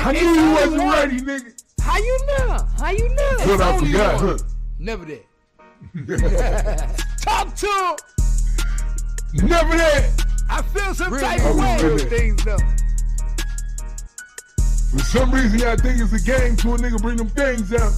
I knew you wasn't ready, nigga. How you know? But I forgot, huh? Never that. Talk to him. Never that. I feel some type of way with things though. For some reason, I think it's a game to a nigga bring them things out.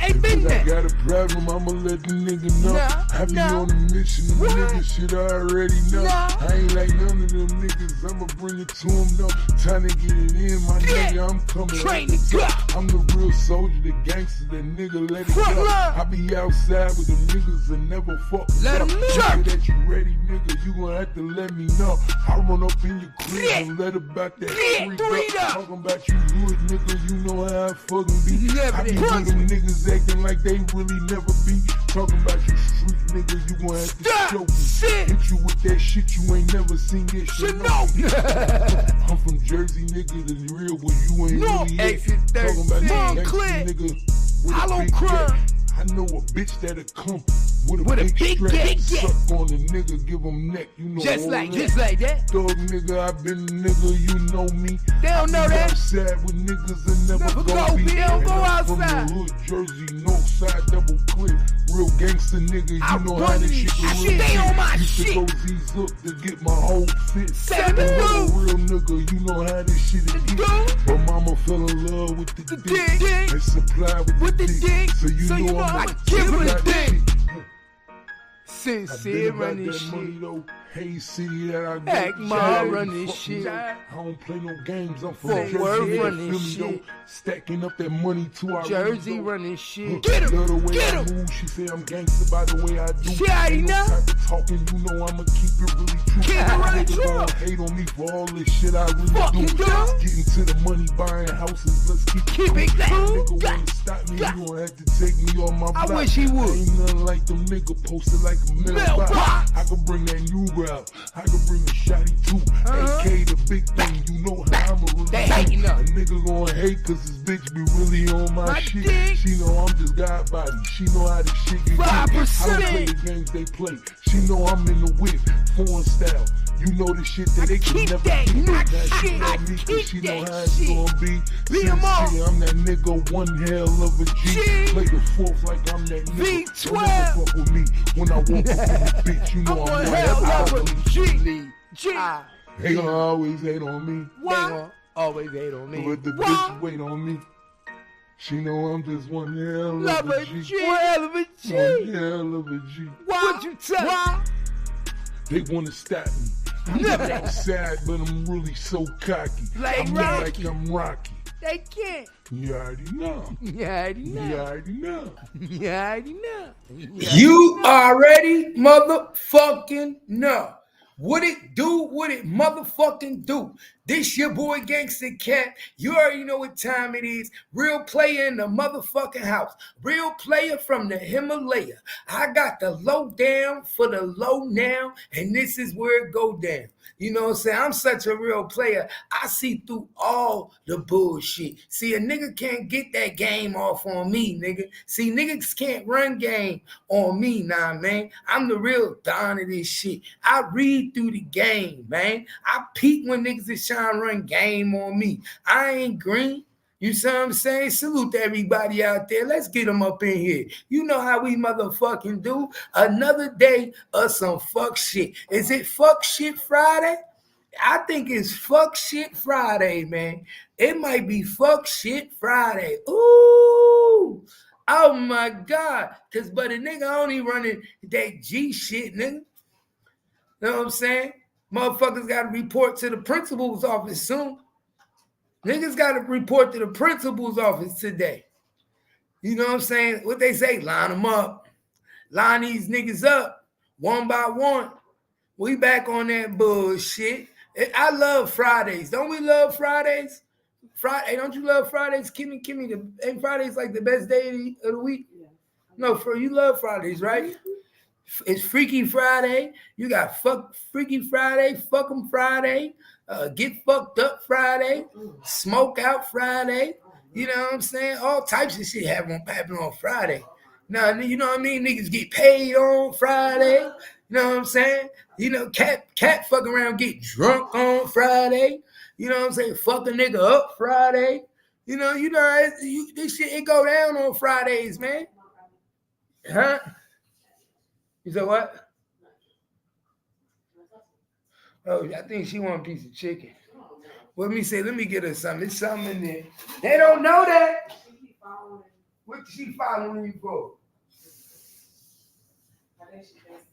Ain't been I that. got a problem, I'ma let the nigga know. I be on a mission, the nigga shit I already know. I ain't like none of them niggas, I'ma bring it to them though. Time to get it in, my nigga, I'm coming. Train to go. I'm the real soldier, the gangster, that nigga let it go. I be outside with them niggas and never fuck. Let them know that you ready, nigga, you gon' have to let me know. I run up in your crib and let about that freak up. Talking about you good, nigga, you know how I fucking be. I be with them niggas acting like they really never be. Talking about you street nigga, you gon' have to show me. Hit you with that shit, you ain't never seen this shit. I'm from Jersey, nigga, the real one, you ain't really it. Talking about you gangsta nigga with a big dick. I know a bitch that'll come with a big strap, suck on a nigga, give him neck, you know. Just like that. Dog nigga, I been nigga, you know me. They don't know that. Outside with niggas and never go be. They don't go outside. From the hood, Jersey, north side, double clip. Real gangster nigga, you know how this shit can really stay on my Used shit. to go Z's up to get my whole fit. Seven real nigga, you know how this shit is get. But mama fell in love with the dick. And supply with the dick. So you know I give her the dick. Sincere run this shit. Money, though. Hey, city that I got. Act my run this shit. I don't play no games. I'm from Fort Jersey. Worth run this Philly, shit. Stacking up that money too. I Jersey really run this shit. Get him. The way I move, she say I'm gangster by the way I do. She already Ain't no know. type of talking, you know I'ma keep it really true. Keep it really Niggas true. gon' hate on me for all this shit I really Fucking do. do. Getting to the money, buying houses, let's keep Keep it cool. cool. Nigga wanna stop me, you gon' have to take me on my block. I wish he would. Ain't nothing like them nigga posted like a mailbox. I can bring that new out. I can bring a shotty too. AK the big thing, you know how I'ma really They hating up. A nigga gon' hate cause this bitch be really on my shit. dick. She know I'm just God body. She know how this shit get 5%. I don't play the games they play. She know I'm in the whip, foreign style. You know the shit that they can keep never that get. knock Now she shit. know I me 'cause keep she know that how it's shit. gonna be. Beat 'em up. See, I'm that nigga, one hell of a G. Play the fourth like I'm that nigga. V12. Don't ever fuck with me when I walk up in the bitch. You know I'm I'm one one hell hell of a G. They gonna always hate on me. They gon' always hate on me. But the bitch wait on me. She know I'm just one hell Love of a a G. G. One hell of a G. One hell of a G. What you tell me? They wanna stop me. I'm Never. outside, but I'm really so cocky. Like I'm Rocky. like I'm Rocky. They can't. You already know. You already know. You already know. You already know. You already motherfucking know. What it do, what it motherfucking do. This your boy Gangsta Cat. You already know what time it is. Real player in the motherfucking house. Real player from the Himalaya. I got the low down for the low now, and this is where it go down. You know what I'm saying? I'm such a real player. I see through all the bullshit. See, a nigga can't get that game off on me, nigga. See, niggas can't run game on me, nah, man. I'm the real don of this shit. I read through the game, man. I peek when niggas is trying to run game on me. I ain't green. You see what I'm saying? Salute to everybody out there. Let's get them up in here. You know how we motherfucking do. Another day of some fuck shit. Is it fuck shit Friday? I think it's fuck shit Friday, man. It might be fuck shit Friday. Ooh. Oh my God. But a nigga only running that G shit, nigga. Know what I'm saying? Motherfuckers got to report to the principal's office soon. Niggas got to report to the principal's office today. You know what I'm saying? What they say, line them up. Line these niggas up one by one. We back on that bullshit. I love Fridays. Don't we love Fridays? Friday, don't you love Fridays? Kimmy, ain't Fridays like the best day of the week? No, you love Fridays, right? It's Freaky Friday. You got Freaky Friday, Fuck 'em Friday, Get Fucked Up Friday, Smoke Out Friday. You know what I'm saying? All types of shit happen on Friday. Now, you know what I mean? Niggas get paid on Friday. You know what I'm saying? You know, cat fuck around, get drunk on Friday. You know what I'm saying? Fuck a nigga up Friday. This shit, it go down on Fridays, man. Huh? You said what? Oh, I think she want a piece of chicken. Well, let me get her something. There's something in there. They don't know that. What she following you for? I think she thinks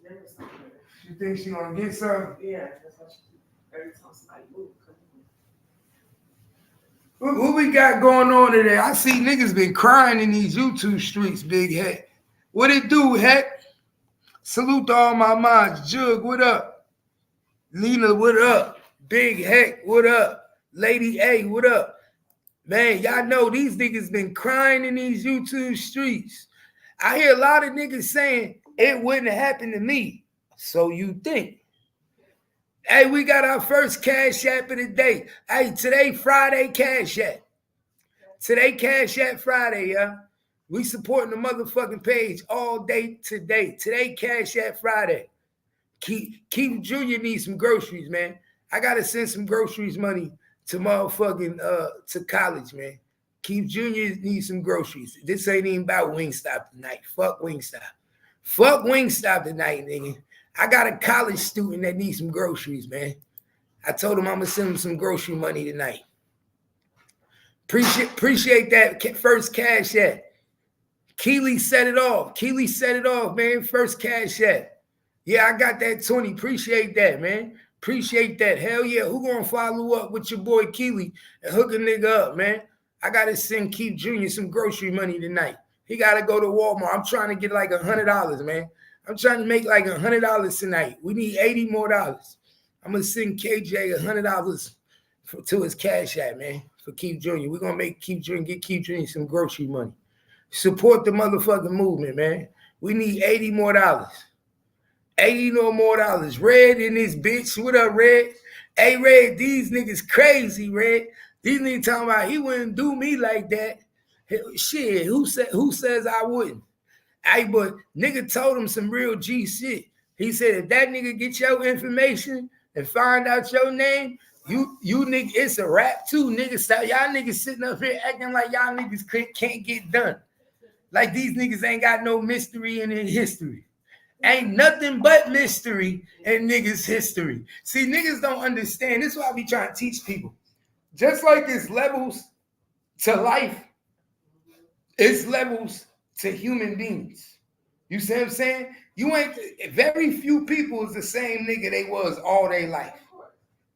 there was something. She thinks she gonna get some? Yeah, that's what she every time somebody move, come What we got going on today? I see niggas been crying in these YouTube streets, Big Heck. What it do, Heck? Salute to all my mods. Jug, what up? Lena, what up? Big Heck, what up? Lady A, what up? Man, y'all know these niggas been crying in these YouTube streets. I hear a lot of niggas saying it wouldn't have happened to me. So you think. Hey, we got our first Cash App of the day. Hey, today, Friday, Cash App. Today, Cash App Friday, y'all. We supporting the motherfucking page all day today. Today, Cash App Friday. Keith Jr. needs some groceries, man. I got to send some groceries money to motherfucking, to college, man. Keith Jr. needs some groceries. This ain't even about Wingstop tonight. Fuck Wingstop. Fuck Wingstop tonight, nigga. I got a college student that needs some groceries, man. I told him I'm going to send him some grocery money tonight. Appreciate that first Cash App. Keely set it off. Keely set it off, man. First Cash App. Yeah, I got that 20. Appreciate that, man. Appreciate that. Hell yeah. Who going to follow up with your boy Keely and hook a nigga up, man? I got to send Keith Jr. some grocery money tonight. He got to go to Walmart. I'm trying to get like $100, man. I'm trying to make like $100 tonight. We need $80 more. I'm going to send KJ $100 to his Cash App, man, for Keith Jr. We're going to make Keith Jr. get Keith Jr. some grocery money. Support the motherfucking movement, man. We need $80 more. $80 no more. Red in this bitch. What up, Red? Hey, Red, these niggas crazy, Red. These niggas talking about he wouldn't do me like that. Shit, who says I wouldn't? Hey, but nigga told him some real G shit. He said, if that nigga get your information and find out your name, you nigga, it's a rap too, nigga. Stop y'all niggas sitting up here acting like y'all niggas can't get done. Like these niggas ain't got no mystery in their history. Ain't nothing but mystery in niggas' history. See, niggas don't understand. This is why I be trying to teach people. Just like it's levels to life, it's levels to human beings. You see what I'm saying? Very few people is the same nigga they was all their life.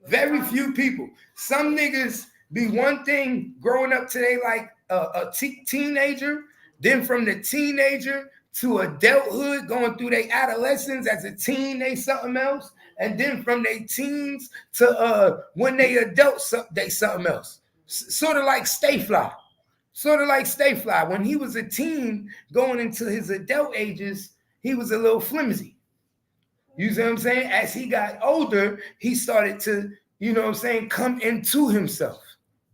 Very few people. Some niggas be one thing growing up today like a teenager, then from the teenager to adulthood, going through their adolescence as a teen, they something else. And then from their teens to when they adults, they something else. Sort of like Stay Fly. When he was a teen going into his adult ages, he was a little flimsy. You see what I'm saying? As he got older, he started to, you know what I'm saying, come into himself.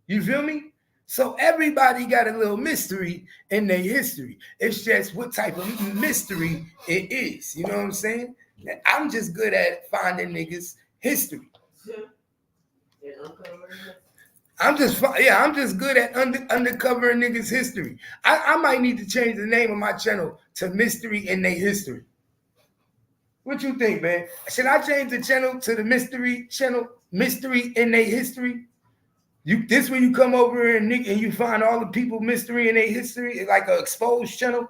You feel me? So everybody got a little mystery in their history. It's just what type of mystery it is. You know what I'm saying? I'm just good at finding niggas' history. I'm just good at uncovering niggas' history. I might need to change the name of my channel to Mystery in Their History. What you think, man? Should I change the channel to the Mystery channel, Mystery in Their History? This when you come over and you find all the people mystery in their history, like an exposed channel.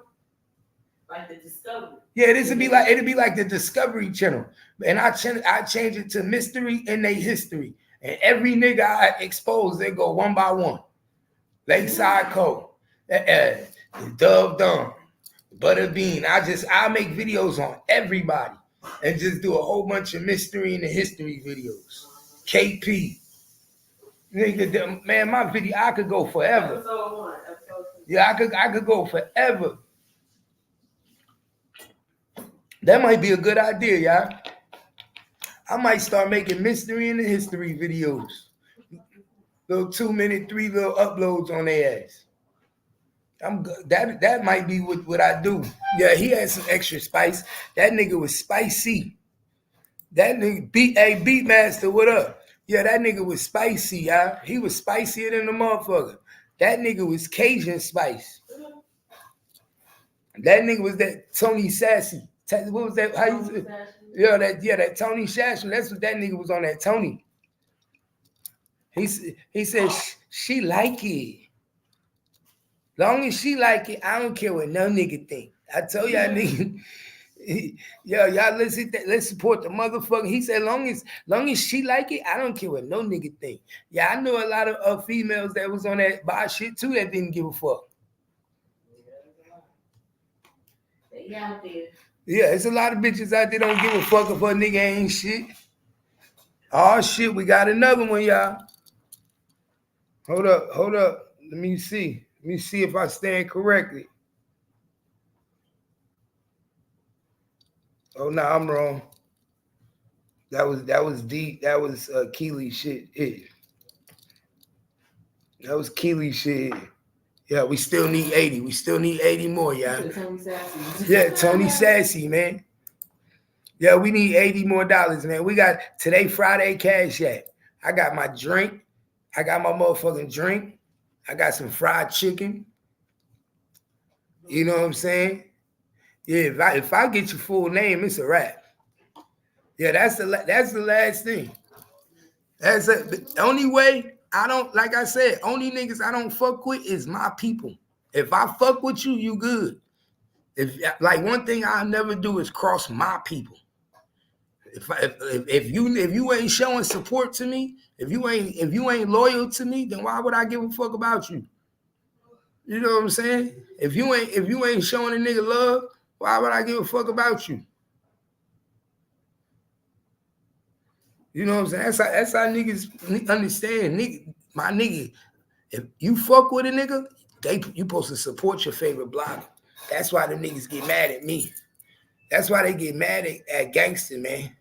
Like the Discovery. Yeah, it'd be like the Discovery channel. And I change it to Mystery in Their History. And every nigga I expose, they go one by one. Lakeside Cole, Dove Dumb, Butterbean. I make videos on everybody and just do a whole bunch of Mystery in the History videos. KP. Nigga, man, my video, I could go forever. Episode 1, episode 2. Yeah, I could go forever. That might be a good idea, y'all. I might start making Mystery in the History videos. Little 2 minute, 3 little uploads on their ass. I'm good. That might be what I do. Yeah, he had some extra spice. That nigga was spicy. That nigga Beatmaster, what up? Yeah, that nigga was spicy, y'all. He was spicier than the motherfucker. That nigga was Cajun Spice. That nigga was that Tony Sassy. What was that? How you say? That Tony Sassy. That's what that nigga was on, that Tony. He said she like it. Long as she like it, I don't care what no nigga think. I told y'all nigga. Y'all let's support the motherfucker. He said, long as she like it, I don't care what no nigga think. Yeah, I know a lot of females that was on that bar shit too that didn't give a fuck. They out there. Yeah, it's a lot of bitches out there don't give a fuck if a nigga ain't shit. Oh shit, we got another one, y'all. Hold up. Let me see if I stand correctly. Oh no, I'm wrong. That was deep. That was Keely shit. Yeah. That was Keely shit. Yeah, we still need 80. We still need 80 more, y'all. Tony Sassy. Yeah, Tony Sassy, man. Yeah, we need $80 more, man. We got today, Friday, Cash App. I got my drink. I got my motherfucking drink. I got some fried chicken. You know what I'm saying? Yeah, if I get your full name, it's a wrap. Yeah, that's the last thing. That's the only way I don't, like I said, only niggas I don't fuck with is my people. If I fuck with you, you good. Like one thing I'll never do is cross my people. If you ain't showing support to me, if you ain't loyal to me, then why would I give a fuck about you? You know what I'm saying? If you ain't showing a nigga love, why would I give a fuck about you? You know what I'm saying? That's how niggas understand. My nigga, if you fuck with a nigga, you supposed to support your favorite blogger. That's why the niggas get mad at me. That's why they get mad at gangster, man.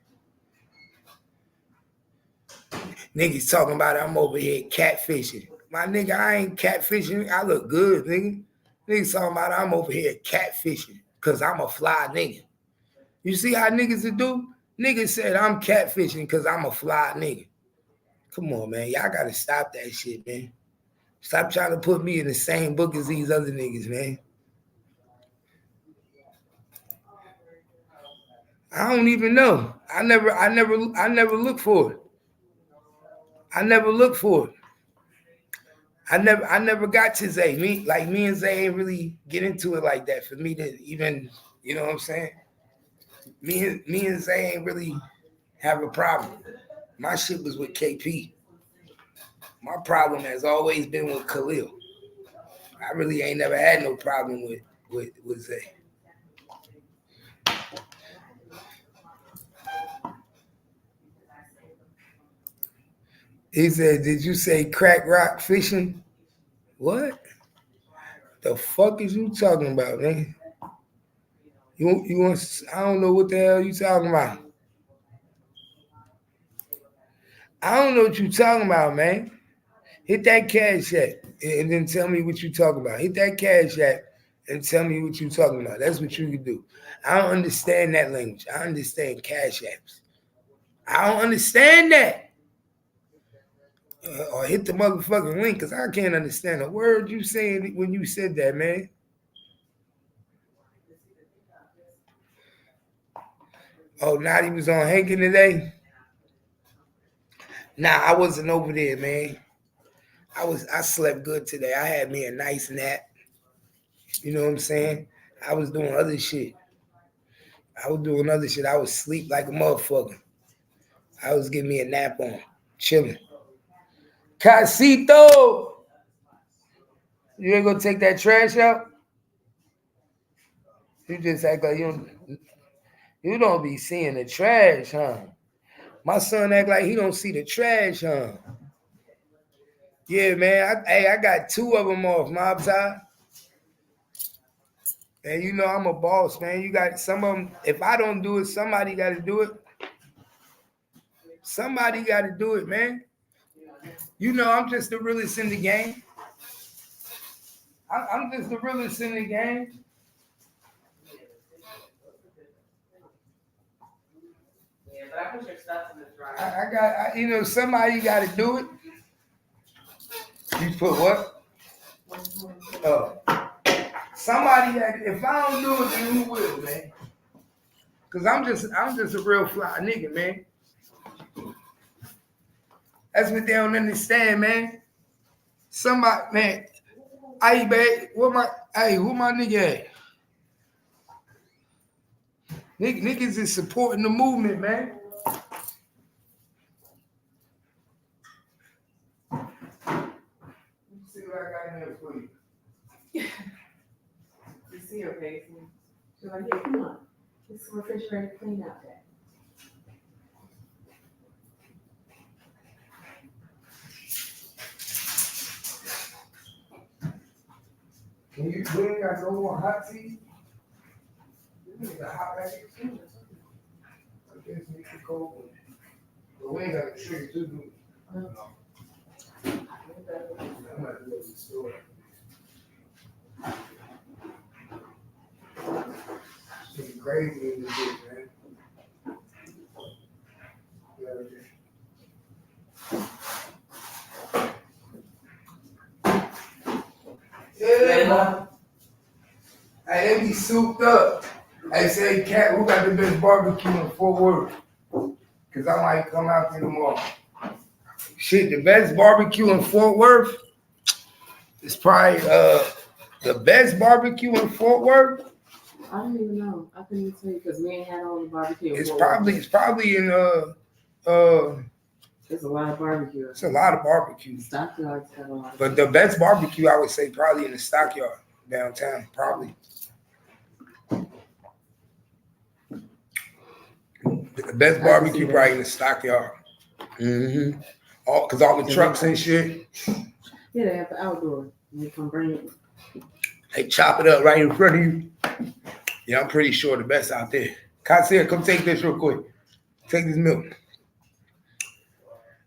Niggas talking about I'm over here catfishing. My nigga, I ain't catfishing. I look good, nigga. Niggas talking about I'm over here catfishing because I'm a fly nigga. You see how niggas do? Niggas said I'm catfishing because I'm a fly nigga. Come on, man. Y'all got to stop that shit, man. Stop trying to put me in the same book as these other niggas, man. I don't even know. I never look for it. I never look for it. I never got to Zay. Me and Zay ain't really get into it like that for me to even, you know what I'm saying? Me and Zay ain't really have a problem. My shit was with KP. My problem has always been with Khalil. I really ain't never had no problem with Zay. He said, "Did you say crack rock fishing?" What? The fuck is you talking about, man? You want? I don't know what the hell you talking about. I don't know what you talking about, man. Hit that cash app and then tell me what you talking about. Hit that cash app and tell me what you talking about. That's what you can do. I don't understand that language. I understand cash apps. I don't understand that. Or hit the motherfucking link because I can't understand a word you saying when you said that, man. Oh, Nadi was on Hankin today? Nah, I wasn't over there, man. I slept good today. I had me a nice nap. You know what I'm saying? I was doing other shit. I was sleep like a motherfucker. I was getting me a nap on, chilling. Casito! You ain't gonna take that trash out? You just act like you don't be seeing the trash, huh? My son act like he don't see the trash, huh? Yeah, man. I got 2 of them off, Mob Tie. And you know I'm a boss, man. You got some of them. If I don't do it, somebody got to do it. Somebody got to do it, man. You know I'm just the realest in the game. I'm just the realest in the game. Yeah, but I put your stuff in the dryer. Somebody got to do it. You put what? Somebody that if I don't do it, then who will, man? Cause I'm just a real fly nigga, man. That's what they don't understand, man. Somebody, man. Hey, babe, who my nigga at? Niggas is supporting the movement, man. Let's see what I got in there for you. You see her face. She's like, yeah, come on. This refrigerator clean out there. We ain't got no more hot tea? We need a hot packet too. I guess we could go. But we ain't got a sugar too, do we? No. I might be able to store it. Shit crazy in this bitch, man. Yeah. Hey, they be souped up. Hey, say, Cat, who got the best barbecue in Fort Worth? Because I might come out there tomorrow. Shit, the best barbecue in Fort Worth is probably the best barbecue in Fort Worth. I don't even know. I couldn't even tell you because we ain't had all the barbecue. It's probably in There's a lot of barbecue. It's a lot of barbecue. Stockyards have a lot. But the best barbecue, I would say, probably in the Stockyard downtown. Probably. The best barbecue probably in the Stockyard. Mm-hmm. Cause all the trucks and shit. Yeah, they have the outdoor. They come bring it. They chop it up right in front of you. Yeah, I'm pretty sure the best out there. Kasir, come take this real quick. Take this milk.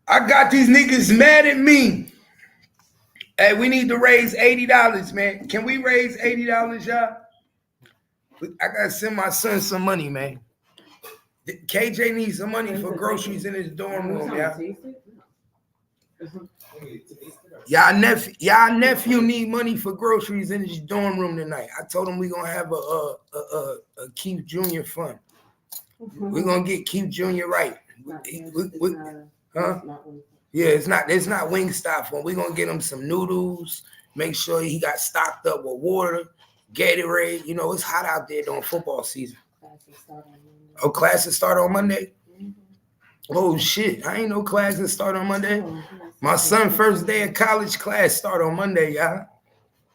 I got these niggas mad at me. Hey, we need to raise $80, man. Can we raise $80, y'all? I gotta send my son some money, man. KJ needs some money for groceries in his dorm room, y'all. Y'all nephew need money for groceries in his dorm room tonight. I told him we gonna have a Keith Jr. fund. We're gonna get Keith Jr. right. Huh? Yeah, it's not Wingstop fund. We're gonna get him some noodles. Make sure he got stocked up with water, Gatorade. You know it's hot out there during football season. Oh, classes start on Monday? Oh shit! I ain't know classes start on Monday. My son first day of college class start on Monday, y'all.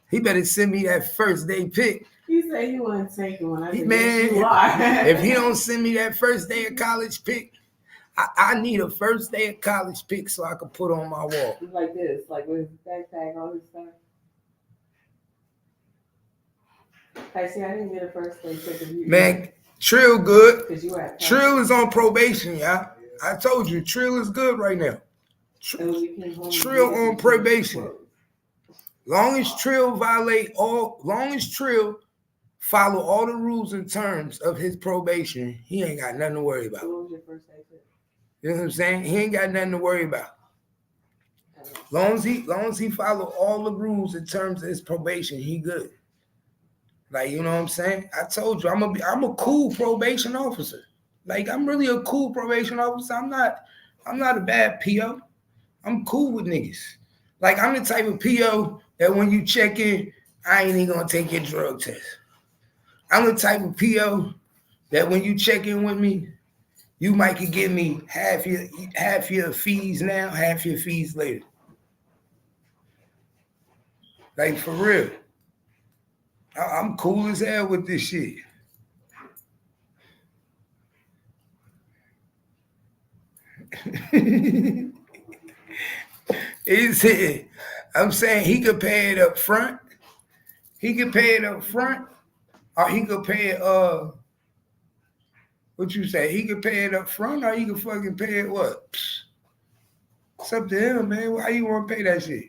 He better send me that first day pic. He said he wasn't taking one. I said, man, yes, you are. If he don't send me that first day of college pic, I need a first day of college pic so I can put on my wall. Like this, like with his backpack, all this stuff. Hey, see, I didn't get a first day pic of you. Man, Trill good. You Trill is on probation, y'all. I told you, Trill is good right now. Trill on probation. Long as Trill follow all the rules and terms of his probation, he ain't got nothing to worry about. What was your first day? You know what I'm saying? He ain't got nothing to worry about. Long as he follow all the rules and terms of his probation, he good. Like, you know what I'm saying? I told you, I'm a cool probation officer. Like, I'm really a cool probation officer. I'm not a bad PO. I'm cool with niggas. Like, I'm the type of PO that when you check in, I ain't even gonna take your drug test. I'm the type of PO that when you check in with me, you might could give me half your fees now, half your fees later. Like, for real. I'm cool as hell with this shit. I'm saying he could pay it up front. Or he could pay it, what you say? He could pay it up front or he could fucking pay it what? It's up to him, man. Why you want to pay that shit?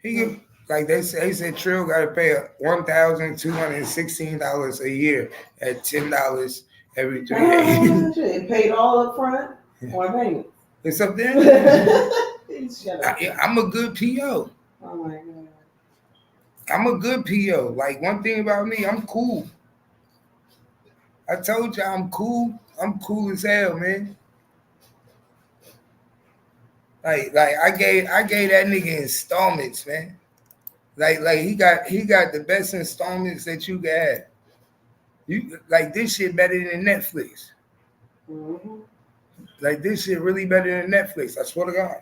He can, like they said Trill got to pay $1,216 a year at $10 every 3 days. It paid all up front or payment. It's up there. I'm a good PO. Oh my god. I'm a good PO. Like, one thing about me, I'm cool. I told you I'm cool. I'm cool as hell, man. Like I gave that nigga installments, man. Like he got the best installments that you can have. You like this shit better than Netflix. Mm-hmm. Like this shit really better than Netflix. I swear to God.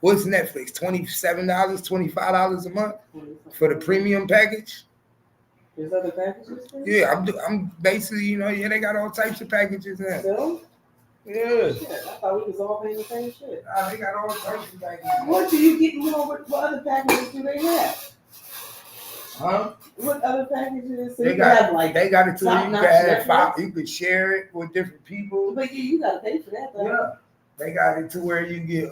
What's Netflix? $27, $25 a month for the premium package? There's other packages for you? Yeah, I'm basically, you know, yeah, they got all types of packages now. Still? Yeah. Shit, I thought we was all paying the same shit. Nah, they got all types of packages. What do you get more? What other packages do they have? Huh? What other packages? So They you got have like, they got it to where you can top-notch have Netflix? you could share it with different people. but you gotta pay for that though. Yeah. They got it to where you get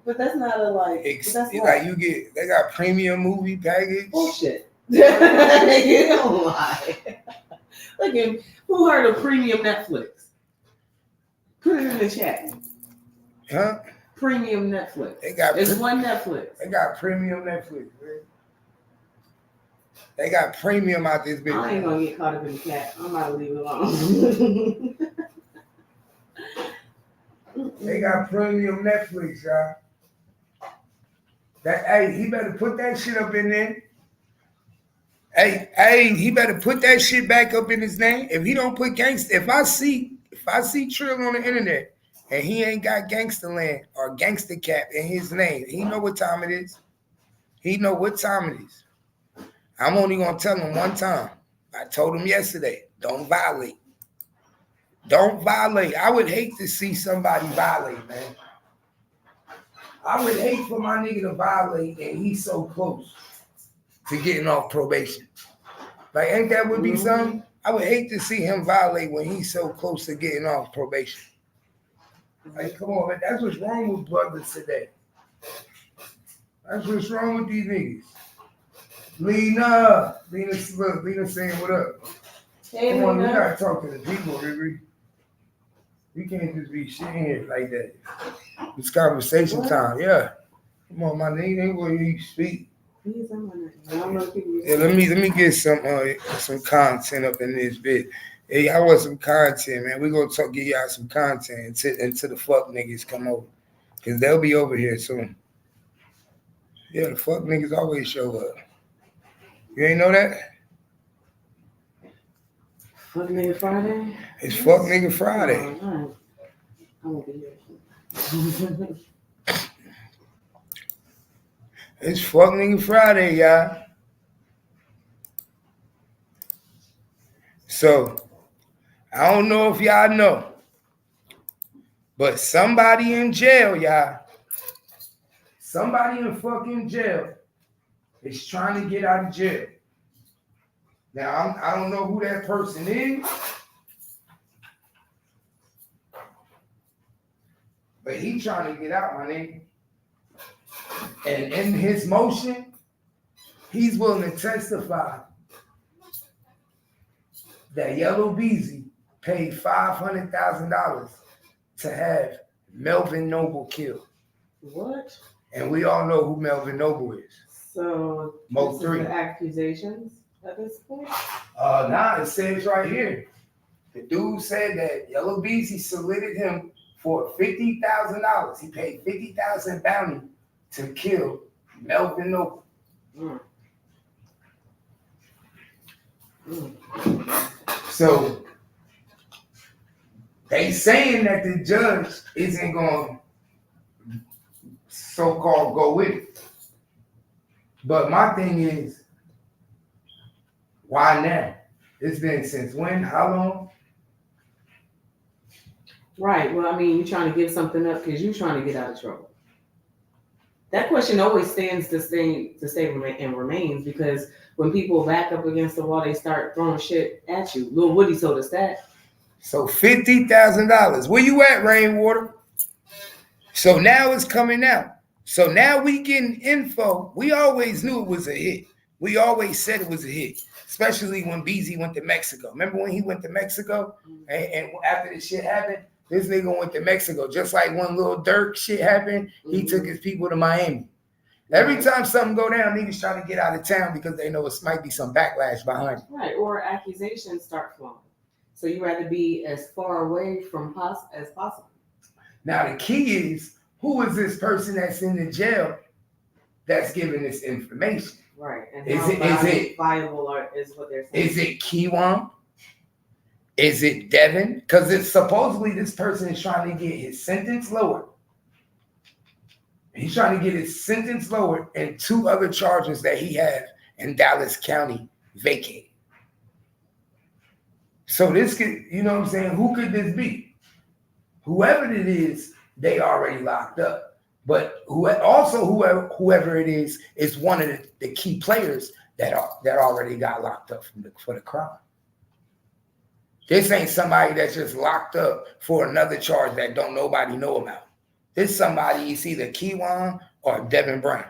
But that's not a like. But that's like you get they got premium movie package. bullshit. You don't lie. Look at who heard of premium Netflix? Put it in the chat. Huh? Premium Netflix. They got It's one Netflix. They got premium Netflix, man. They got premium out this bitch. I ain't gonna get caught up in the cat. I'm about to leave it alone. They got premium Netflix, y'all. Hey, he better put that shit up in there. Hey, he better put that shit back up in his name. If he don't put gangster, if I see Trill on the internet and he ain't got Gangsterland or Gangster Cap in his name, he know what time it is. He know what time it is. I'm only gonna tell him one time. I told him yesterday, don't violate. Don't violate. I would hate to see somebody violate, man. I would hate for my nigga to violate and he's so close to getting off probation. Like, ain't that would be something? I would hate to see him violate when he's so close to getting off probation. Like, come on, man. That's what's wrong with brothers today. That's what's wrong with these niggas. Lena saying what up? Hey, Come on, we Lena. gotta talk to the people, Riri. We can't just be sitting here like that. It's conversation time, yeah. Come on, my nigga, ain't where you speak. Yeah, let me get some content up in this bit. Hey, I want some content, man. We gonna give y'all some content until the fuck niggas come over, cause they'll be over here soon. Yeah, the fuck niggas always show up. You ain't know that? Fuck nigga Friday? It's fuck nigga Friday. Oh, right. I won't be here. It's fuck nigga Friday, y'all. So, I don't know if y'all know, but somebody in jail, y'all. Somebody in fucking jail is trying to get out of jail. Now, I don't know who that person is, but he trying to get out, my nigga. And in his motion, he's willing to testify that Yellow Beezy paid $500,000 to have Melvin Noble killed. What? And we all know who Melvin Noble is. So, Mo this 3. is the accusations at this point? Nah, it says right here. The dude said that Yellow Beezy saluted him for $50,000. He paid $50,000 bounty to kill Melvin Noble. So they saying that the judge isn't going to so-called go with it. But my thing is, why now? It's been since when? How long? Right. Well, I mean, you're trying to give something up because you're trying to get out of trouble. That question always stands to stay and remains, because when people back up against the wall, they start throwing shit at you. Lil Woody told us that. So $50,000. Where you at, Rainwater? So now it's coming out. So now we getting info. We always knew it was a hit. We always said it was a hit, especially when BZ went to Mexico. Remember when he went to Mexico? And after this shit happened, this nigga went to Mexico. Just like when Lil Durk shit happened, he took his people to Miami. Every time something go down, niggas trying to get out of town because they know it might be some backlash behind it. Right, or accusations start flowing. So you rather be as far away from as possible. Now the key is, who is this person that's in the jail that's giving this information? Right, and Is how it viable is what they're saying. Is it Kiwan? Is it Devin? Because it's supposedly this person is trying to get his sentence lowered. He's trying to get his sentence lowered and 2 other charges that he had in Dallas County vacated. So this could, you know what I'm saying? Who could this be? Whoever it is, they already locked up. But whoever it is one of the key players that already got locked up for the crime. This ain't somebody that's just locked up for another charge that don't nobody know about. This somebody is either Kiwan or Devin Brown.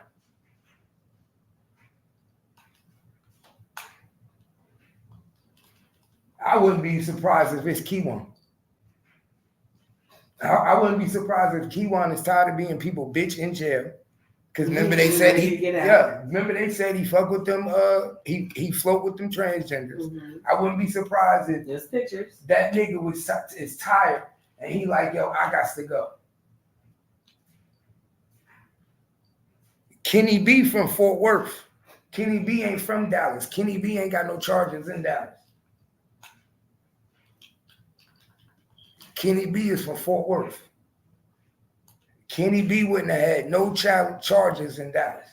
I wouldn't be surprised if it's Kiwan. I wouldn't be surprised if Kiwan is tired of being people bitch in jail. Because remember they said he fuck with them, he float with them transgenders. Mm-hmm. I wouldn't be surprised if there's pictures. That nigga is tired and he like, yo, I got to go. Kenny B from Fort Worth. Kenny B ain't from Dallas. Kenny B ain't got no charges in Dallas. Kenny B is from Fort Worth. Kenny B wouldn't have had no charges in Dallas.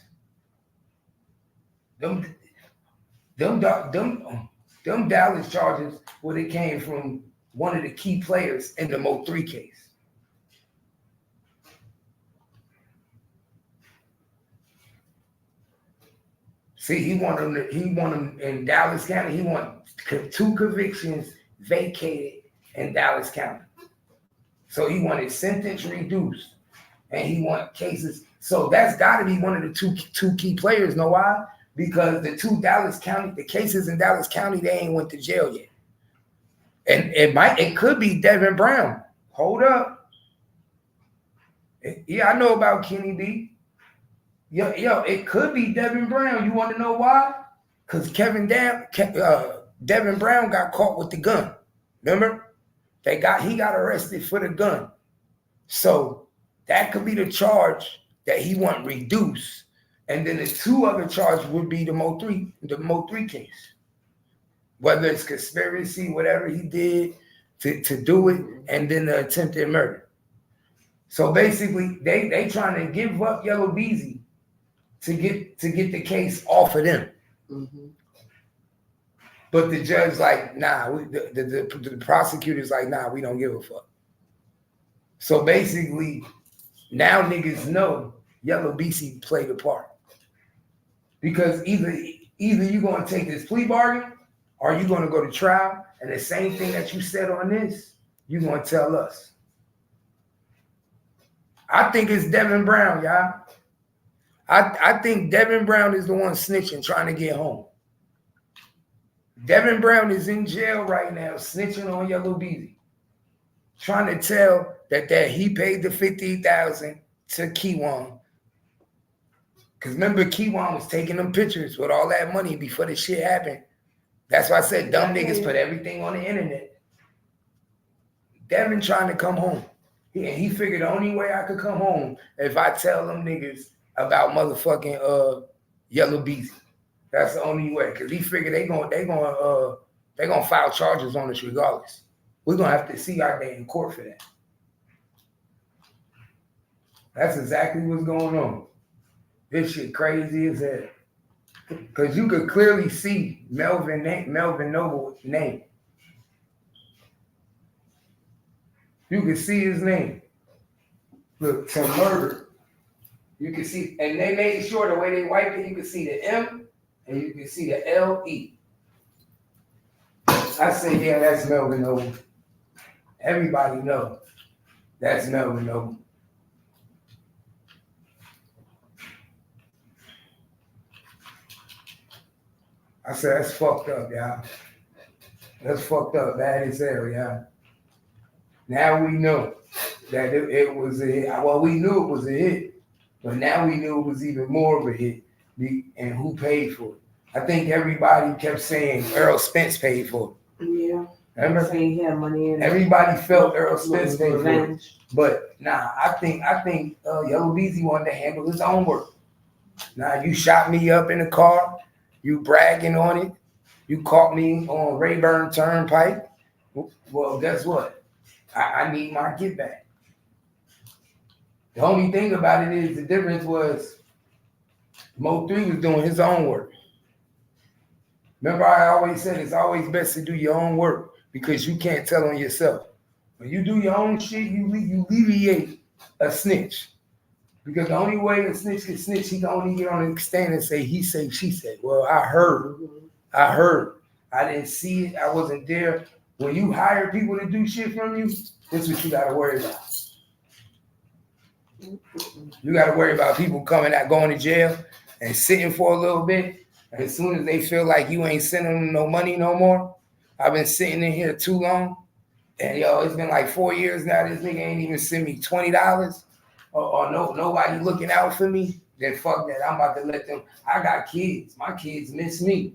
Them Dallas charges would have came from one of the key players in the Mo3 case. See, he want him in Dallas County. He want 2 convictions vacated in Dallas County. So he wanted sentence reduced. And he want cases. So that's got to be one of the two key players. Know why? Because the cases in Dallas County, they ain't went to jail yet. And it could be Devin Brown. Hold up. Yeah, I know about Kenny B. Yo, it could be Devin Brown. You want to know why? Because Devin Brown got caught with the gun. Remember? He got arrested for the gun. So that could be the charge that he want reduced. And then the 2 other charges would be the Mo3 case. Whether it's conspiracy, whatever he did to do it, and then the attempted murder. So basically, they trying to give up Yellow Beezy to get the case off of them. Mm-hmm. But the judge like, nah, the prosecutor's like, nah, we don't give a fuck. So basically, now niggas know Yellow Beezy played a part. Because either you're going to take this plea bargain or you're going to go to trial, and the same thing that you said on this, you're going to tell us. I think it's Devin Brown, y'all. I think Devin Brown is the one snitching, trying to get home. Devin Brown is in jail right now, snitching on Yellow Beezy, trying to tell that he paid the $50,000 to Kiwan. Because remember, Kiwan was taking them pictures with all that money before the shit happened. That's why I said dumb niggas put everything on the internet. Devin trying to come home. He figured the only way I could come home if I tell them niggas about motherfucking Yellow Beezy. That's the only way. Because he figured they gonna file charges on us regardless. We're gonna have to see our day in court for that. That's exactly what's going on. This shit crazy as hell. Because you could clearly see Melvin Noble's name. You can see his name. Look, to murder. You can see, and they made sure the way they wiped it, you can see the M and you can see the L-E. I say, yeah, that's Melvin Noble. Everybody knows that's Melvin Noble. I said, that's fucked up, y'all. That's fucked up, bad as hell, y'all. Now we know that it was a hit. Well, we knew it was a hit, But now we knew it was even more of a hit. And who paid for it? I think everybody kept saying Earl Spence paid for it. Yeah. Remember? Saying he had money in it. Everybody felt Earl Spence paid for it. Revenge. But nah, I think Yellow Beezy wanted to handle his own work. Now you shot me up in the car, you bragging on it, you caught me on Rayburn Turnpike. Well, guess what? I need my get back. The only thing about it is the difference was Mo 3 was doing his own work. Remember, I always said it's always best to do your own work because you can't tell on yourself. When you do your own shit, you alleviate a snitch. Because the only way a snitch can snitch, he can only get on the stand and say, he said, she said. Well, I heard. I didn't see it. I wasn't there. When you hire people to do shit from you, this is what you got to worry about. You got to worry about people going to jail and sitting for a little bit. And as soon as they feel like you ain't sending them no money no more, I've been sitting in here too long. And yo, it's been like 4 years now. This nigga ain't even send me $20 or nobody looking out for me. Then fuck that. I'm about to let them. I got kids. My kids miss me.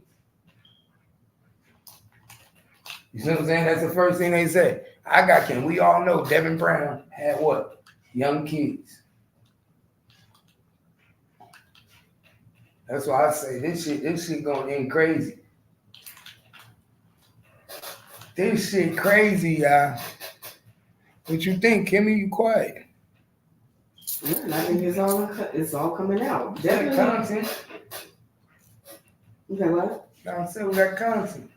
You see what I'm saying? That's the first thing they say. I got kids. We all know Devin Brown had what? Young kids. That's why I say this shit gonna end crazy. This shit crazy, y'all. What you think, Kimmy? You quiet? Yeah, and I think it's all coming out. Definitely. Content. You got what? I said we got content.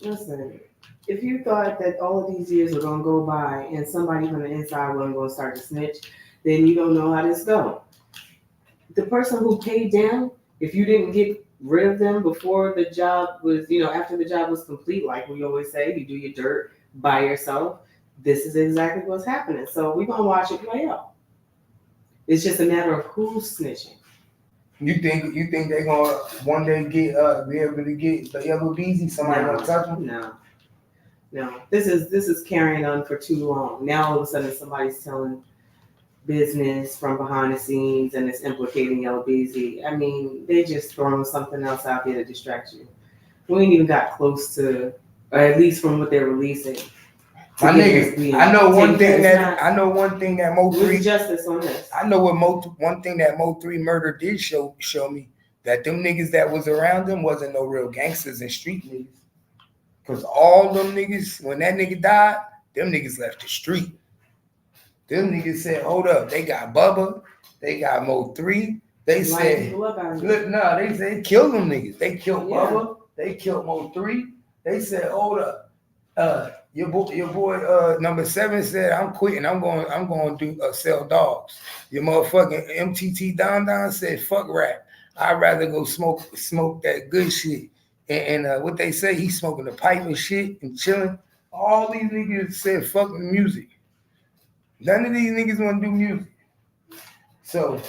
Listen, if you thought that all of these years were gonna go by and somebody from the inside wasn't gonna start to snitch, then you don't know how this go. The person who paid down, if you didn't get rid of them before the job was, after the job was complete, like we always say, you do your dirt by yourself. This is exactly what's happening. So we're gonna watch it play out. It's just a matter of who's snitching. You think they're gonna one day be able to get the Yellow Beezy? Somebody gonna touch them? No. This is carrying on for too long. Now all of a sudden somebody's telling business from behind the scenes and it's implicating Yellow Beezy. I mean, they just throwing something else out there to distract you. We ain't even got close to, or at least from what they're releasing. My nigga, I know one thing that Mo 3 justice on this. I know one thing that Mo 3 murder did show me, that them niggas that was around them wasn't no real gangsters and street niggas. Cause all them niggas, when that nigga died, them niggas left the street. Them niggas said, hold up, they got Bubba, they got Mo 3. They said, look, no, they said killed them niggas. They killed Bubba, they killed Mo 3. They said, hold up, your boy number 7 said, I'm quitting. I'm going to do sell dogs. Your motherfucking MTT Don said, fuck rap. I'd rather go smoke that good shit. And what they say, he's smoking the pipe and shit and chilling. All these niggas said fucking music. None of these niggas want to do music. So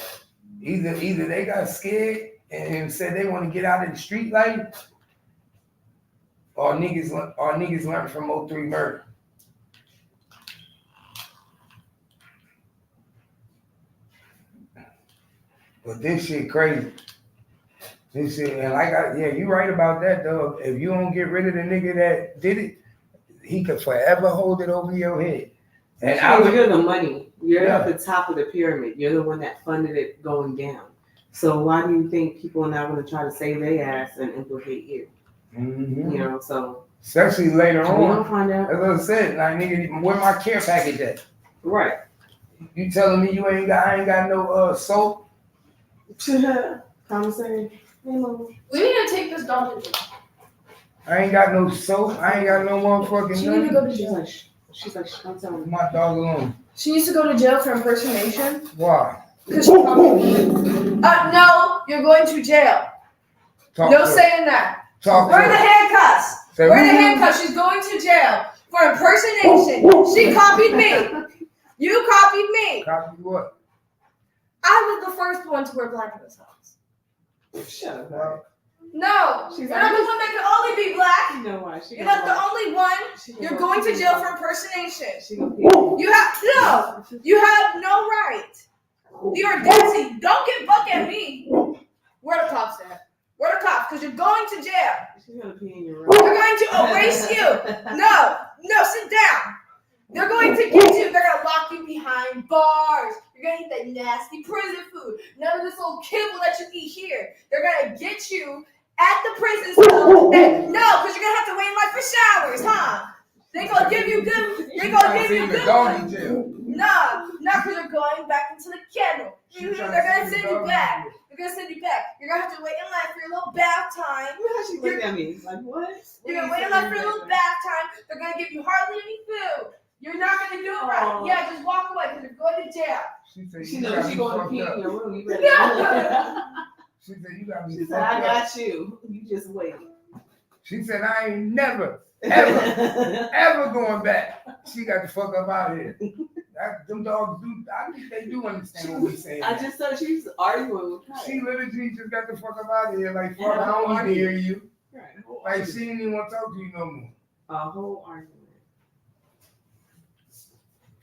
either they got scared and said they want to get out of the street life, or niggas learned from Mo 3 murder. But this shit crazy. This shit, and you right about that though. If you don't get rid of the nigga that did it, he could forever hold it over your head. And you're the money. You're at the top of the pyramid. You're the one that funded it going down. So why do you think people are not going to try to save their ass and implicate you? Mm-hmm. So especially later on. We don't find out. As I said, like nigga, where my care package at? Right. You telling me I ain't got no soap? Commissary. Hey, Mama. We need to take this dog to jail. I ain't got no soap. I ain't got no motherfucking. She needs to go to jail. She's like, I'm telling you. My dog alone. She needs to go to jail for impersonation. Why? Because she no, you're going to jail. No saying that. Where are the handcuffs? Where are the handcuffs? She's going to jail for impersonation. She copied me. You copied me. Copied what? I was the first one to wear black in this house. Shut up. No, you're not the one that can only be black. You know why? You're not the only one. You're going to jail for impersonation. You have no right. You're dancing. Don't get buck at me. Where the cops at? Where the cops? Because you're going to jail. She's gonna pee in your room. They're going to erase you. No, sit down. They're going to get you. They're going to lock you behind bars. You're going to eat that nasty prison food. None of this little kibble that you eat here. They're going to get you at the prison school. No, because you're going to have to wait in line for showers, huh? They're going to give you good. They're going to give you good ones. No, because you're going back into the kennel. They're going to send you back. They're going to send you back. You're going to have to wait in line for your little bath time. She looked at me like, what? You're going to wait in line for your little bath time. They're going to give you hardly any food. You're not going to do it right. Yeah, just walk away because you're going to jail. She knows she's going to pee in your room. You better She said, you got me. She said, I got you. You just wait. She said, I ain't never, ever going back. She got the fuck up out of here. Them dogs do, I think they do understand what we're saying. I just thought she was arguing with her. She literally just got the fuck up out of here. Like, fuck, I don't want to hear you. Right. Like, she didn't even want to talk to you no more. A whole argument.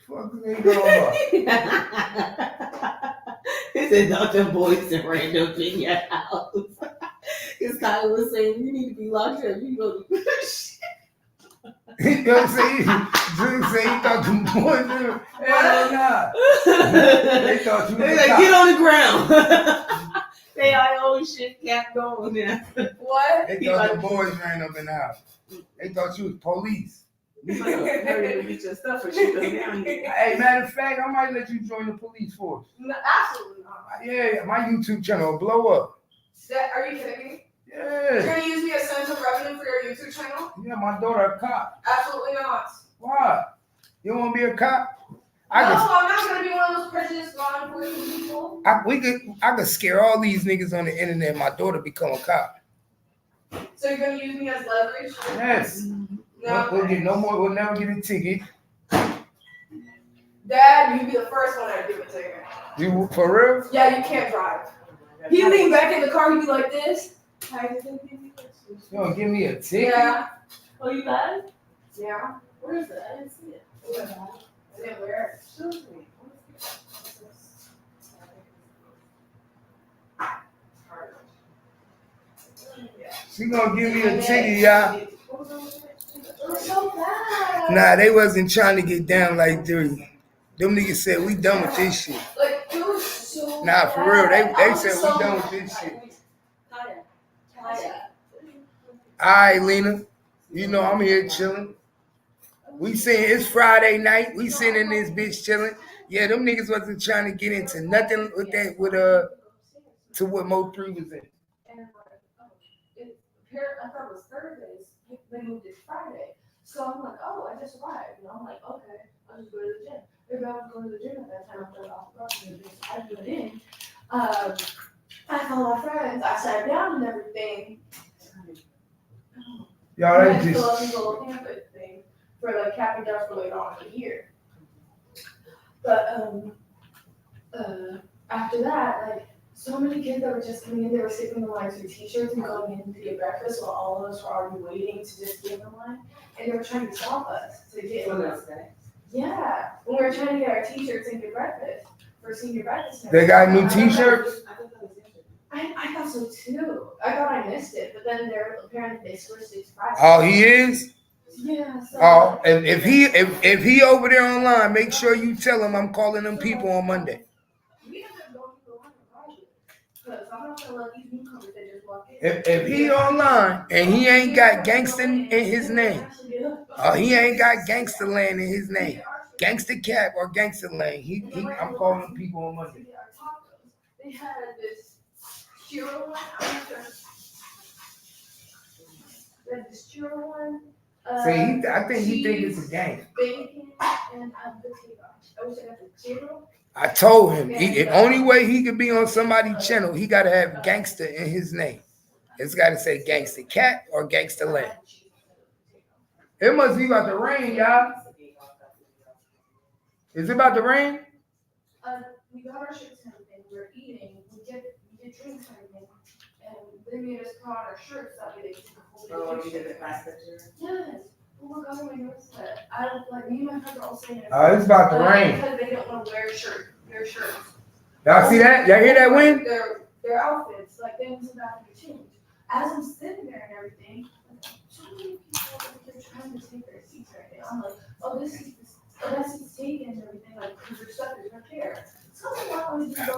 Fuck, they going He said, not them boys that ran up in your house. Because Kyle was saying, you need to be locked up. You go to You know what I'm saying? Drew said he thought them boys were, hell nah. They thought you was like, get on the ground. They all old shit kept going there. What? They thought the boys ran up in the house. They thought you was police. You better hurry to get your stuff or shit down here. Hey, matter of fact, I might let you join the police force. No, absolutely not. Yeah, my YouTube channel will blow up. Are you kidding me? Yeah. You're gonna use me as source of revenue for your YouTube channel? Yeah, my daughter a cop. Absolutely not. Why? You want to be a cop? No, I'm not gonna be one of those prejudiced law enforcement people. I could scare all these niggas on the internet and my daughter become a cop. So you're gonna use me as leverage? Yes. No. We'll get no more, we'll never get a ticket. Dad, you'd be the first one I'd give a ticket. You for real? Yeah, you can't drive. He'd lean back in the car, he'd be like this. You gonna give me a ticket? Yeah. Oh, you got it? Yeah. Where is it? I didn't see it. Yeah, where? Show me. She gonna give me a ticket, y'all. It was so bad. Nah, they wasn't trying to get down like three. Them niggas said we done with this shit. Like, it was so Nah, for real, bad. they I was said so we done with this shit. Kaya. Alright, Lena. You know I'm here chilling. We saying it's Friday night. We sitting in this bitch chilling. Yeah, them niggas wasn't trying to get into nothing with that to what Mo 3 was in. And I thought it was Thursdays. They moved it Friday. So I'm like, oh, I just arrived. And I'm like, okay, I'll just go to the gym. Maybe I was going to the gym at that time after I was I went in. I saw my friends. I sat down and everything. Y'all, I that's fill just out this little pamphlet thing for like capping down for later on in the year. But after that, like so many kids that were just coming in, they were skipping the lines for t-shirts and going in to get breakfast while all of us were already waiting to just get in the line. And they were trying to stop us to get in the Yeah. When we were trying to get our t-shirts and get breakfast for senior breakfast. they got new t-shirts. I thought so too. I thought I missed it, but then they're apparently they switched it to Friday. Oh, he is? Yeah. So Oh, and if he over there online, make sure you tell him I'm calling them people on Monday. we have to go to the line Friday. Because I'm not gonna let these newcomers that just walk in. If he online and he ain't got gangster in his name, he ain't got gangster land in his name, gangster cap or gangster lane, I'm calling them people on Monday. They had this churro one. They had this churro one. See, I think he think it's a game. Bacon and potato. I wish I got the churro. I told him the only way he could be on somebody's channel, he gotta have gangster in his name. It's gotta say gangster cat or gangster land. It must be about to rain, y'all. Is it about to rain? We got our shirts and everything. We're eating. We get drinks and everything. And they made us put on our shirts that way they could hold the picture. Yes. Oh my God, my notes that me and my friends are all saying it. Oh, it's about to rain. Because they don't want to wear shirts. Y'all see that? Y'all hear that wind? Their outfits, like they went to the bathroom to change. As I'm sitting there and everything, so many people they're trying to take their seats right now. I'm like, oh, that seat's taken and everything, like, because their stuff is right there.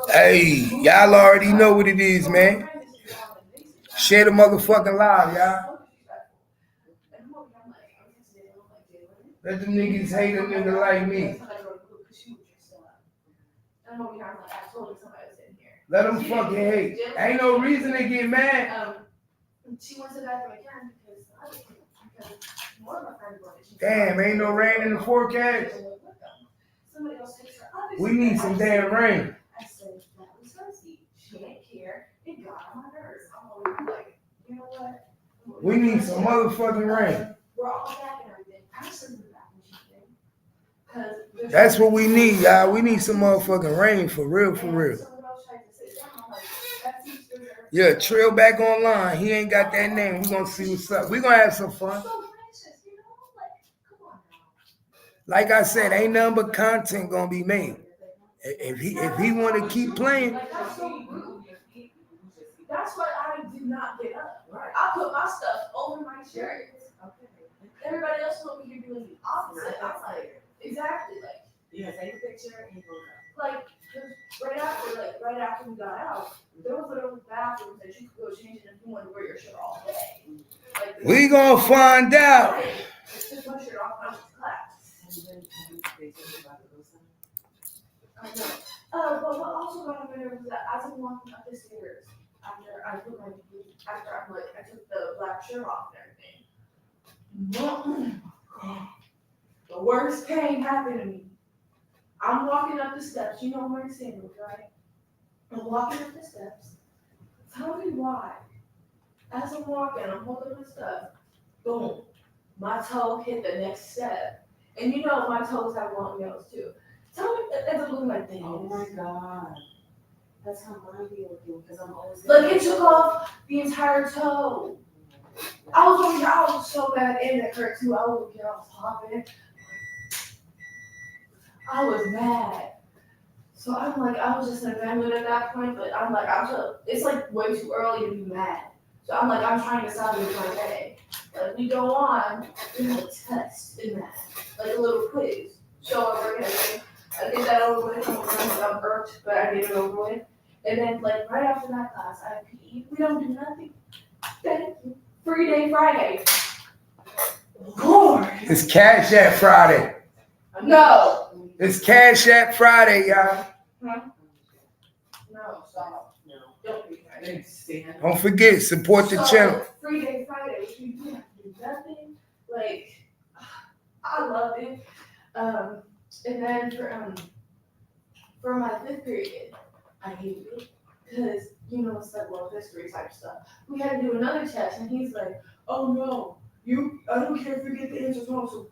Hey, y'all already know what it is, man. Share the motherfucking live, y'all. Let them niggas hate a nigga like me. Let them fucking hate. Ain't no reason to get mad. She went to the bathroom again because more of my friends wanted. Damn, ain't no rain in the forecast. Somebody else takes her. We need some damn rain. I said, that was her seat. She didn't care. It got on my nerves. I'm always like, you know what? We need some motherfucking rain. We're all back and everything. I was in the bathroom. That's what we need, y'all. We need some motherfucking rain for real, for real. Yeah, Trill back online. He ain't got that name. We're gonna see what's up. We're gonna have some fun. Like I said, ain't nothing but content gonna be made. If he wanna keep playing. That's why I do not get up. I put my stuff over my shirt. Everybody else is over here doing the opposite. I'm like, exactly, like. Yeah, take a picture and go down. Like, right after we got out, there was little bathrooms that you could go change in if you wanted to wear your shirt all day. Like, we gonna find out. Just took my shirt off after class. But what also got me there was that as I'm walking up the stairs, after I took the black shirt off and everything, the worst pain happened to me. I'm walking up the steps. You know I'm wearing sandals, right? I'm walking up the steps. Tell me why. As I'm walking, I'm holding my stuff. Boom. My toe hit the next step. And you know my toes have long nails too. Tell me if it looking like this. Oh my God. That's how mine be looking because I'm always. Look, it took off the entire toe. I was so bad and it hurt too. I was popping. I was mad. So I'm like, I was just in a bad mood at that point, but I'm like, it's like way too early to be mad. So I'm like, I'm trying to salvage my day. Like, we go on, we have a test in that. Like a little quiz. Show up or anything. I get that over with. I'm irked, but I get it over with. And then, like, right after that class, I have PE. We don't do nothing. Thank you. Free day Friday. Lord. It's Cash App Friday. No. It's Cash App Friday, y'all. Huh? No, stop. No. Don't be Friday. Don't forget, support the channel. Free day Friday, which we do have to do nothing. Like, I loved it. And then for my 5th period, I hated it because it's like world history type stuff. We had to do another test, and he's like, "Oh no, I don't care if you get the answers wrong." So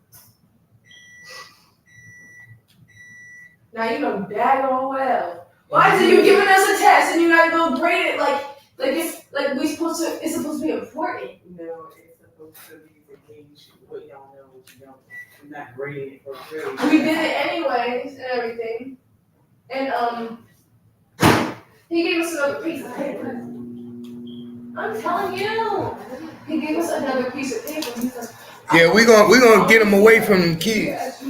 now you know daggone well. Why is it you giving us a test and you gotta go grade it like it's like it's supposed to be important? No, it's supposed to be the gauge what y'all know, what you don't. I'm not grading it for grade. We did it anyways and everything. And he gave us another piece of paper. I'm telling you. He gave us another piece of paper. He's like, yeah, we're gonna get them away from them kids.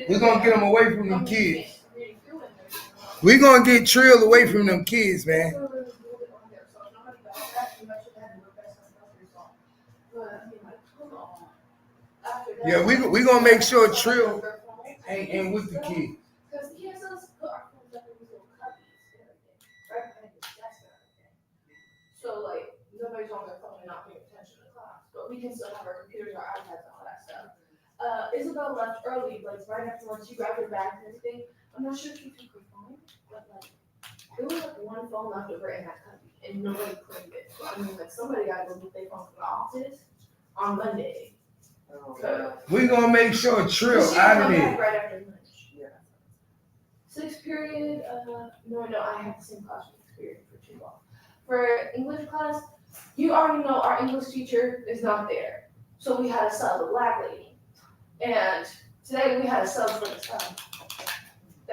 We're gonna get them away from them kids. We're gonna get Trill away from them kids, man. Yeah, we gonna make sure Trill ain't with the kids. Because he has us put our phones up in these little cubbies and everything, right behind his desk and everything. So like nobody's on their phone and not paying attention to class, but we can still have our computers, our iPads, and all that stuff. Isabel left early, like right after lunch. She grabbed her bag and everything. I'm not sure if she took her phone, but like there was like one phone left over in that cubby, and nobody claimed it. So I mean, like somebody got to go get their phone from the office on Monday. So, we're gonna make sure Trill out of there. Right after lunch. Yeah. 6th period. No, I have the same class for 6th period for 2 long. For English class, you already know our English teacher is not there, so we had to sub a black lady. And today we had a sub for the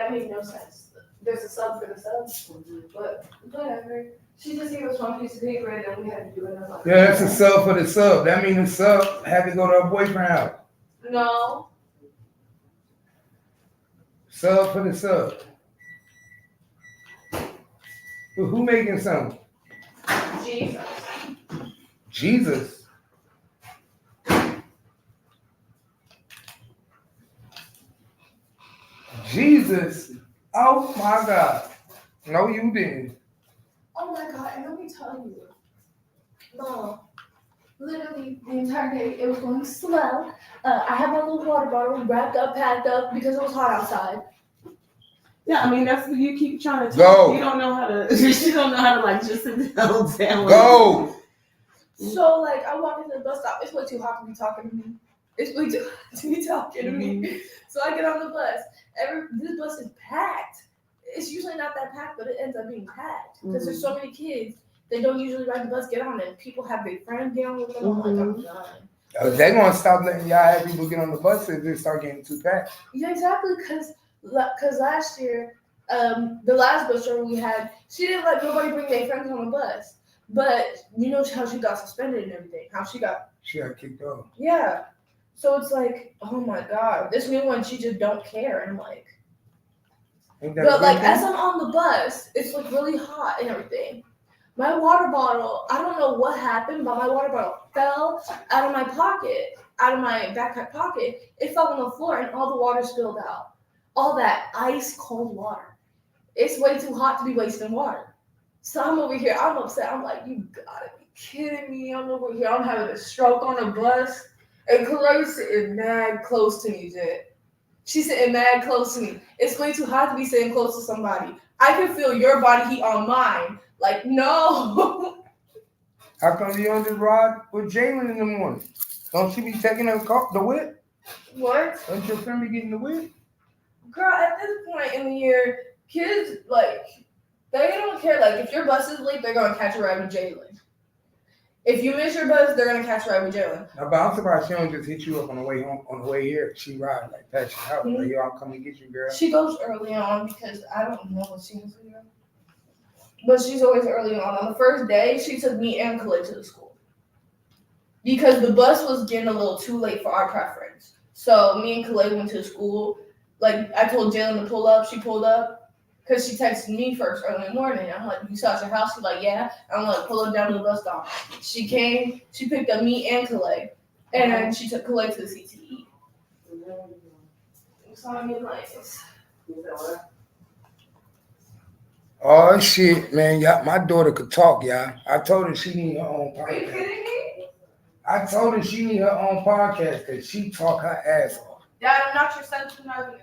That made no sense. There's a sub for the sub, but whatever. She just gave us one piece of paper and then we had to do another. Yeah, that's a sub for the sub. That means the sub had to go to her boyfriend house. No. Sub for the sub. But who making something? Jesus. Jesus. Jesus. Oh my God. No, you didn't. Oh my God, and let me tell you. No. Literally the entire day it was going swell. I had my little water bottle wrapped up, packed up because it was hot outside. Yeah, I mean that's you keep trying to talk. Go. You don't know how to. You don't know how to like just sit down. Go. So like I walk into the bus stop. It's way too hot to be talking to me. It's way too hot to be talking to me. So I get on the bus. This bus is packed. It's usually not that packed, but it ends up being packed because there's so many kids. They don't usually ride the bus, get on it. People have their friends get on with them. I'm like, I'm done. They're going to stop letting y'all have people get on the bus if they start getting too packed. Yeah, exactly. Because last year, the last bus driver we had, she didn't let nobody bring their friends on the bus. But you know how she got suspended and everything. She got kicked off. Yeah. So it's like, oh my God. This new one, she just don't care. And I'm like, but like as I'm on the bus, it's like really hot and everything. My water bottle, I don't know what happened, but my water bottle fell out of my pocket, out of my backpack pocket. It fell on the floor and all the water spilled out. All that ice cold water. It's way too hot to be wasting water. So I'm over here, I'm upset. I'm like, you gotta be kidding me. I'm over here, I'm having a stroke on the bus. And Chloe's sitting mad close to me, Jen. She's sitting mad close to me. It's way too hot to be sitting close to somebody. I can feel your body heat on mine. Like, no. How come you don't just ride with Jalen in the morning? Don't she be taking the whip? What? Don't your friend be getting the whip? Girl, at this point in the year, kids, like, they don't care. Like, if your bus is late, they're going to catch a ride with Jalen. If you miss your bus, they're going to catch a ride with Jalen. But I'm surprised she don't just hit you up on the way home, on the way here. She ride like past your house. Like, yo, I'm coming to get you, girl. She goes early on because I don't know what she has to do. But she's always early on. On the first day, she took me and Khalid to the school. Because the bus was getting a little too late for our preference. So me and Khalid went to the school. Like, I told Jalen to pull up. She pulled up. Because she texted me first early in the morning. I'm like, you saw at your house? She's like, yeah. I'm like, pull up down to the bus stop. She came. She picked up me and Khalid. And then she took Khalid to the CTE. So I mean, like, Oh shit, man! Yeah, my daughter could talk, y'all. I told her she need her own podcast. Are you kidding me? I told her she need her own podcast because she talk her ass off. Dad, I'm not your son to know you.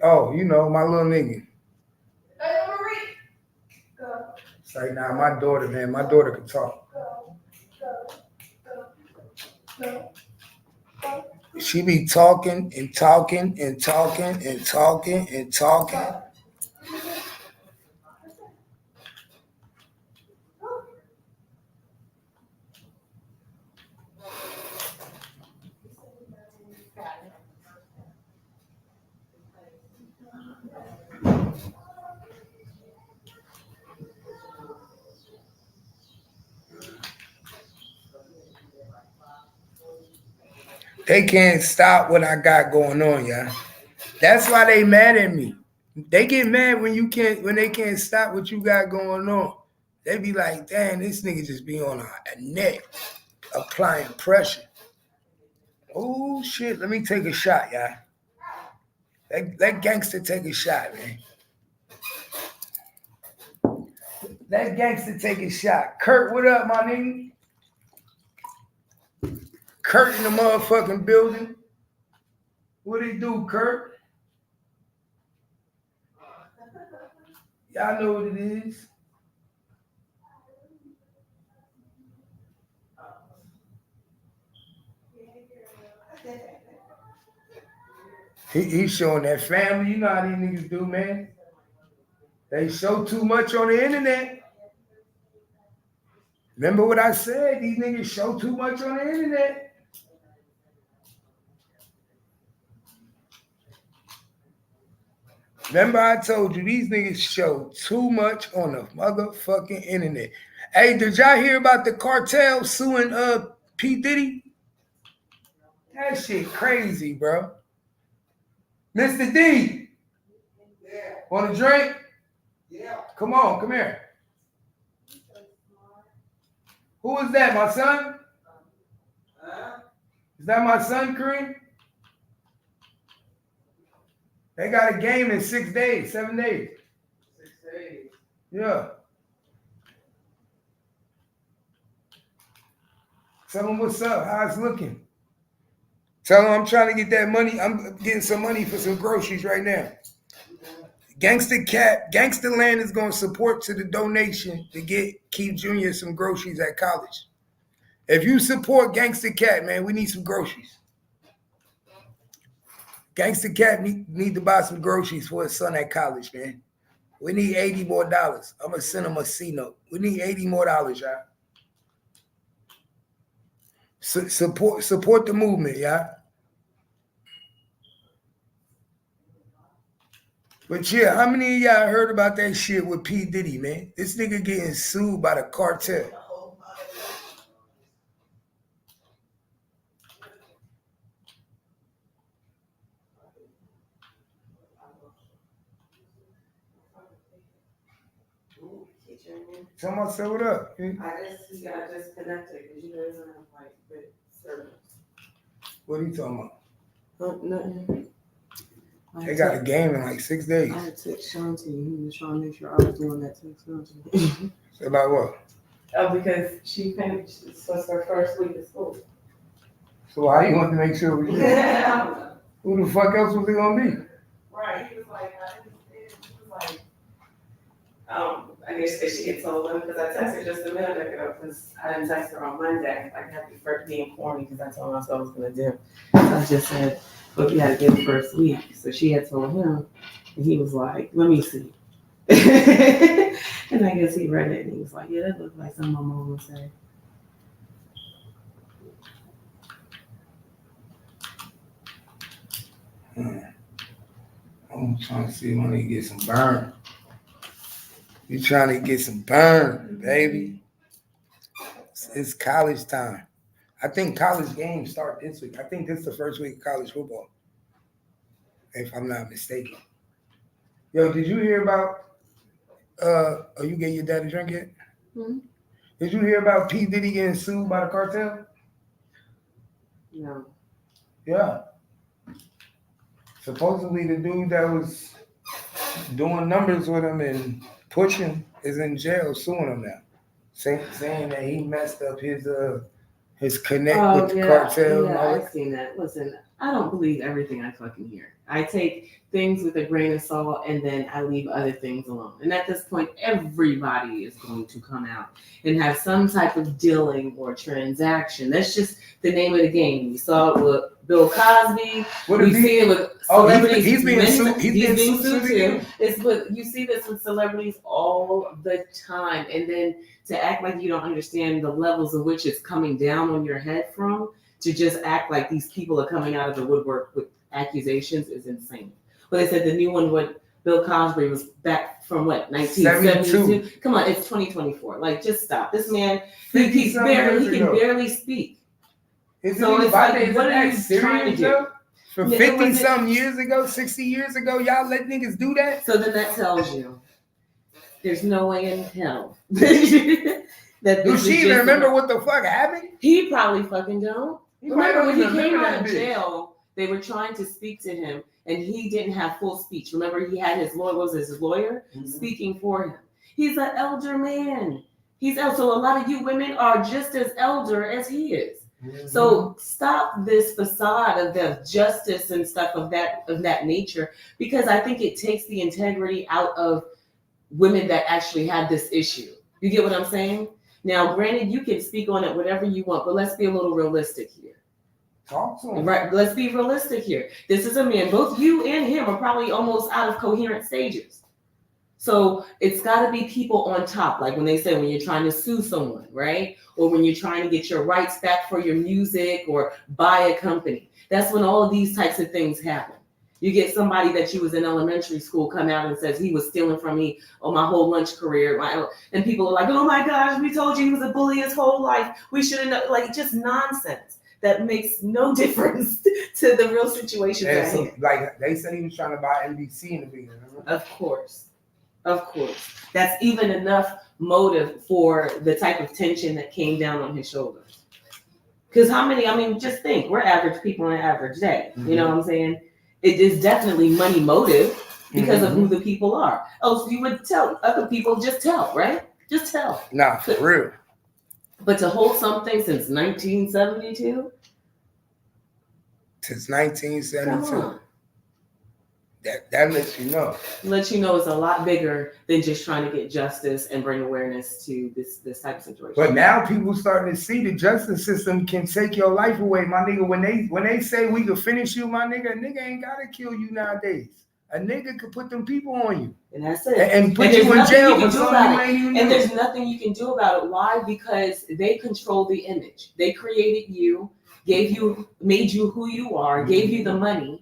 Oh, you know, my little nigga. Hey, Marie. Go. It's like, nah, my daughter, man, my daughter could talk. Go. She be talking and talking and talking and talking and talking. They can't stop what I got going on, y'all. That's why they mad at me. They get mad when they can't stop what you got going on. They be like, damn, this nigga just be on a neck, applying pressure. Oh shit, let me take a shot, y'all. Let gangster take a shot, man. Let gangster take a shot. Kurt, what up, my nigga? Kurt in the motherfucking building. What he do, Kurt? Y'all know what it is. He's showing that family. You know how these niggas do, man. They show too much on the internet. Remember what I said? These niggas show too much on the internet. Remember I told you these niggas show too much on the motherfucking internet. Hey, did y'all hear about the cartel suing P. Diddy? That shit crazy, bro. Mr. D. Yeah. Want a drink? Yeah. Come on, come here. Who is that, my son? Is that my son, Kareem? They got a game in 6 days, 7 days. 6 days. Yeah. Tell them what's up, how it's looking. Tell them I'm trying to get that money. I'm getting some money for some groceries right now. Gangsta Land is going to support to the donation to keep Junior some groceries at college. If you support Gangsta Cat, man, we need some groceries. Gangsta Cat need to buy some groceries for his son at college, man. We need $80 more. I'm going to send him a C-note. We need $80 more, y'all. Support the movement, y'all. But yeah, how many of y'all heard about that shit with P. Diddy, man? This nigga getting sued by the cartel. Somebody say what up? I guess he got disconnected because you know he doesn't have like good service. What are you talking about? Nothing. They got a game in like 6 days. I had text Shanti. He was trying to make sure I was doing that text Shanti. So about what? Oh, because she finished. This was her first week of school. So why you want to make sure we did? Yeah. Who the fuck else was it gonna be? Right. He was like, I guess because she had told him, because I texted just a minute ago, because I didn't text her on Monday. Like, happy first being corny, because I told her that's what I was going to do. So I just said, look, you had to get the first week. So she had told him, and he was like, let me see. And I guess he read it, and he was like, yeah, that looks like something my mom would say. I'm trying to see if I need to get some burn. You trying to get some burn, baby. It's college time. I think college games start this week. I think this is the first week of college football, if I'm not mistaken. Yo, did you hear about, you getting your dad a drink yet? Mm-hmm. Did you hear about P. Diddy getting sued by the cartel? No. Yeah. Supposedly the dude that was doing numbers with him and pushing is in jail suing him now. Saying that he messed up his connect with the cartel. Yeah, I've seen that. Listen, I don't believe everything I fucking hear. I take things with a grain of salt and then I leave other things alone. And at this point, everybody is going to come out and have some type of dealing or transaction. That's just the name of the game. We saw it with Bill Cosby. We see it with celebrities. He's being sued. He's being sued too. You see this with celebrities all the time. And then to act like you don't understand the levels of which it's coming down on your head from, to just act like these people are coming out of the woodwork with accusations is insane. But they said the new one with Bill Cosby was back from what, 1972? Come on, it's 2024. Like, just stop. This man, he can barely speak. So it's like, what are you trying to do? For 50-something years ago, 60 years ago, y'all let niggas do that? So then that tells you there's no way in hell that do she even remember what the fuck happened? He probably fucking don't. Remember when he came out of jail, they were trying to speak to him and he didn't have full speech. Remember, he had his lawyer speaking for him. He's an elder man. So a lot of you women are just as elder as he is. Mm-hmm. So stop this facade of the justice and stuff of that nature, because I think it takes the integrity out of women that actually have this issue. You get what I'm saying? Now, granted, you can speak on it whatever you want, but let's be a little realistic here. Talk to him. Right, let's be realistic here. This is a man. Both you and him are probably almost out of coherent stages. So it's got to be people on top, like when they say when you're trying to sue someone, right? Or when you're trying to get your rights back for your music or buy a company. That's when all of these types of things happen. You get somebody that you was in elementary school come out and says he was stealing from me my whole lunch career. And people are like, oh my gosh, we told you he was a bully his whole life. We shouldn't know. Like, just nonsense that makes no difference to the real situation. So, like they said he was trying to buy NBC in the beginning. Of course. That's even enough motive for the type of tension that came down on his shoulders. Because just think, we're average people on an average day. Mm-hmm. You know what I'm saying? It is definitely money motive because of who the people are. Oh, so you would tell other people, just tell, right? Just tell. Nah, for real. But to hold something since 1972? Since 1972. That lets you know. Lets you know it's a lot bigger than just trying to get justice and bring awareness to this type of situation. But now people starting to see the justice system can take your life away, my nigga. When they say we could finish you, my nigga, a nigga ain't gotta kill you nowadays. A nigga could put them people on you. And that's it. And put you in jail for something you ain't even And there's nothing you can do about it. Why? Because they control the image. They created you, made you who you are, gave you the money.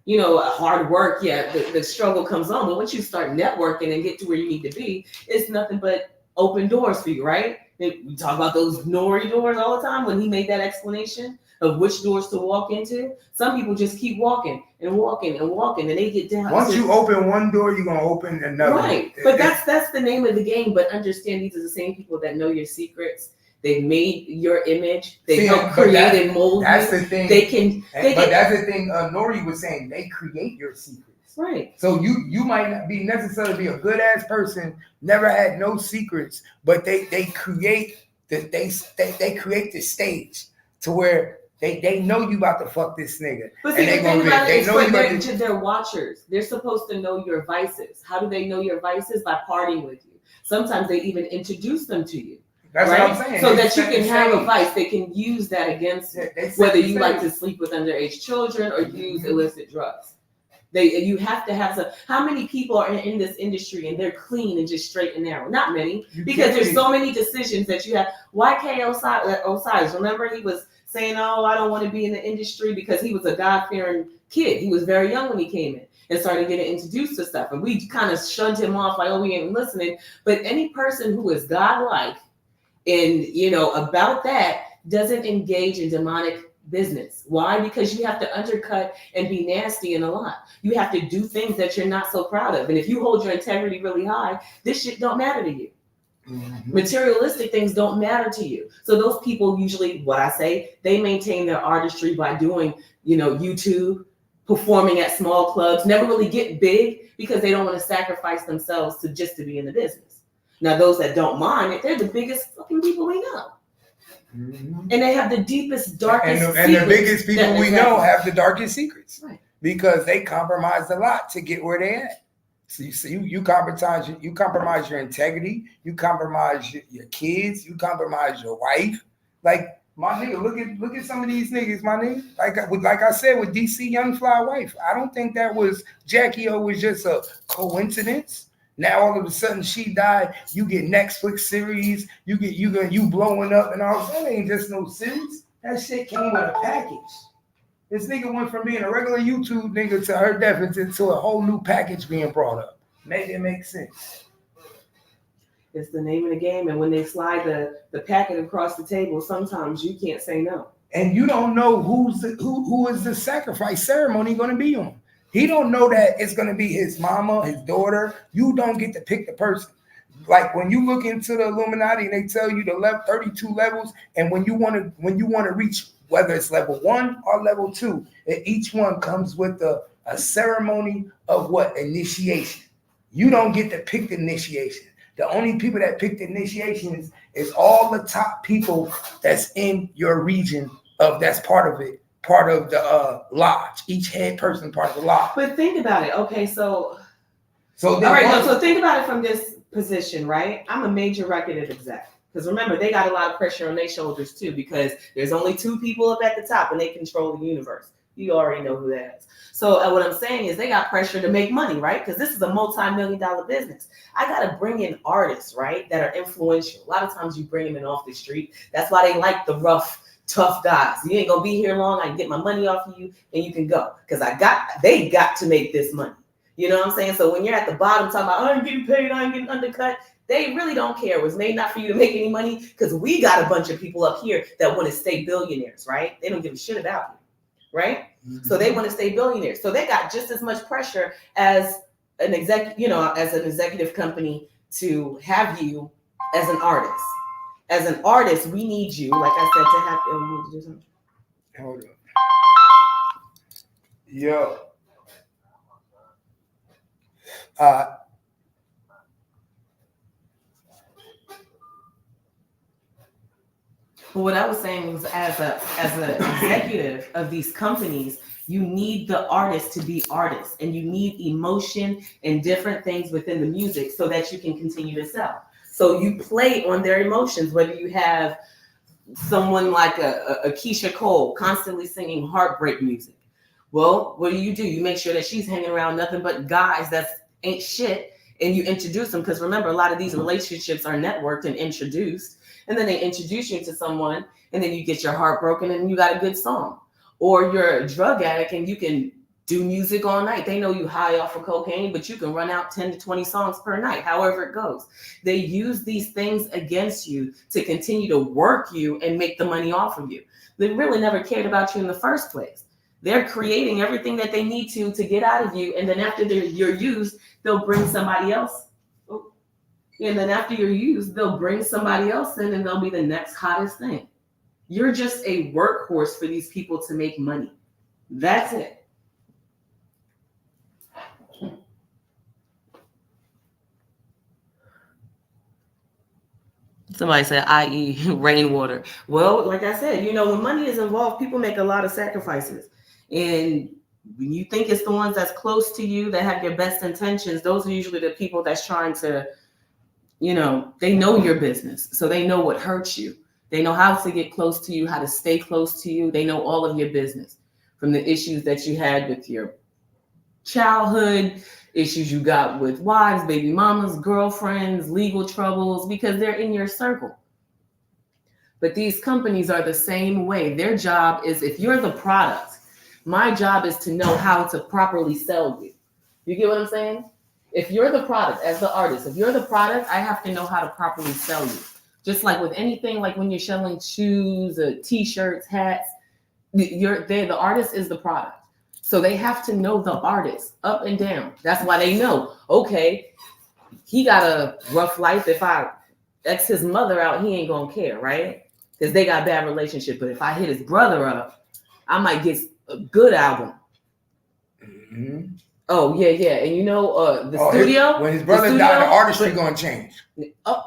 You know, hard work, the struggle comes on. But once you start networking and get to where you need to be, it's nothing but open doors for you, right? And we talk about those Nori doors all the time when he made that explanation of which doors to walk into. Some people just keep walking and walking and walking, and they get down. Once you open one door, you're gonna open another. Right, but that's the name of the game. But understand, these are the same people that know your secrets. They made your image. They help create and mold. That's the thing. But that's the thing. Nori was saying they create your secrets. Right. So you might not be necessarily be a good ass person, never had no secrets, but they create they create the stage to where they know you about to fuck this nigga. But see, the thing about it is they're watchers. They're supposed to know your vices. How do they know your vices? By partying with you. Sometimes they even introduce them to you. That's right? What I'm saying. So that you can have a vice. They can use that against you, whether you like to sleep with underage children or use illicit drugs. You have to have some. How many people are in this industry and they're clean and just straight and narrow? Not many, because there's so many decisions that you have. YK Osiris, remember he was saying, oh, I don't want to be in the industry because he was a God-fearing kid. He was very young when he came in and started getting introduced to stuff. And we kind of shunned him off like, oh, we ain't listening. But any person who is God-like, and about that, doesn't engage in demonic business. Why? Because you have to undercut and be nasty in a lot. You have to do things that you're not so proud of. And if you hold your integrity really high, this shit don't matter to you. Mm-hmm. Materialistic things don't matter to you. So those people usually, what I say, they maintain their artistry by doing, YouTube, performing at small clubs, never really get big because they don't want to sacrifice themselves to be in the business. Now, those that don't mind it, they're the biggest fucking people we know. Mm-hmm. And they have the deepest, darkest secrets. And the biggest people we know have the darkest secrets. Right. Because they compromised a lot to get where they at. So you compromise your integrity, you compromise your kids, you compromise your wife. Like, my nigga, look at some of these niggas, my nigga. Like I said, with DC Young Fly wife, I don't think that was Jackie O was just a coincidence. Now all of a sudden she died. You get Netflix series. You blowing up and all. That ain't just no series. That shit came with a package. This nigga went from being a regular YouTube nigga to her death into a whole new package being brought up. Make it make sense. It's the name of the game, and when they slide the packet across the table, sometimes you can't say no. And you don't know who is the sacrifice ceremony going to be on. He don't know that it's going to be his mama, his daughter. You don't get to pick the person. Like when you look into the Illuminati, they tell you the 32 levels, and when you want to reach whether it's level 1 or level 2, each one comes with a ceremony of what? Initiation. You don't get to pick the initiation. The only people that pick the initiation is all the top people that's in your region that's part of it. Part of the lodge. Each head person part of the lodge. But think about it. Okay, so all right. So think about it from this position, right? I'm a major record exec. Because remember, they got a lot of pressure on their shoulders too, because there's only 2 people up at the top and they control the universe. You already know who that is. So what I'm saying is they got pressure to make money, right? Because this is a multi-million-dollar business. I got to bring in artists, right, that are influential. A lot of times you bring them in off the street. That's why they like the rough tough guys. You ain't gonna be here long. I can get my money off of you and you can go. Because they got to make this money. You know what I'm saying? So when you're at the bottom talking about, I ain't getting paid, I ain't getting undercut, they really don't care. It was made not for you to make any money, because we got a bunch of people up here that want to stay billionaires, right? They don't give a shit about you, right? Mm-hmm. So they want to stay billionaires. So they got just as much pressure as an executive company to have you as an artist. As an artist, we need you, like I said, to have. Oh, you need to do something? Hold up. Yo. What I was saying was, as an executive of these companies, you need the artists to be artists, and you need emotion and different things within the music so that you can continue to sell. So you play on their emotions, whether you have someone like a Keisha Cole constantly singing heartbreak music. Well, what do? You make sure that she's hanging around nothing but guys that ain't shit, and you introduce them, because remember, a lot of these relationships are networked and introduced, and then they introduce you to someone, and then you get your heart broken and you got a good song. Or you're a drug addict and you can do music all night. They know you high off of cocaine, but you can run out 10 to 20 songs per night, however it goes. They use these things against you to continue to work you and make the money off of you. They really never cared about you in the first place. They're creating everything that they need to get out of you. And then after you're used, they'll bring somebody else. And then after you're used, they'll bring somebody else in, and they'll be the next hottest thing. You're just a workhorse for these people to make money. That's it. Somebody said, i.e. rainwater. Well, like I said, when money is involved, people make a lot of sacrifices. And when you think it's the ones that's close to you that have your best intentions, those are usually the people that's trying to, they know your business. So they know what hurts you. They know how to get close to you, how to stay close to you. They know all of your business, from the issues that you had with your childhood, issues you got with wives, baby mamas, girlfriends, legal troubles, because they're in your circle. But these companies are the same way. Their job is, if you're the product, my job is to know how to properly sell you. You get what I'm saying? If you're the product, as the artist, if you're the product, I have to know how to properly sell you. Just like with anything, like when you're selling shoes, t-shirts, hats, the artist is the product. So they have to know the artist up and down. That's why they know, okay, he got a rough life. If I X his mother out, he ain't gonna care, right? Because they got a bad relationship. But if I hit his brother up, I might get a good album. Mm-hmm. Oh, yeah. And studio. When his brother died, the artistry gonna change.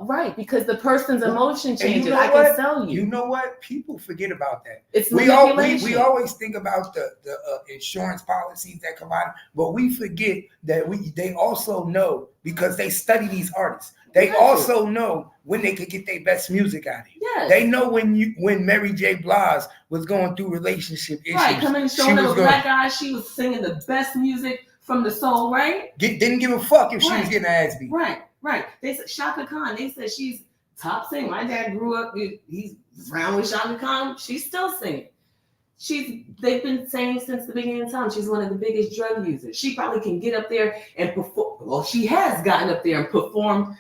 Right, because the person's emotion changes. I can sell you. You know what? People forget about that. It's we always think about the insurance policies that come out, but we forget that they also know, because they study these artists. They also know when they could get their best music out of you. Yes. They know when Mary J. Blige was going through relationship issues. Right, coming and showing up a black guy, she was singing the best music from the soul, right? Didn't give a fuck if she was getting her ass beat. Right. They said Shaka Khan. They said she's top singer. My dad grew up. He's around with Shaka Khan. She's still singing. They've been saying since the beginning of time, she's one of the biggest drug users. She probably can get up there and perform. Well, she has gotten up there and performed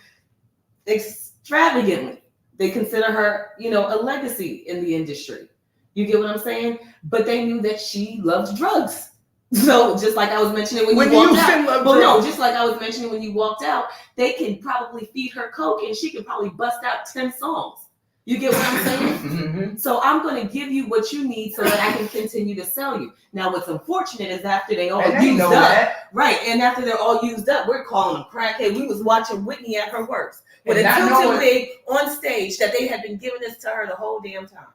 extravagantly. They consider her, a legacy in the industry. You get what I'm saying? But they knew that she loves drugs. So just like I was mentioning when you walked out, just like I was mentioning when you walked out, they could probably feed her coke and she could probably bust out 10 songs. You get what I'm saying? Mm-hmm. So I'm going to give you what you need so that I can continue to sell you. Now, what's unfortunate is after they all used up, right? And after they're all used up, we're calling them crackhead. We was watching Whitney at her worst, but it's too big on stage that they had been giving this to her the whole damn time.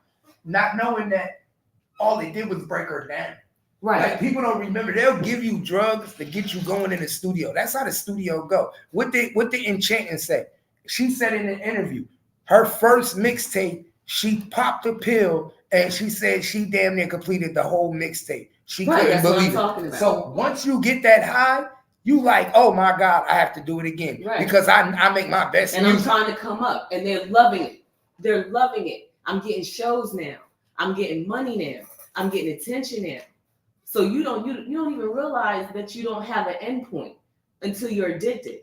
Not knowing that all they did was break her down. Right. Like, people don't remember. They'll give you drugs to get you going in the studio. That's how the studio go. What the Enchanting say? She said in an interview, her first mixtape, she popped a pill and she said she damn near completed the whole mixtape. She couldn't believe it. So once you get that high, you like, oh my God, I have to do it again. Right. Because I make my best and music. I'm trying to come up, and they're loving it. They're loving it. I'm getting shows now. I'm getting money now. I'm getting attention now. So you don't even realize that you don't have an endpoint until you're addicted.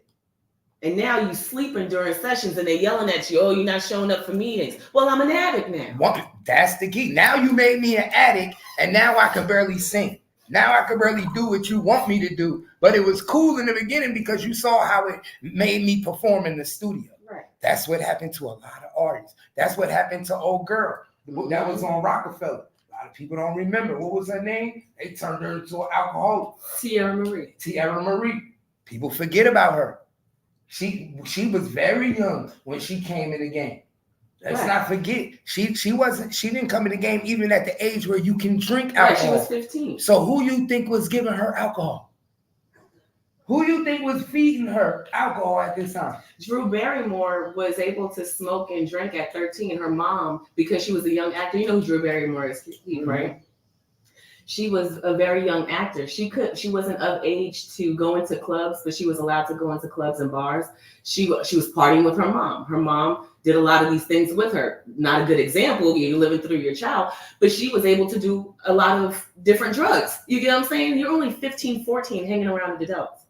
And now you sleeping during sessions and they're yelling at you, oh, you're not showing up for meetings. Well, I'm an addict now. Well, that's the key. Now you made me an addict and now I can barely sing. Now I can barely do what you want me to do. But it was cool in the beginning because you saw how it made me perform in the studio. Right. That's what happened to a lot of artists. That's what happened to old girl that was on Rockefeller. A lot of people don't remember. What was her name? They turned her into an alcoholic. Tierra Marie. People forget about her. She was very young when she came in the game. Let's not forget. She didn't come in the game even at the age where you can drink alcohol. She was 15. So who you think was giving her alcohol? Who you think was feeding her alcohol at this time? Drew Barrymore was able to smoke and drink at 13. Her mom, because she was a young actor, you know who Drew Barrymore is, right? She was a very young actor. She wasn't of age to go into clubs, but she was allowed to go into clubs and bars. She was partying with her mom. Her mom did a lot of these things with her. Not a good example. You're living through your child, but she was able to do a lot of different drugs. You get what I'm saying? You're only 15, 14 hanging around with adults.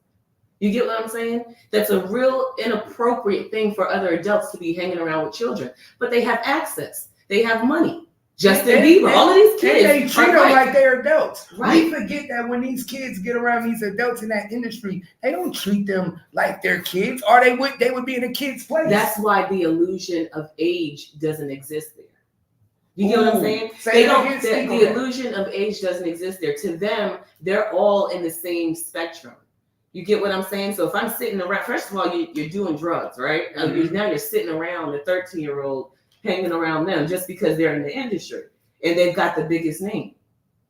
You get what I'm saying? That's a real inappropriate thing for other adults to be hanging around with children, but they have access. They have money. Justin Bieber, all of these kids. They treat them like they're adults. Right. We forget that when these kids get around these adults in that industry, they don't treat them like they're kids, or they would be in a kid's place. That's why the illusion of age doesn't exist there. You get what I'm saying? The illusion of age doesn't exist there. To them, they're all in the same spectrum. You get what I'm saying? So if I'm sitting around, first of all, you're doing drugs, right? Mm-hmm. Now you're sitting around a 13-year-old hanging around them just because they're in the industry and they've got the biggest name.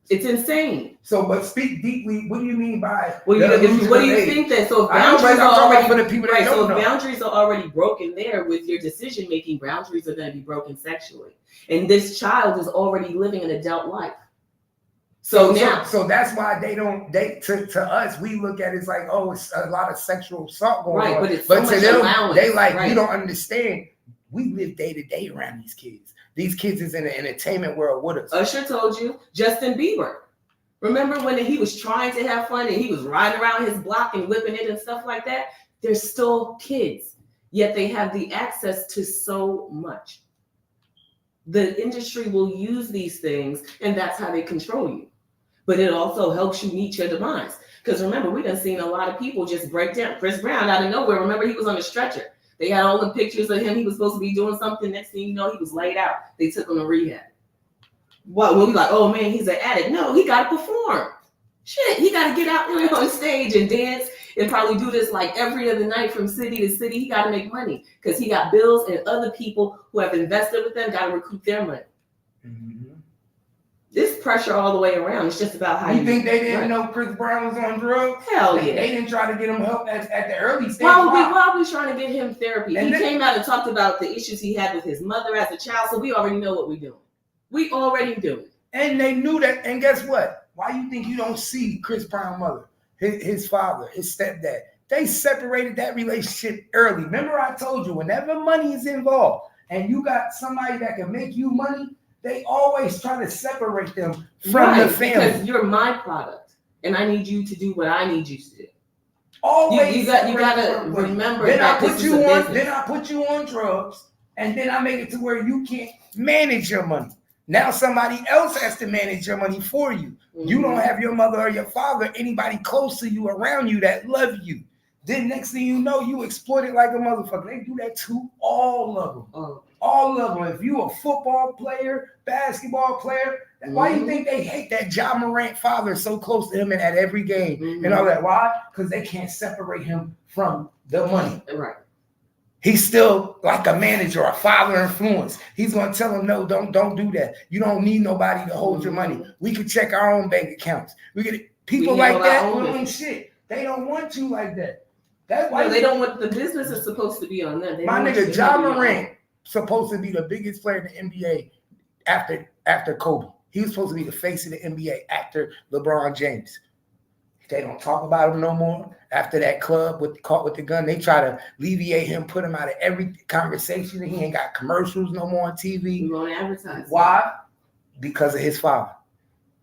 It's insane. So, but speak deeply. What do you mean by? Well, what do you think that? So boundaries are already for the people that don't know. Boundaries are already broken there with your decision making. Boundaries are going to be broken sexually, and this child is already living an adult life. So that's why they don't. To us, we look at it as like, oh, it's a lot of sexual assault going on. But it's so much to them, allowance. They like, you don't understand. We live day to day around these kids. These kids is in the entertainment world with us. Usher told you, Justin Bieber. Remember when he was trying to have fun and he was riding around his block and whipping it and stuff like that? They're still kids, yet they have the access to so much. The industry will use these things, and that's how they control you. But it also helps you meet your demise. Because remember, we done seen a lot of people just break down. Chris Brown out of nowhere. Remember, he was on a stretcher. They had all the pictures of him. He was supposed to be doing something. Next thing you know, he was laid out. They took him to rehab. Well, we'll be like, oh man, he's an addict. No, he got to perform. Shit, he got to get out there on stage and dance and probably do this like every other night from city to city. He got to make money because he got bills, and other people who have invested with them got to recoup their money. Mm-hmm. This pressure all the way around. It's just about how you think they didn't know Chris Brown was on drugs? Hell yeah. They didn't try to get him help at the early stage. Why are we trying to get him therapy? He came out and talked about the issues he had with his mother as a child, so we already know what we're doing. We already do it. And they knew that. And guess what? Why you think you don't see Chris Brown's mother, his father, his stepdad? They separated that relationship early. Remember I told you, whenever money is involved and you got somebody that can make you money, they always try to separate them from the family. Because you're my product, and I need you to do what I need you to do. Always, you gotta remember then that this is a business. Then I put you on drugs, and then I make it to where you can't manage your money. Now somebody else has to manage your money for you. Mm-hmm. You don't have your mother or your father, anybody close to you, around you that love you. Then next thing you know, you exploit it like a motherfucker. They do that to all of them. Oh. All of them. If you a football player, basketball player, why do you think they hate that Ja Morant father so close to him and at every game and all that? Why? Because they can't separate him from the money. Right. He's still like a manager, a father influence. He's gonna tell them, no, don't do that. You don't need nobody to hold your money. We can check our own bank accounts. We get people like that doing shit. They don't want you like that. That's why they don't want. The business is supposed to be on them. My nigga Ja Morant supposed to be the biggest player in the NBA after Kobe. He was supposed to be the face of the NBA after LeBron James. They don't talk about him no more. After that club caught with the gun, they try to alleviate him, put him out of every conversation. He ain't got commercials no more on TV. You won't advertise. Why? because of his father.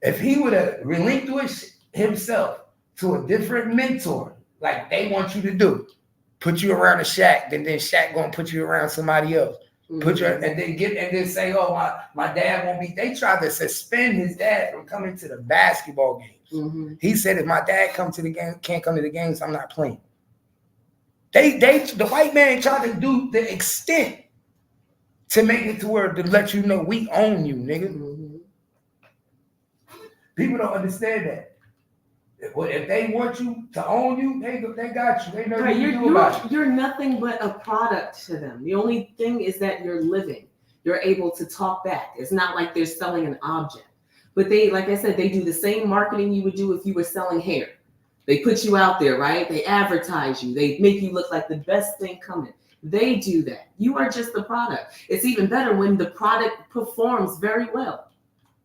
If he would have relinquished himself to a different mentor, like they want you to do, put you around a Shaq, then Shaq gonna put you around somebody else. Put your and then say, oh, my dad won't be. They tried to suspend his dad from coming to the basketball games. He said, if my dad can't come to the games, I'm not playing. The white man tried to do the extent to make it to where to let you know we own you, nigga. People don't understand that. If they want you to own you, they got you. They know what you do about it. You're nothing but a product to them. The only thing is that you're living. You're able to talk back. It's not like they're selling an object. But they, like I said, they do the same marketing you would do if you were selling hair. They put you out there, right? They advertise you. They make you look like the best thing coming. They do that. You are just the product. It's even better when the product performs very well.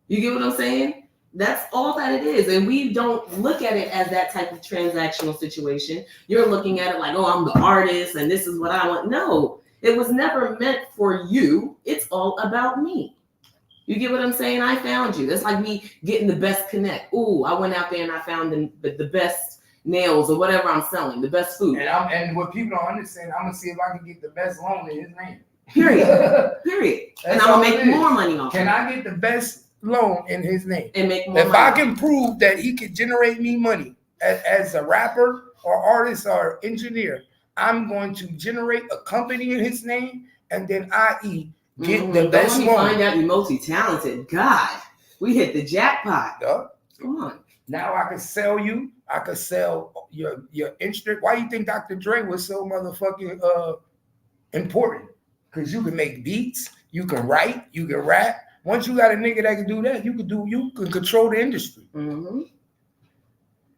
You get what I'm saying? That's all that it is. And we don't look at it as that type of transactional situation. You're looking at it like, oh, I'm the artist and this is what I want. No, it was never meant for you. It's all about me. You get what I'm saying? I found you. That's like me getting the best connect. Ooh, I went out there and I found the best nails or whatever I'm selling, the best food. And what people don't understand, I'm going to see if I can get the best loan in his name. Period. And I'm going to make more money off Can I get the best loan in his name and make more money? If I can prove that he could generate me money as a rapper or artist or engineer, I'm going to generate a company in his name and then get the best loan. Find out you're multi-talented. God, we hit the jackpot. Come on. Now I can sell you. I could sell your instrument. Why do you think Dr. Dre was so motherfucking important? Because you can make beats, you can write, you can rap. Once you got a nigga that can do that, you can control the industry.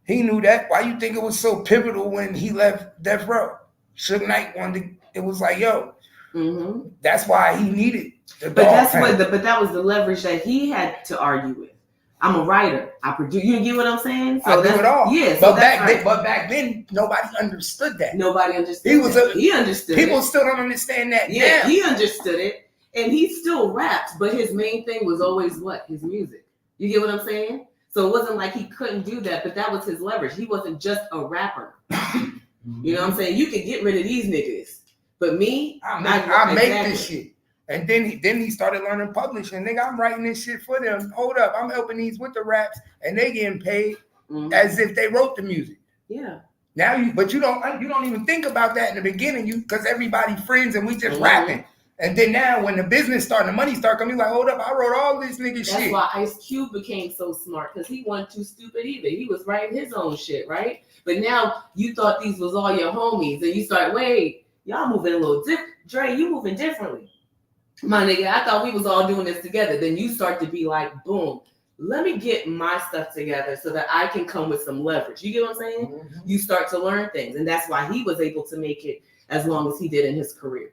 He knew that. Why you think it was so pivotal when he left Death Row? Suge Knight it was like, yo, that's why he needed the but that was the leverage that he had to argue with. I'm a writer. I produce. You get what I'm saying? So I do it all. Yeah. But back then, nobody understood that. Nobody understood. He understood. People still don't understand that. Yeah, he understood it. And he still raps, but his main thing was always what? His music. You get what I'm saying? So it wasn't like he couldn't do that, but that was his leverage. He wasn't just a rapper. You know what I'm saying? You could get rid of these niggas. But me, I make this shit. And then he started learning publishing. Nigga, I'm writing this shit for them. Hold up, I'm helping these with the raps, and they getting paid as if they wrote the music. Yeah. Now you don't even think about that in the beginning, because everybody friends and we just rapping. And then now when the business started, the money started coming, like, hold up, I wrote all this nigga shit. That's why Ice Cube became so smart, because he wasn't too stupid either. He was writing his own shit, right? But now you thought these was all your homies, and you start, wait, y'all moving a little different. Dre, you moving differently. My nigga, I thought we was all doing this together. Then you start to be like, boom, let me get my stuff together so that I can come with some leverage. You get what I'm saying? You start to learn things. And that's why he was able to make it as long as he did in his career.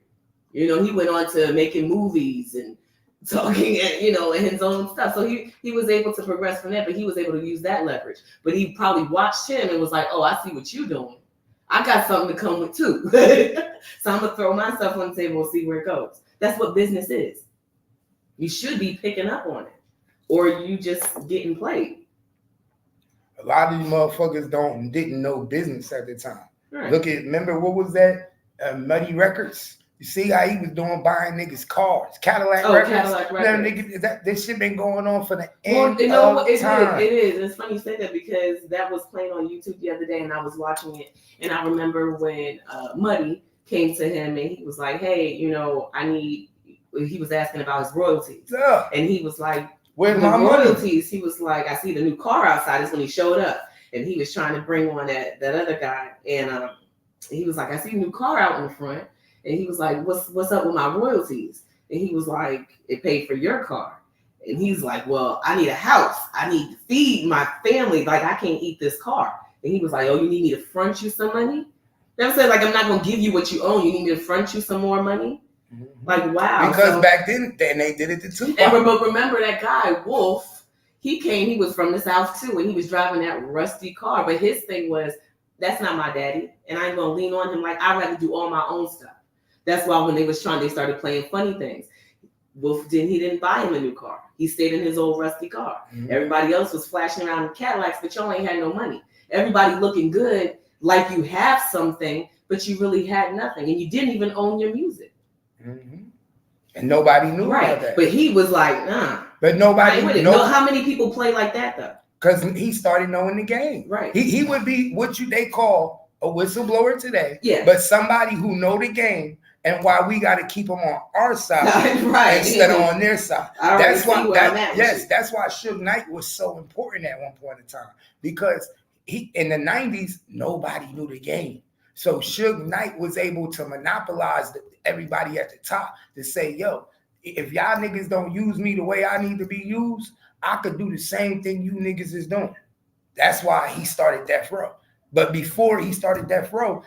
You know, he went on to making movies and talking, and his own stuff. So he was able to progress from that, but he was able to use that leverage. But he probably watched him and was like, oh, I see what you're doing. I got something to come with too. So I'm going to throw myself on the table and see where it goes. That's what business is. You should be picking up on it, or you just getting played. A lot of these motherfuckers didn't know business at the time. Right. Remember what was that? Muddy Records. You see how he was buying niggas cars, Cadillac Records. Cadillac Records. Nigga, this shit been going on for the end of time. It is. It's funny you say that, because that was playing on YouTube the other day, and I was watching it, and I remember when Muddy came to him and he was like, hey, he was asking about his royalties. Yeah. And he was like, where's my royalties? He was like, I see the new car outside. That's when he showed up. And he was trying to bring on that other guy. And he was like, I see a new car out in the front. And he was like, what's up with my royalties? And he was like, it paid for your car. And he's like, well, I need a house. I need to feed my family. Like, I can't eat this car. And he was like, oh, you need me to front you some money? You know what I'm saying? Like, I'm not going to give you what you own. You need me to front you some more money? Like, wow. Because back then they did it to Tupac. And remember that guy, Wolf, he was from the South too, and he was driving that rusty car. But his thing was, that's not my daddy. And I ain't going to lean on him. Like, I'd rather do all my own stuff. That's why when they started playing funny things. Wolf didn't buy him a new car. He stayed in his old rusty car. Mm-hmm. Everybody else was flashing around in Cadillacs, but y'all ain't had no money. Everybody looking good, like you have something, but you really had nothing, and you didn't even own your music. Mm-hmm. And nobody knew about that. But he was like, nah. But nobody knew. How many people play like that though? Because he started knowing the game. Right. He would be what they call a whistleblower today. Yeah. But somebody who know the game and why we got to keep them on our side instead of on their side. That's why. That's why Suge Knight was so important at one point in time, because he in the 90s nobody knew the game. So Suge Knight was able to monopolize everybody at the top to say, yo, if y'all niggas don't use me the way I need to be used, I could do the same thing you niggas is doing. That's why he started Death Row. But before he started Death Row,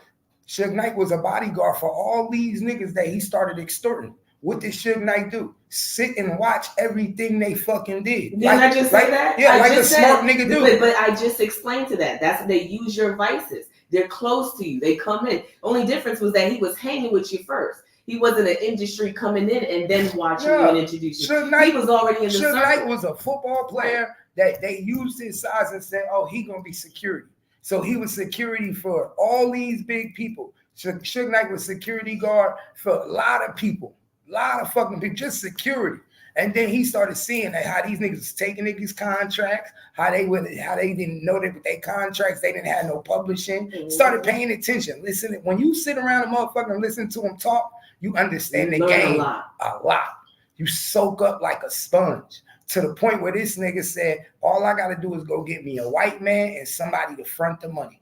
Suge Knight was a bodyguard for all these niggas that he started extorting. What did Suge Knight do? Sit and watch everything they fucking did. Didn't I just say that? Yeah, like a smart nigga do. But I just explained to that. That's they use your vices. They're close to you. They come in. Only difference was that he was hanging with you first. He wasn't an industry coming in and then watching you and introducing you. He was already in the circle. Suge Knight was a football player that they used his size and said, oh, he gonna be security. So he was security for all these big people. Suge Knight was security guard for a lot of people. A lot of fucking people, just security. And then he started seeing that how these niggas was taking niggas' contracts, how they didn't know that with their contracts, they didn't have no publishing. Mm-hmm. Started paying attention. Listen, when you sit around a motherfucker and listen to him talk, you understand the game a lot. You soak up like a sponge to the point where this nigga said, all I gotta do is go get me a white man and somebody to front the money.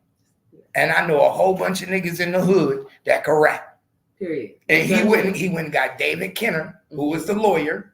And I know a whole bunch of niggas in the hood that can rap. Period. And he went and got David Kenner, who was the lawyer,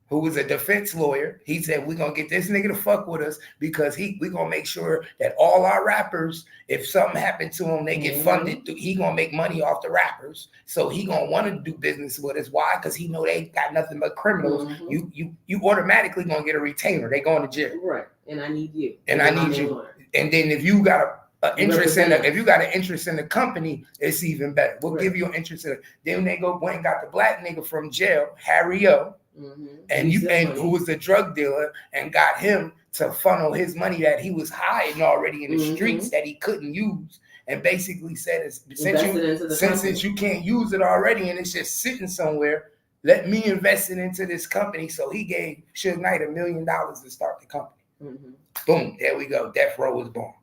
who was a defense lawyer. He said, we're going to get this nigga to fuck with us because we're going to make sure that all our rappers, if something happened to them, they get funded. He going to make money off the rappers. So he going to want to do business with us. Why? Because he know they got nothing but criminals. Mm-hmm. You automatically going to get a retainer. They going to jail. Right. And I need you. And I need you. And then if you got an interest in the company, it's even better. We'll give you an interest in it. Then they went and got the black nigga from jail, Harry O. Mm-hmm. And who was the drug dealer, and got him to funnel his money that he was hiding already in the streets that he couldn't use, and basically said, since you can't use it already and it's just sitting somewhere, let me invest it into this company. So he gave Suge Knight $1 million to start the company. Mm-hmm. Boom, there we go. Death Row was born.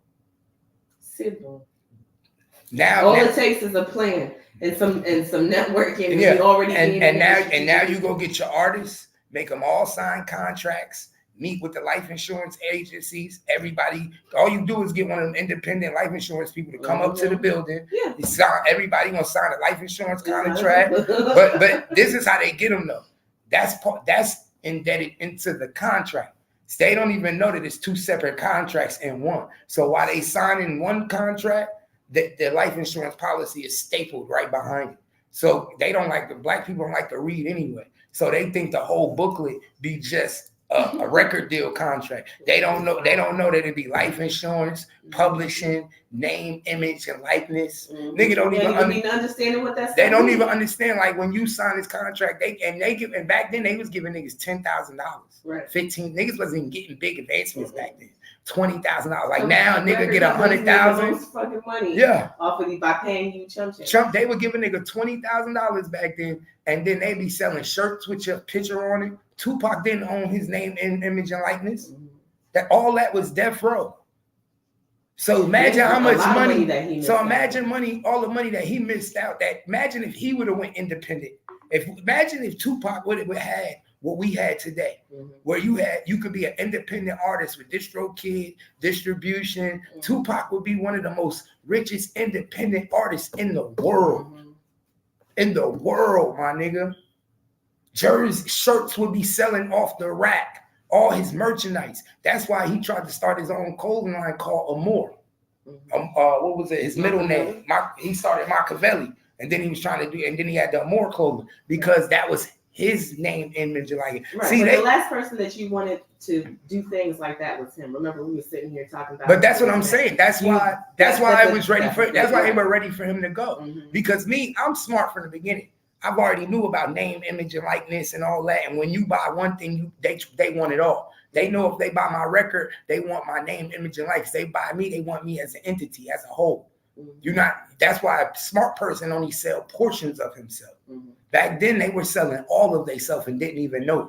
Simple. Now it takes is a plan. And some networking. And now you go get your artists, make them all sign contracts, meet with the life insurance agencies. Everybody, all you do is get one of them independent life insurance people to come up to the building. Yeah. Everybody gonna sign a life insurance contract. but this is how they get them though. That's indebted into the contract. So they don't even know that it's two separate contracts in one. So while they sign in one contract, their life insurance policy is stapled right behind it. So they don't black people don't like to read anyway. So they think the whole booklet be just a record deal contract. They don't know that it'd be life insurance, publishing, name, image, and likeness. Nigga don't even understand what that's. They don't even understand, like, when you sign this contract, and back then they was giving niggas $10,000. Right. 15 niggas wasn't even getting big advancements back then. $20,000. Like now, nigga get 100,000. Fucking money. Yeah. Off of by paying you chump. They would give a nigga $20,000 back then, and then they be selling shirts with your picture on it. Tupac didn't own his name, image, and likeness. All that was Death Row. So imagine how much money. So imagine all the money that he missed out. Imagine if he would have went independent. Imagine if Tupac would have had what we had today, where you could be an independent artist with DistroKid, distribution. Tupac would be one of the most richest independent artists in the world. In the world, my nigga. Jersey shirts would be selling off the rack, all his merchandise. That's why he tried to start his own clothing line called Amore. What was it? His middle name. He started Machiavelli, and then he was trying to do, and then he had the Amore clothing because that was his name, image, like. Right. See, the last person that you wanted to do things like that was him. Remember, we were sitting here talking about. But that's what I'm saying. That's why I was ready for. That's why they were ready for him to go. Because I'm smart from the beginning. I've already knew about name, image, and likeness and all that. And when you buy one thing, they want it all. They know if they buy my record, they want my name, image, and likeness. They buy me, they want me as an entity, as a whole. That's why a smart person only sell portions of himself. Back then, they were selling all of themselves and didn't even know it.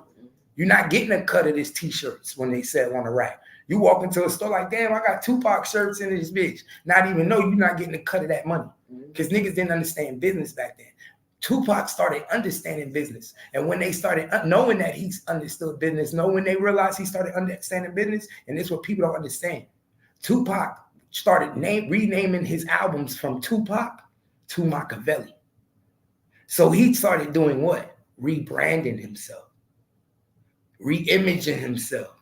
You're not getting a cut of his t-shirts when they sell on the rack. You walk into a store like, damn, I got Tupac shirts in this bitch. Not even know you're not getting a cut of that money. Because niggas didn't understand business back then. Tupac started understanding business. And when they started knowing that he understood business, when they realized he started understanding business, and this is what people don't understand. Tupac started renaming his albums from Tupac to Machiavelli. So he started doing what? Rebranding himself. Re-imaging himself.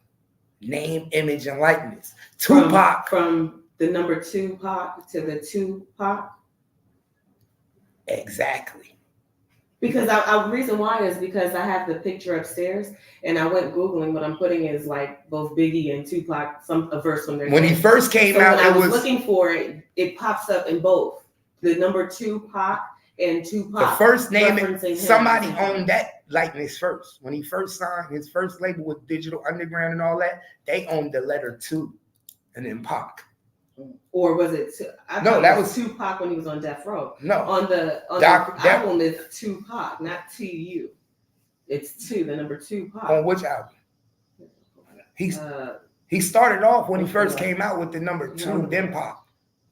Name, image, and likeness. Tupac. From the number 2 Pac to the 2 Pac? Exactly. Because the reason why is because I have the picture upstairs and I went Googling. What I'm putting is like both Biggie and Tupac, a verse from their. When he first came out, when I was looking for it, it pops up in both the number 2 Pac and Tupac. The first name, somebody owned that likeness first. When he first signed his first label with Digital Underground and all that, they owned the letter 2 and then Pac. Or was it? No, that was Tupac when he was on Death Row. No, on the album is Tupac, not TU. It's 2, the number 2 Pac. On which album? He started off when he first came out with the number 2, then Pac.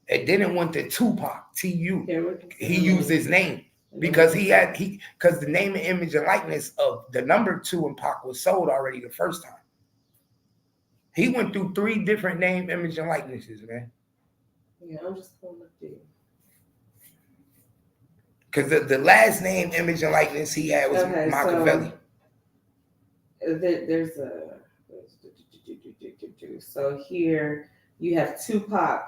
It didn't went to Tupac, TU. He used his name because because the name and image and likeness of the number 2 and Pac was sold already the first time. He went through 3 different name, image, and likenesses, man. Yeah, I'm just pulling up the. Because the last name, image, and likeness he had was Machiavelli. There's a. So here you have Tupac.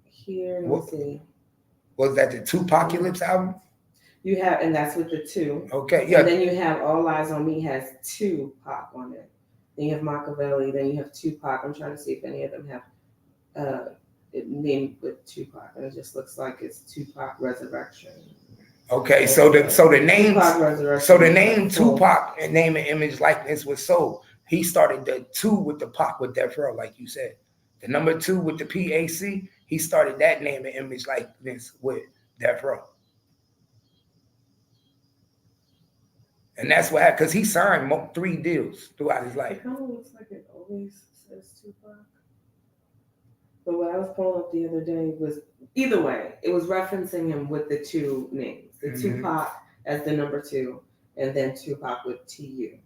Here, let's see. Was that the Tupacalypse album? You have, and that's with the 2. Okay, yeah. And then you have All Eyes on Me has 2 Pac on it. Then you have Machiavelli. Then you have Tupac. I'm trying to see if any of them have it named with Tupac, and it just looks like it's Tupac Resurrection. Okay, so the name Tupac and name and image likeness was sold. He started the 2 with the Pac with Death Row, like you said. The number 2 with the PAC, he started that name and image likeness with Death Row. And that's what happened, because he signed 3 deals throughout his life. It kind of looks like it always says Tupac. But what I was pulling up the other day was, either way, it was referencing him with the 2 names. The Tupac as the number 2, and then Tupac with TU.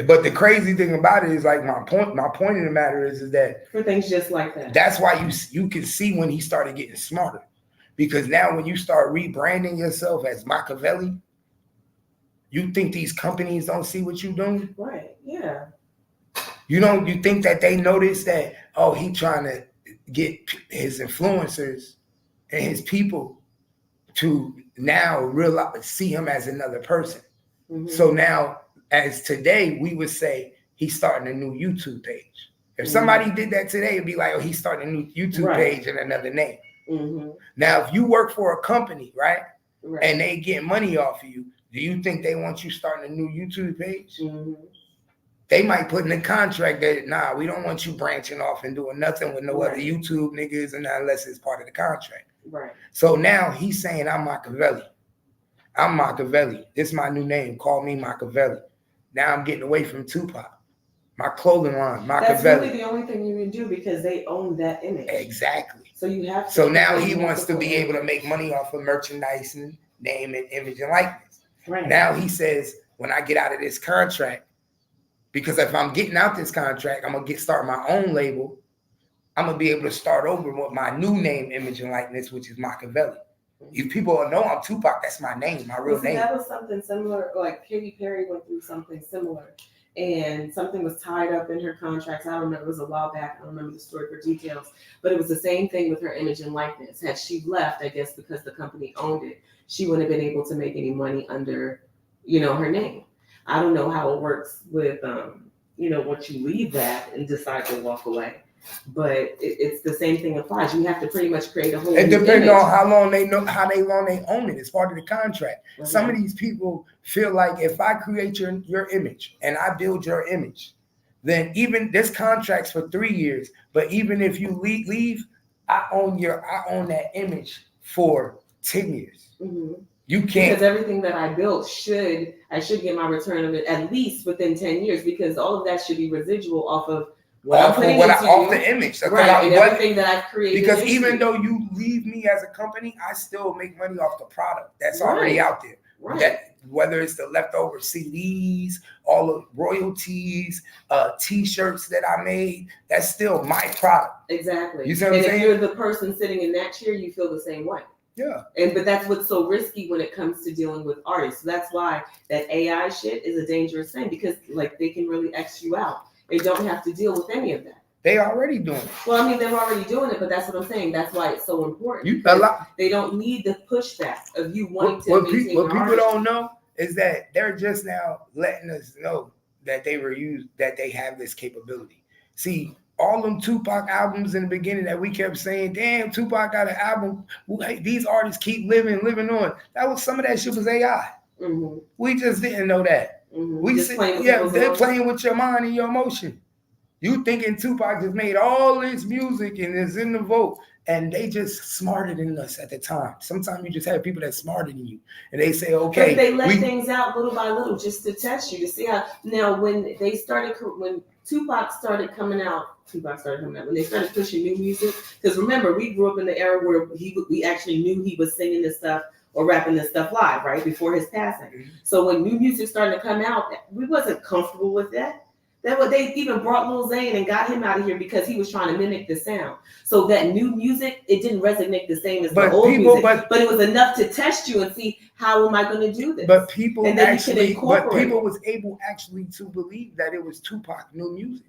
But the crazy thing about it is, like, my point of the matter is that for things just like that. That's why you can see when he started getting smarter. Because now when you start rebranding yourself as Machiavelli, you think these companies don't see what you're doing? Right, yeah. You think that they notice that, oh, he trying to get his influencers and his people to now realize, see him as another person. So now, as today, we would say he's starting a new YouTube page. If somebody did that today, it'd be like, oh, he's starting a new YouTube page and another name. Now, if you work for a company, right, and they get money off of you, do you think they want you starting a new YouTube page? They might put in a contract that, nah, we don't want you branching off and doing nothing with no other YouTube niggas, and unless it's part of the contract. Right. So now he's saying, I'm Machiavelli. I'm Machiavelli. This is my new name. Call me Machiavelli. Now I'm getting away from Tupac. My clothing line, Machiavelli. That's really the only thing you can do because they own that image. Exactly. So you have to. So now he wants to be able to make money off of merchandise and name and image and likeness. Right. Now he says, when I get out of this contract, because if I'm getting out this contract, I'm gonna start my own label. I'm gonna be able to start over with my new name, image, and likeness, which is Machiavelli. If people know I'm Tupac, that's my name, my real name. That was something similar. Like Katy Perry went through something similar, and something was tied up in her contracts. I don't remember. It was a while back. I don't remember the story for details, but it was the same thing with her image and likeness. Had she left, I guess because the company owned it, she wouldn't have been able to make any money under, her name. I don't know how it works with, once you leave that and decide to walk away. But it's the same thing applies. You have to pretty much create a whole. It new depends image. on how long they own it. It's part of the contract. Okay. Some of these people feel like if I create your image and I build your image, then even this contract's for 3 years. But even if you leave, I own that image for 10 years. Mm-hmm. You can't, because everything that I built I should get my return of it at least within 10 years, because all of that should be residual off of off the image. Right, and everything that I've created. Because even though you leave me as a company, I still make money off the product that's already out there. Right. That, whether it's the leftover CDs, all the royalties, T-shirts that I made, that's still my product. Exactly. You see what I'm saying? If you're the person sitting in that chair, you feel the same way. Yeah. But that's what's so risky when it comes to dealing with artists. That's why that AI shit is a dangerous thing, because like they can really X you out. They don't have to deal with any of that. They already doing it. Well, I mean, they're already doing it, but that's what I'm saying. That's why it's so important. They don't need the pushback of you wanting to maintain what people don't know is that they're just now letting us know that they have this capability. See, all them Tupac albums in the beginning that we kept saying, damn, Tupac got an album. These artists keep living on. Some of that shit was AI. Mm-hmm. We just didn't know that. Mm-hmm. They're playing with your mind and your emotion. You thinking Tupac just made all this music and is in the vote, and they just smarter than us at the time. Sometimes you just have people that's smarter than you, and they say, okay. But they let things out little by little just to test you, to see how. Now, when Tupac started coming out, when they started pushing new music, because remember, we grew up in the era where we actually knew he was singing this stuff or rapping this stuff live, right, before his passing. Mm-hmm. So when new music started to come out, we wasn't comfortable with that. They even brought Lil Zane and got him out of here because he was trying to mimic the sound. So that new music, it didn't resonate the same as the old music. But it was enough to test you and see, how am I going to do this? But people was able actually to believe that it was Tupac new music.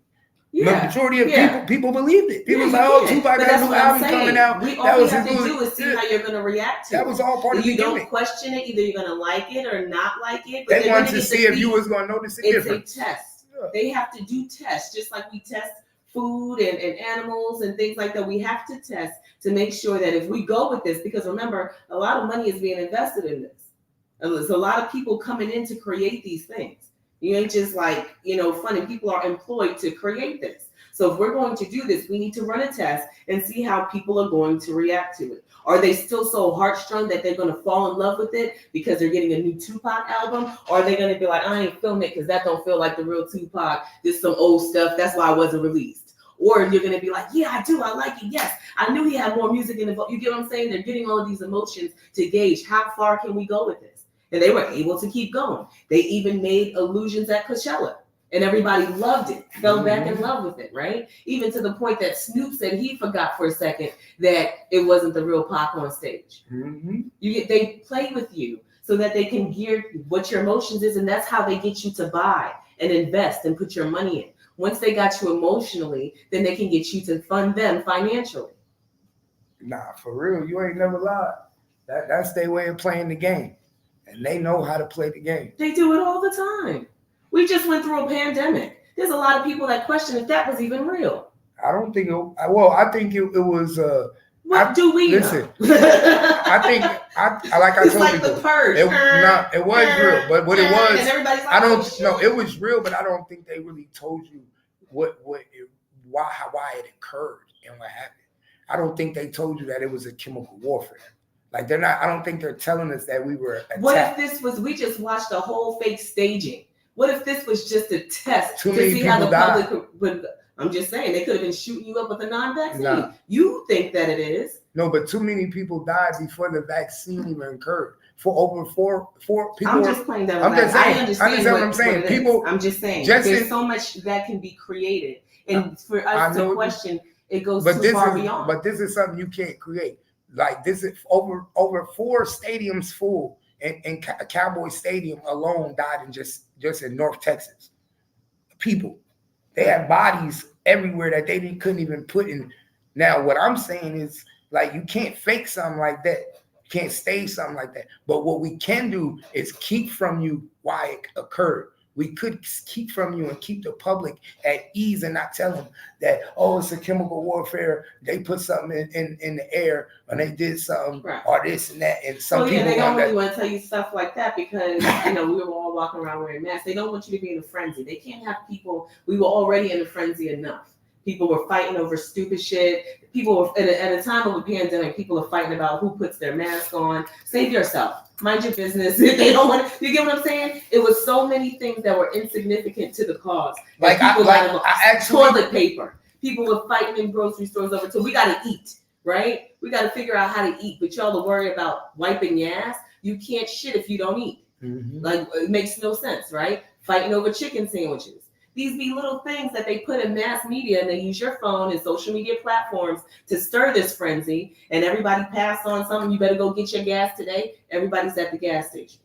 Yeah. The majority of people believed it. People was like, oh, Tupac got a new album coming out. All we have to do is see how you're going to react to it. That was all part of the gimmick. You don't question it. Either you're going to like it or not like it. But they wanted to see if you was going to notice the difference. It's a test. They have to do tests, just like we test food and animals and things like that. We have to test to make sure that if we go with this, because remember, a lot of money is being invested in this. There's a lot of people coming in to create these things. You ain't just like, funny. People are employed to create this. So if we're going to do this, we need to run a test and see how people are going to react to it. Are they still so heartstrung that they're going to fall in love with it because they're getting a new Tupac album? Or are they going to be like, I ain't filming it because that don't feel like the real Tupac. This is some old stuff. That's why it wasn't released. Or you're going to be like, yeah, I do. I like it. Yes. I knew he had more music in the book. You get what I'm saying? They're getting all of these emotions to gauge how far can we go with this. And they were able to keep going. They even made illusions at Coachella. And everybody loved it, fell back in love with it, right? Even to the point that Snoop said he forgot for a second that it wasn't the real Pac on stage. Mm-hmm. They play with you so that they can gear what your emotions is, and that's how they get you to buy and invest and put your money in. Once they got you emotionally, then they can get you to fund them financially. Nah, for real, you ain't never lied. That's their way of playing the game, and they know how to play the game. They do it all the time. We just went through a pandemic. There's a lot of people that question if that was even real. I don't think I think it was. What do we listen? Know? I think it's told like people. The Purge. It was real, but what it was, and everybody's like, I don't know. It was real, but I don't think they really told you why it occurred and what happened. I don't think they told you that it was a chemical warfare. Like they're not. I don't think they're telling us that we were attacked. What if this was? We just watched a whole fake staging. What if this was just a test to see how the public would? I'm just saying they could have been shooting you up with a non-vaccine. Nah. You think that it is? No, but too many people died before the vaccine even occurred. For over four people. I'm just playing that. I understand what I'm saying. People. I'm just saying. There's so much that can be created, and for us to question, it goes too far beyond. But this is something you can't create. Like this is over 4 stadiums full. And Cowboy Stadium alone died in just in North Texas. People, they had bodies everywhere that they couldn't even put in. Now, what I'm saying is, like, you can't fake something like that. You can't stage something like that. But what we can do is keep from you why it occurred. we could keep from you and keep the public at ease and not tell them that, oh, it's a chemical warfare. They put something in the air or they did something or this and that. And some people they don't really want to tell you stuff like that because, we were all walking around wearing masks. They don't want you to be in a frenzy. They can't have people. We were already in a frenzy enough. People were fighting over stupid shit. People were at a time of a pandemic. People are fighting about who puts their mask on. Save yourself. Mind your business. If they don't want, you get what I'm saying? It was so many things that were insignificant to the cause. Like toilet paper. People were fighting in grocery stores over. So we got to eat, right? We got to figure out how to eat. But y'all are worried about wiping your ass. You can't shit if you don't eat. Mm-hmm. Like it makes no sense, right? Fighting over chicken sandwiches. These be little things that they put in mass media, and they use your phone and social media platforms to stir this frenzy. And everybody passed on something. You better go get your gas today. Everybody's at the gas station.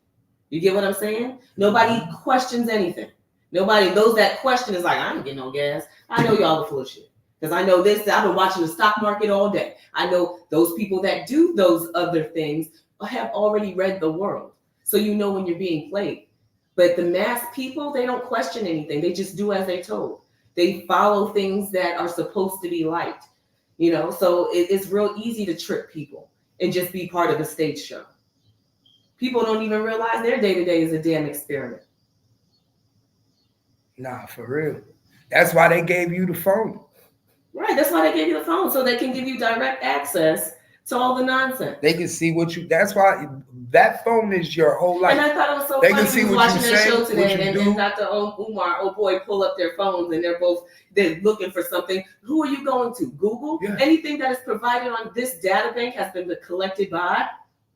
You get what I'm saying? Nobody questions anything. Nobody, those that question is like, I ain't getting no gas. I know y'all are full of shit. Because I know this, I've been watching the stock market all day. I know those people that do those other things have already read the world. So you know when you're being played. But the mass people, they don't question anything. They just do as they're told. They follow things that are supposed to be liked, So it's real easy to trick people and just be part of a stage show. People don't even realize their day-to-day is a damn experiment. Nah, for real. That's why they gave you the phone. Right, that's why they gave you the phone, so they can give you direct access to all the nonsense. They can see what you. That's why that phone is your whole life. And I thought it was so they funny. Can see we was what watching you that say, show today, and Dr. Umar, pull up their phones, and they're looking for something. Who are you going to? Google? Yeah. Anything that is provided on this data bank has been collected by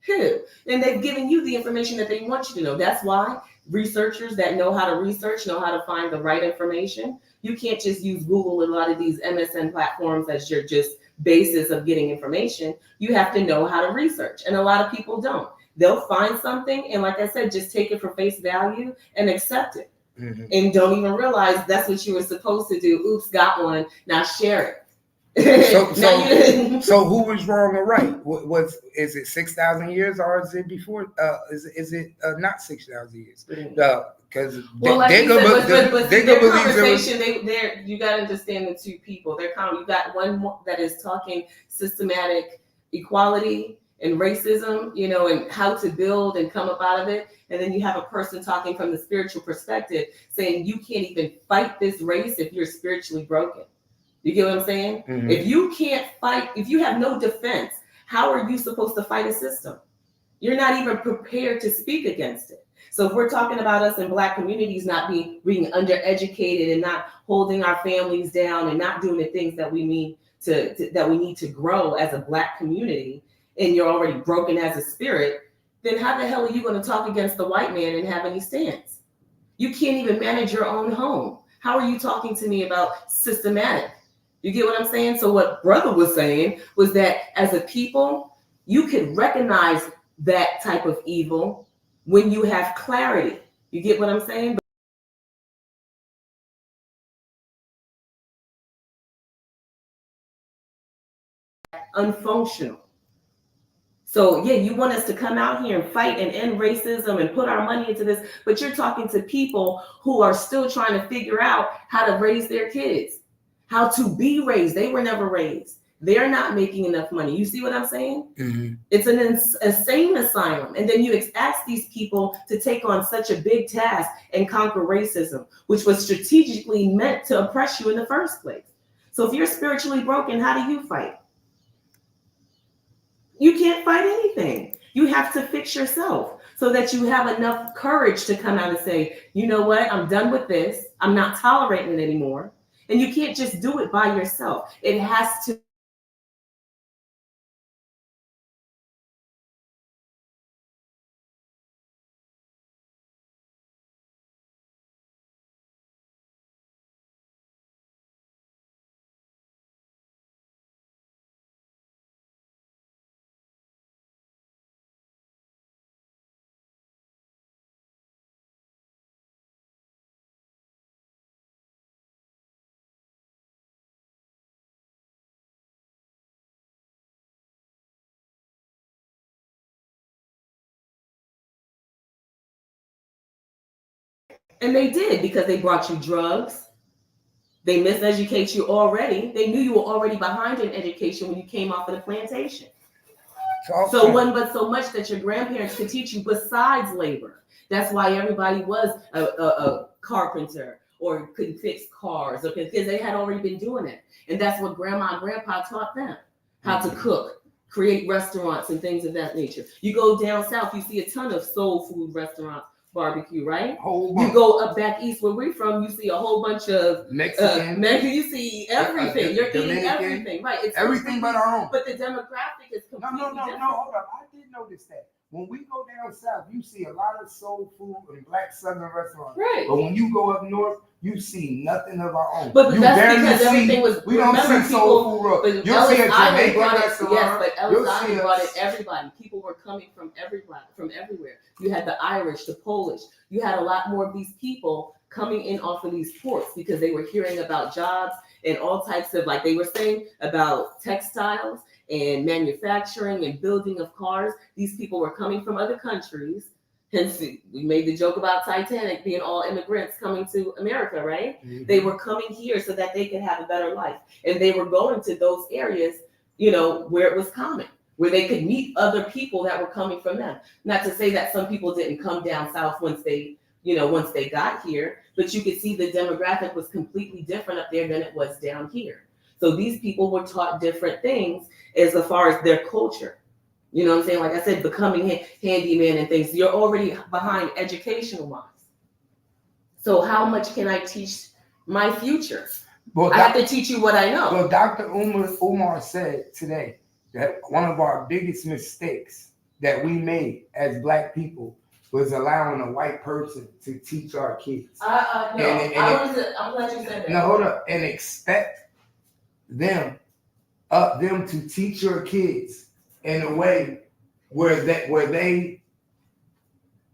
who? And they've given you the information that they want you to know. That's why researchers that know how to research know how to find the right information. You can't just use Google and a lot of these MSN platforms as your just basis of getting information. You have to know how to research, and a lot of people don't. They'll find something and, like I said, just take it for face value and accept it. Mm-hmm. And don't even realize that's what you were supposed to do. Oops, got one. Now share it. So who was wrong or right? Is it 6,000 years or is it before? Is it not 6,000 years? Because their conversation, you got to understand the two people. You got one that is talking systematic equality and racism, and how to build and come up out of it. And then you have a person talking from the spiritual perspective saying you can't even fight this race if you're spiritually broken. You get what I'm saying? Mm-hmm. If you can't fight, if you have no defense, how are you supposed to fight a system? You're not even prepared to speak against it. So if we're talking about us in Black communities not being undereducated and not holding our families down and not doing the things that we need to grow as a Black community, and you're already broken as a spirit, then how the hell are you going to talk against the white man and have any stance? You can't even manage your own home. How are you talking to me about systematic? You get what I'm saying? So what brother was saying was that as a people, you can recognize that type of evil when you have clarity. You get what I'm saying? Unfunctional. So yeah, you want us to come out here and fight and end racism and put our money into this, but you're talking to people who are still trying to figure out how to raise their kids, how to be raised. They were never raised. They're not making enough money. You see what I'm saying? Mm-hmm. It's an insane asylum. And then you ask these people to take on such a big task and conquer racism, which was strategically meant to oppress you in the first place. So if you're spiritually broken, how do you fight? You can't fight anything. You have to fix yourself so that you have enough courage to come out and say, you know what? I'm done with this. I'm not tolerating it anymore. And you can't just do it by yourself. It has to And they did, because they brought you drugs. They miseducate you already. They knew you were already behind in education when you came off of the plantation. So one but so much that your grandparents could teach you besides labor. That's why everybody was a carpenter or could fix cars, or because they had already been doing it. And that's what grandma and grandpa taught them, how to cook, create restaurants and things of that nature. You go down south, you see a ton of soul food restaurants, barbecue, right? You go up back east where we're from, you see a whole bunch of Mexican. You see everything. You're eating everything, right? It's everything but our own. But the demographic is completely different. Hold up. I did notice that. When we go down south, you see a lot of soul food and black southern restaurants. Right. But when you go up north, you see nothing of our own. But you that's because everything was. We don't see soul food. You'll see a Jamaican restaurant. Yes, but Ellis Island brought in everybody. People were coming from everywhere. You had the Irish, the Polish. You had a lot more of these people coming in off of these ports because they were hearing about jobs and all types of, like they were saying, about textiles and manufacturing and building of cars. These people were coming from other countries. Hence, we made the joke about Titanic being all immigrants coming to America, right? Mm-hmm. They were coming here so that they could have a better life. And they were going to those areas, where it was common, where they could meet other people that were coming from them. Not to say that some people didn't come down south once they got here, but you could see the demographic was completely different up there than it was down here. So these people were taught different things as far as their culture. You know what I'm saying? Like I said, becoming handyman and things. You're already behind educational-wise. So how much can I teach my future? Well, I have to teach you what I know. Well, Dr. Umar said today that one of our biggest mistakes that we made as Black people was allowing a white person to teach our kids. I'm glad you said that. No, hold up. And expect them to teach your kids in a way where they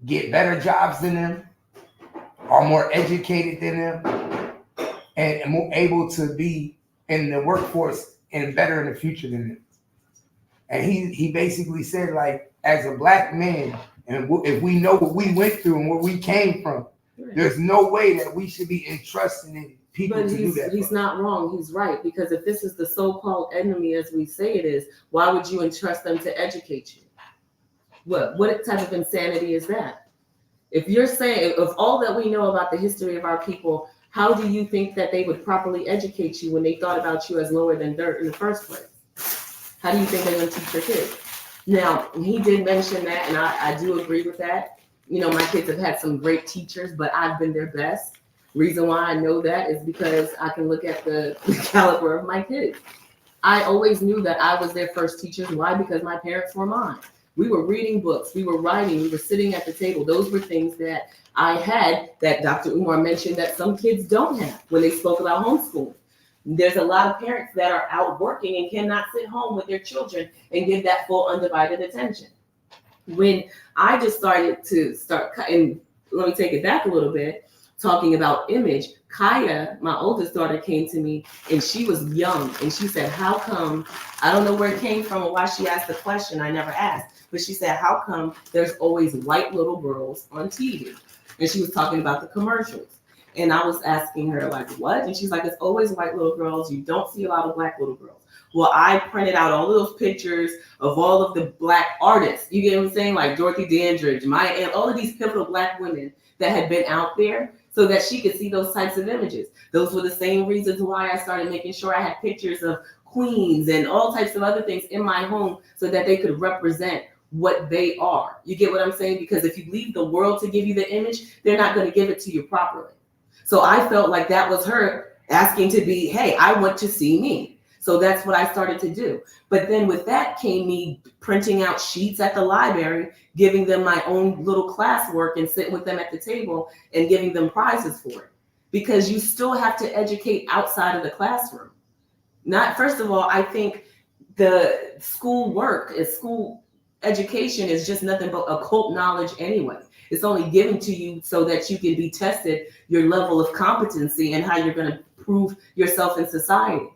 get better jobs than them, are more educated than them, and more able to be in the workforce and better in the future than them. And he basically said, like, as a Black man, and if we know what we went through and where we came from, there's no way that we should be entrusting in people to do that. He's not wrong. He's right. Because if this is the so-called enemy, as we say it is, why would you entrust them to educate you? What type of insanity is that? If you're saying, of all that we know about the history of our people, how do you think that they would properly educate you when they thought about you as lower than dirt in the first place? How do you think they're going to teach their kids? Now, he did mention that, and I do agree with that. My kids have had some great teachers, but I've been their best. Reason why I know that is because I can look at the caliber of my kids. I always knew that I was their first teachers. Why? Because my parents were mine. We were reading books, we were writing, we were sitting at the table. Those were things that I had that Dr. Umar mentioned that some kids don't have when they spoke about homeschooling. There's a lot of parents that are out working and cannot sit home with their children and give that full undivided attention. When I just started and let me take it back a little bit, talking about image, Kaya, my oldest daughter, came to me and she was young and she said, how come, I don't know where it came from or why she asked the question, I never asked, but she said, how come there's always white little girls on TV? And she was talking about the commercials. And I was asking her, like, what? And she's like, it's always white little girls. You don't see a lot of Black little girls. Well, I printed out all of those pictures of all of the Black artists. You get what I'm saying? Like Dorothy Dandridge, Maya Angelou, all of these pivotal Black women that had been out there so that she could see those types of images. Those were the same reasons why I started making sure I had pictures of queens and all types of other things in my home so that they could represent what they are. You get what I'm saying? Because if you leave the world to give you the image, they're not going to give it to you properly. So I felt like that was her asking to be, hey, I want to see me. So that's what I started to do. But then with that came me printing out sheets at the library, giving them my own little classwork and sitting with them at the table and giving them prizes for it. Because you still have to educate outside of the classroom. First of all, I think the school education is just nothing but occult knowledge anyway. It's only given to you so that you can be tested your level of competency and how you're going to prove yourself in society.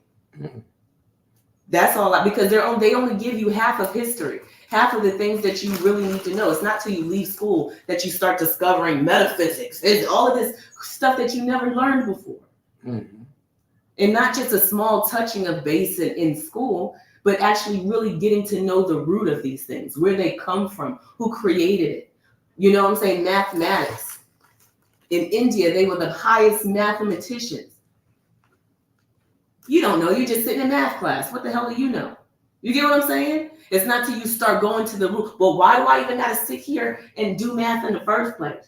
That's all, because they only give you half of history, half of the things that you really need to know. It's not till you leave school that you start discovering metaphysics. It's all of this stuff that you never learned before. Mm-hmm. And not just a small touching of base in school, but actually really getting to know the root of these things, where they come from, who created it. You know what I'm saying? Mathematics. In India, they were the highest mathematicians. You don't know. You're just sitting in math class. What the hell do you know? You get what I'm saying? It's not till you start going to the root. Well, why do I even got to sit here and do math in the first place?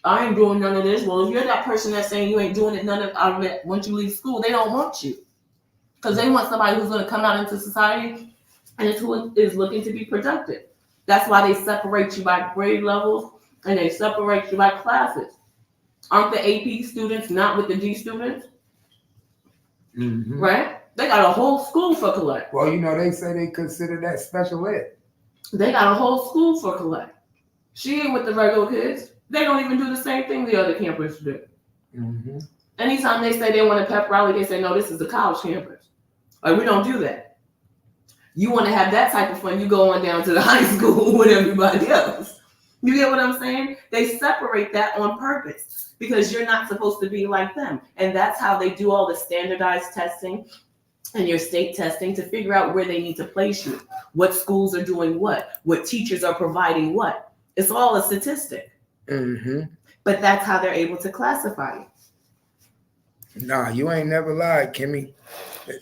I ain't doing none of this. Well, if you're that person that's saying you ain't doing it none of it once you leave school, they don't want you. Because they want somebody who's going to come out into society and who is looking to be productive. That's why they separate you by grade levels and they separate you by classes. Aren't the AP students not with the D students? Mm-hmm. Right? They got a whole school for collect. Well, you know, they say they consider that special ed. They got a whole school for collect. She ain't with the regular kids. They don't even do the same thing the other campers do. Mm-hmm. Anytime they say they want a pep rally, they say, no, this is the college campus. Like, we don't do that. You want to have that type of fun, you go on down to the high school with everybody else. You get what I'm saying? They separate that on purpose because you're not supposed to be like them. And that's how they do all the standardized testing and your state testing to figure out where they need to place you, what schools are doing what teachers are providing what. It's all a statistic. Mm-hmm. But that's how they're able to classify you. Nah, you ain't never lied, Kimmy.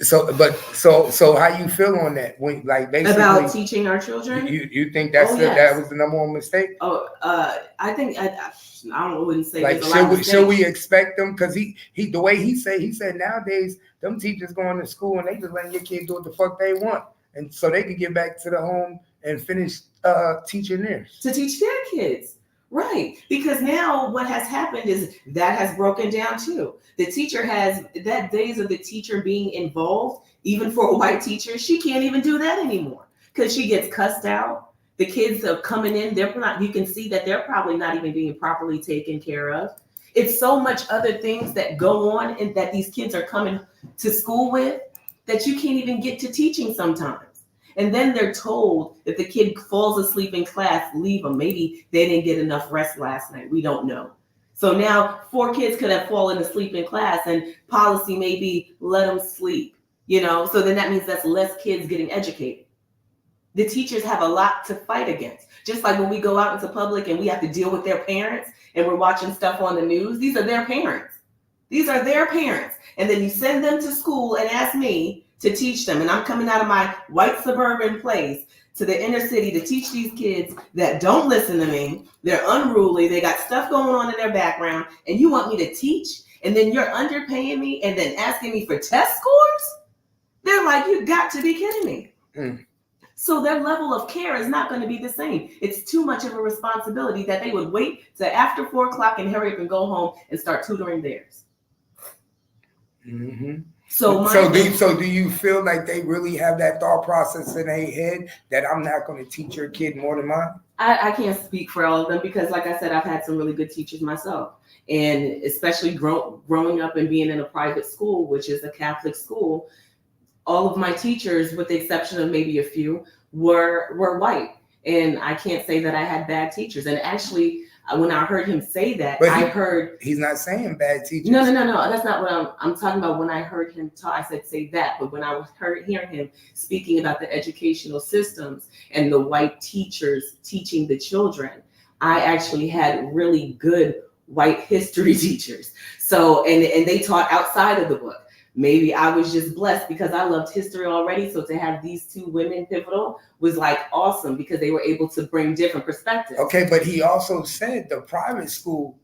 So how you feel on that? When, like, basically about teaching our children, you think that's that was the number one mistake? Oh, I think I wouldn't say like should we expect them? Because he the way he said nowadays them teachers going to school and they just letting your kids do what the fuck they want, and so they can get back to the home and finish teaching theirs to teach their kids. Right, because now what has happened is that has broken down too. The teacher has that days of the teacher being involved, even for a white teacher, she can't even do that anymore because she gets cussed out. The kids are coming in, they're not, you can see that they're probably not even being properly taken care of. It's so much other things that go on and that these kids are coming to school with that you can't even get to teaching sometimes. And then they're told if the kid falls asleep in class, leave them. Maybe they didn't get enough rest last night. We don't know. So now 4 kids could have fallen asleep in class and policy may be let them sleep, you know? So then that means that's less kids getting educated. The teachers have a lot to fight against. Just like when we go out into public and we have to deal with their parents and we're watching stuff on the news, these are their parents. These are their parents. And then you send them to school and ask me to teach them. And I'm coming out of my white suburban place to the inner city to teach these kids that don't listen to me. They're unruly. They got stuff going on in their background. And you want me to teach? And then you're underpaying me and then asking me for test scores? They're like, you got to be kidding me. Mm. So their level of care is not going to be the same. It's too much of a responsibility that they would wait to after 4 o'clock and hurry up and go home and start tutoring theirs. Mm-hmm. So do you feel like they really have that thought process in their head that I'm not going to teach your kid more than mine? I can't speak for all of them because, like I said, I've had some really good teachers myself. And especially growing up and being in a private school, which is a Catholic school, all of my teachers, with the exception of maybe a few, were white. And I can't say that I had bad teachers. And actually, when I heard him say that, he's not saying bad teachers. No. That's not what I'm talking about. When I heard him talk, I said say that. But when I was hearing him speaking about the educational systems and the white teachers teaching the children, I actually had really good white history teachers. So, and they taught outside of the book. Maybe I was just blessed because I loved history already. So to have these 2 women pivotal was like awesome because they were able to bring different perspectives. Okay, but he also said the private school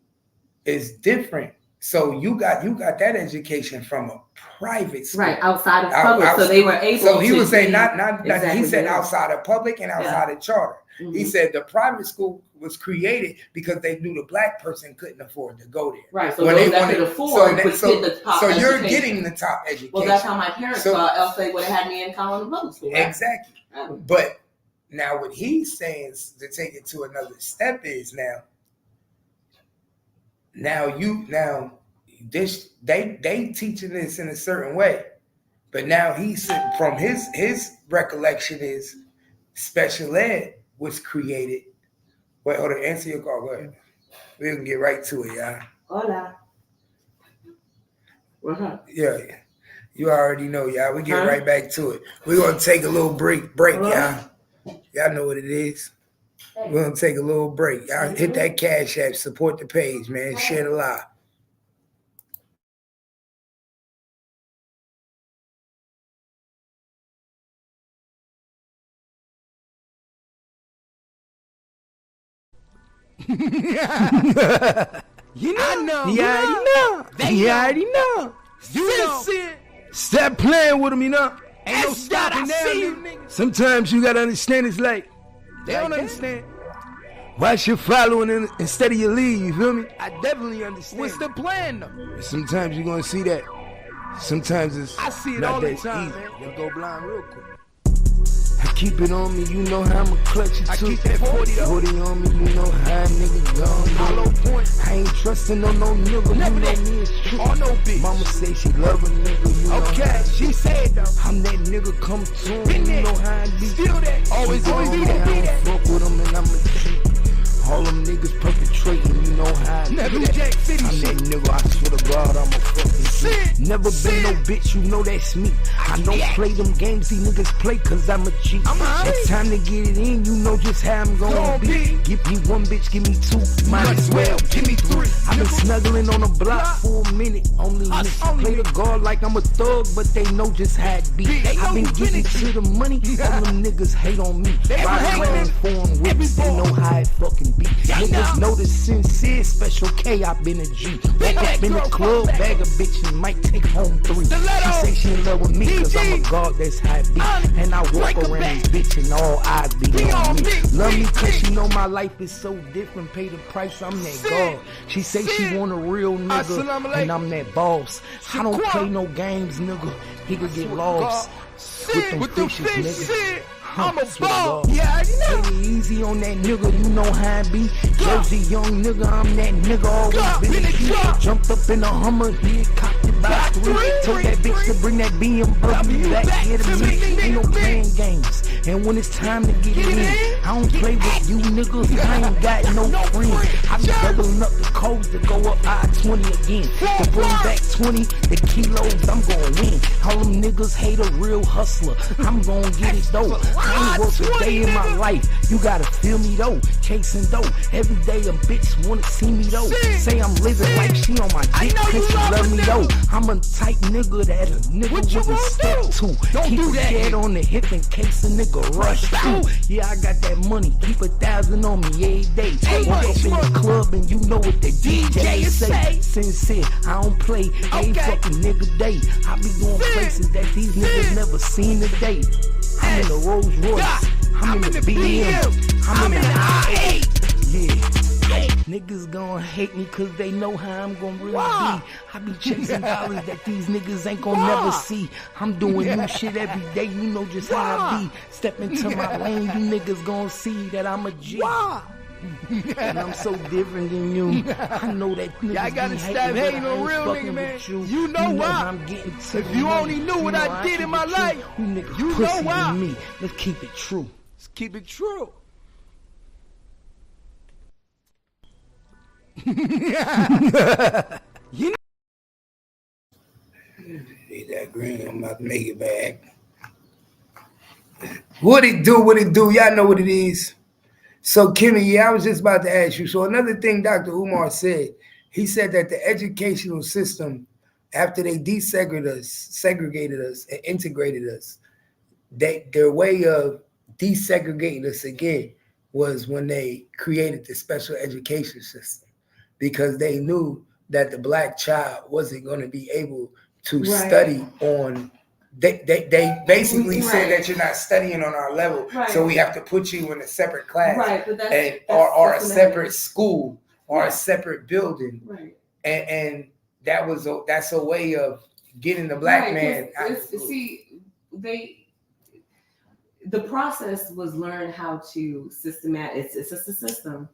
is different. So you got that education from a private school. Right, outside of public. So they were able to. So he was saying not exactly he said outside of public and outside of charter. Mm-hmm. He said the private school was created because they knew the black person couldn't afford to go there. Right. So those that could afford would get the top so education. You're getting the top education. Well, that's how my parents thought, else they would have had me in Colin Public School. Right? Exactly. Oh. But now what he's saying to take it to another step is they teaching this in a certain way. But now he's from his recollection is special ed was created. Wait, hold on, answer your call. Go ahead. We can get right to it, y'all. Hola. What's up? Yeah, you already know, y'all. We get right back to it. We're gonna take a little break, y'all. Y'all know what it is. We're gonna take a little break. Y'all hit that Cash App, support the page, man. Share the live. You know. You already know. You know. Stop playing with them, you know. Ain't no stopping them. Sometimes you gotta understand it's like, they don't understand. Why should following in, instead of your lead, you feel me? I definitely understand. What's the plan though? Sometimes you're gonna see that. Sometimes it's I see it not all the time, easy. Man. You'll go blind real quick. I keep it on me, you know how I'ma clutch it too. I keep that 40 on me, you know how niggas gone. Hollow point. I ain't trusting on no nigga, never you know me is true. Or no bitch. Mama say she love a nigga, you know. Okay, she said though. I'm that nigga come to him, you know how I be. Still that. Always be that. Fuck with him and I'ma cheat. All them niggas perpetrating, you know how I do that. I'm that nigga, I swear to God, I'm a fucking shit. Never been no bitch, you know that's me. I don't play them games, these niggas play cause I'm a G. It's time to get it in, you know just how I'm gonna be. Give me one bitch, give me two, might as well, give me three. I've been snuggling on the block for a minute, only niggas play the guard like I'm a thug, but they know just how it be. I've been getting to the money, all them niggas hate on me. Ride around foreign whips, they know how it fucking be. Niggas know the sincere, special K, I been a G. Back up in the club, bag a bitch and might take home 3. She say she in love with me cause I'm a god, that's how it be. And I walk around this bitch and all eyes be on me. Love me cause she know my life is so different, pay the price, I'm that god. She say she want a real nigga and I'm that boss. I don't play no games, nigga, he could get lost. With them fishes, nigga. I'm a ball. Yeah, I know. Take it easy on that nigga, you know how I be. Jersey young nigga, I'm that nigga, always been a kid. Jumped up in a Hummer, he cocked it by 3. Told that bitch to bring that BMW back here to me. Ain't no playing games. And when it's time to get it in, I don't play with you niggas, I ain't got no friends. I be doubling up the codes to go up I-20 again. To bring back 20, the kilos, I'm gonna win. All them niggas hate a real hustler, I'm gonna get it though. I ain't worked a day in my life, you gotta feel me though. Chasing dough, every day a bitch wanna see me though. Say I'm living like she on my dick cause she love me though. I'm a type nigga that a nigga wouldn't step to. Keep a head on the hip in case a nigga rush through. Yeah, I got that money, keep 1,000 on me every day. Walk up in the club and you know what the DJ say. Sincere, I don't play, every fucking nigga day. I be going places that these niggas never seen today. I'm in the Rolls Royce, I'm in the BM, I'm in the I-8. Yeah, niggas gon' hate me cause they know how I'm gon' really be. I be chasing dollars that these niggas ain't gon' never see. I'm doing new shit every day, you know just how I be. Step into my lane, you niggas gon' see that I'm a G. And I'm so different than you. I know that niggas I gotta stop hating on real nigga, man. You know why? I'm getting to if you only knew what I did in my life, you niggas you know why. Me. Let's keep it true. Let's keep it true. You know. Need that green, I'm about to make it back. What it do? What it do? Y'all know what it is. So, Kimmy, yeah, I was just about to ask you. So, another thing Dr. Umar said, he said that the educational system, after they segregated us, and integrated us, their way of desegregating us again was when they created the special education system, because they knew that the black child wasn't going to be able to study on. They basically said that you're not studying on our level, so we have to put you in a separate class, or a separate school, or a separate building, and that's a way of getting the black man out of school. See, the process was learn how to systematic. It's a system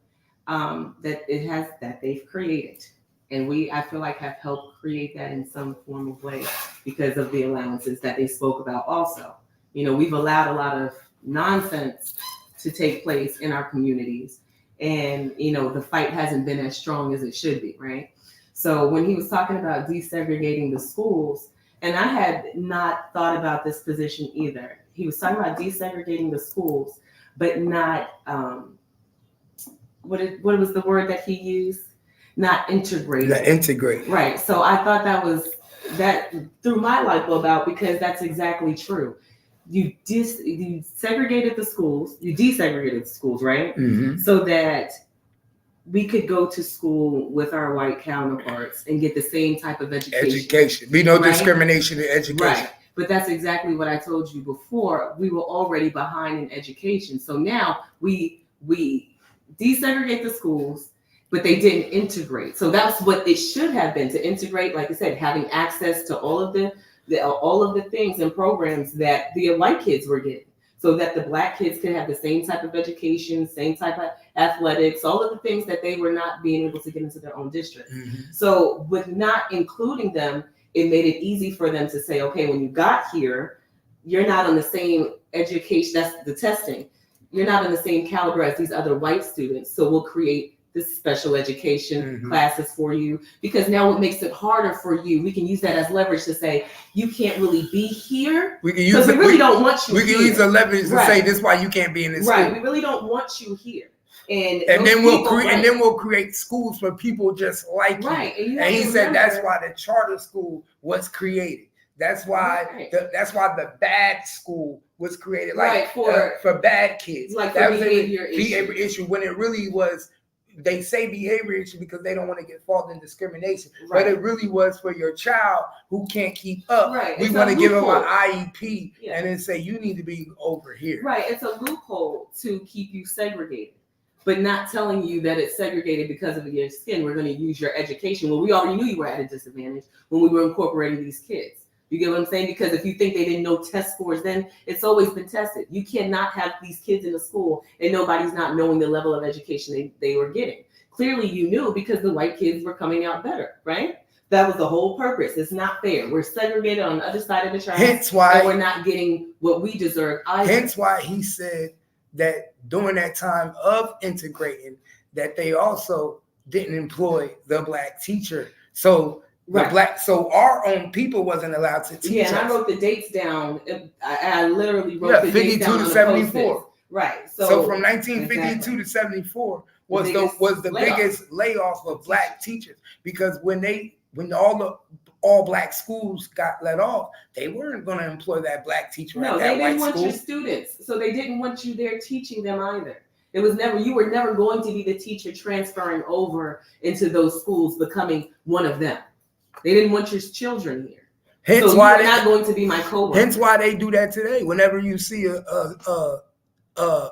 that they've created, And I feel like, have helped create that in some form of way because of the allowances that they spoke about also. We've allowed a lot of nonsense to take place in our communities. And, the fight hasn't been as strong as it should be, right? So when he was talking about desegregating the schools, and I had not thought about this position either. He was talking about desegregating the schools, but not, what was the word that he used? Not integrated. Not integrate. Right. So I thought that threw my light bulb out because that's exactly true. You segregated the schools, you desegregated the schools, right? Mm-hmm. So that we could go to school with our white counterparts and get the same type of education. Be no discrimination in education. Right. But that's exactly what I told you before. We were already behind in education. So now we desegregate the schools, but they didn't integrate. So that's what it should have been, to integrate, like I said, having access to all of the things and programs that the white kids were getting, so that the black kids could have the same type of education, same type of athletics, all of the things that they were not being able to get into their own district. Mm-hmm. So with not including them, it made it easy for them to say, okay, when you got here, you're not on the same education, that's the testing. You're not in the same caliber as these other white students. So we'll create this special education classes for you, because now it makes it harder for you. We can use that as leverage to say, you can't really be here because we really don't want you here. We can use the leverage to say, this is why you can't be in this school. Right, we really don't want you here. And then we'll create schools for people just like you. Right. And he said that's why the charter school was created. That's why the bad school was created, like for bad kids. Like that was behavior issue when it really was. They say behavior issue because they don't want to get fault in discrimination, but it really was for your child who can't keep up. Right. We want to give them an IEP and then say you need to be over here. Right. It's a loophole to keep you segregated, but not telling you that it's segregated because of your skin. We're going to use your education. Well, we already knew you were at a disadvantage when we were incorporating these kids. You get what I'm saying? Because if you think they didn't know test scores then, it's always been tested. You cannot have these kids in the school and nobody's not knowing the level of education they were getting. Clearly you knew because the white kids were coming out better, right? That was the whole purpose. It's not fair. We're segregated on the other side of the track. Hence why we're not getting what we deserve either. Hence why he said that during that time of integrating, that they also didn't employ the black teacher. So so our own people wasn't allowed to teach us. And I wrote the dates down. I literally wrote the dates down 52 to 74. Right. So from 1952 to 74 was the biggest layoff of black teachers, because when all black schools got let off, they weren't going to employ that black teacher. No, they didn't want your students, so they didn't want you there teaching them either. You were never going to be the teacher transferring over into those schools, becoming one of them. They didn't want your children here. Hence why they're not going to be my coworker. Hence why they do that today. Whenever you see a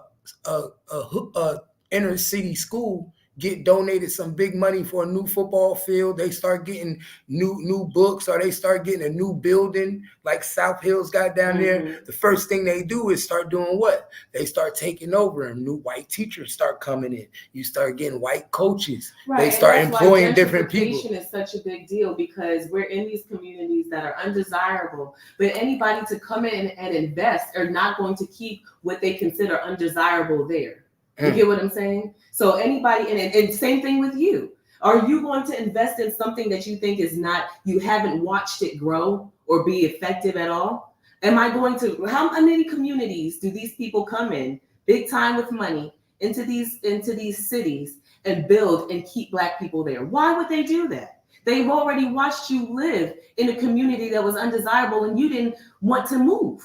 inner city school get donated some big money for a new football field, they start getting new books, or they start getting a new building like South Hills got down there. The first thing they do is start doing what? They start taking over, and new white teachers start coming in. You start getting white coaches. Right. They start employing different people. Gentrification is such a big deal because we're in these communities that are undesirable, but anybody to come in and invest are not going to keep what they consider undesirable there. You get what I'm saying? So anybody, and same thing with you. Are you going to invest in something that you think is not, you haven't watched it grow or be effective at all? Am I going to, how many communities do these people come in, big time with money, into these cities and build and keep black people there? Why would they do that? They've already watched you live in a community that was undesirable and you didn't want to move.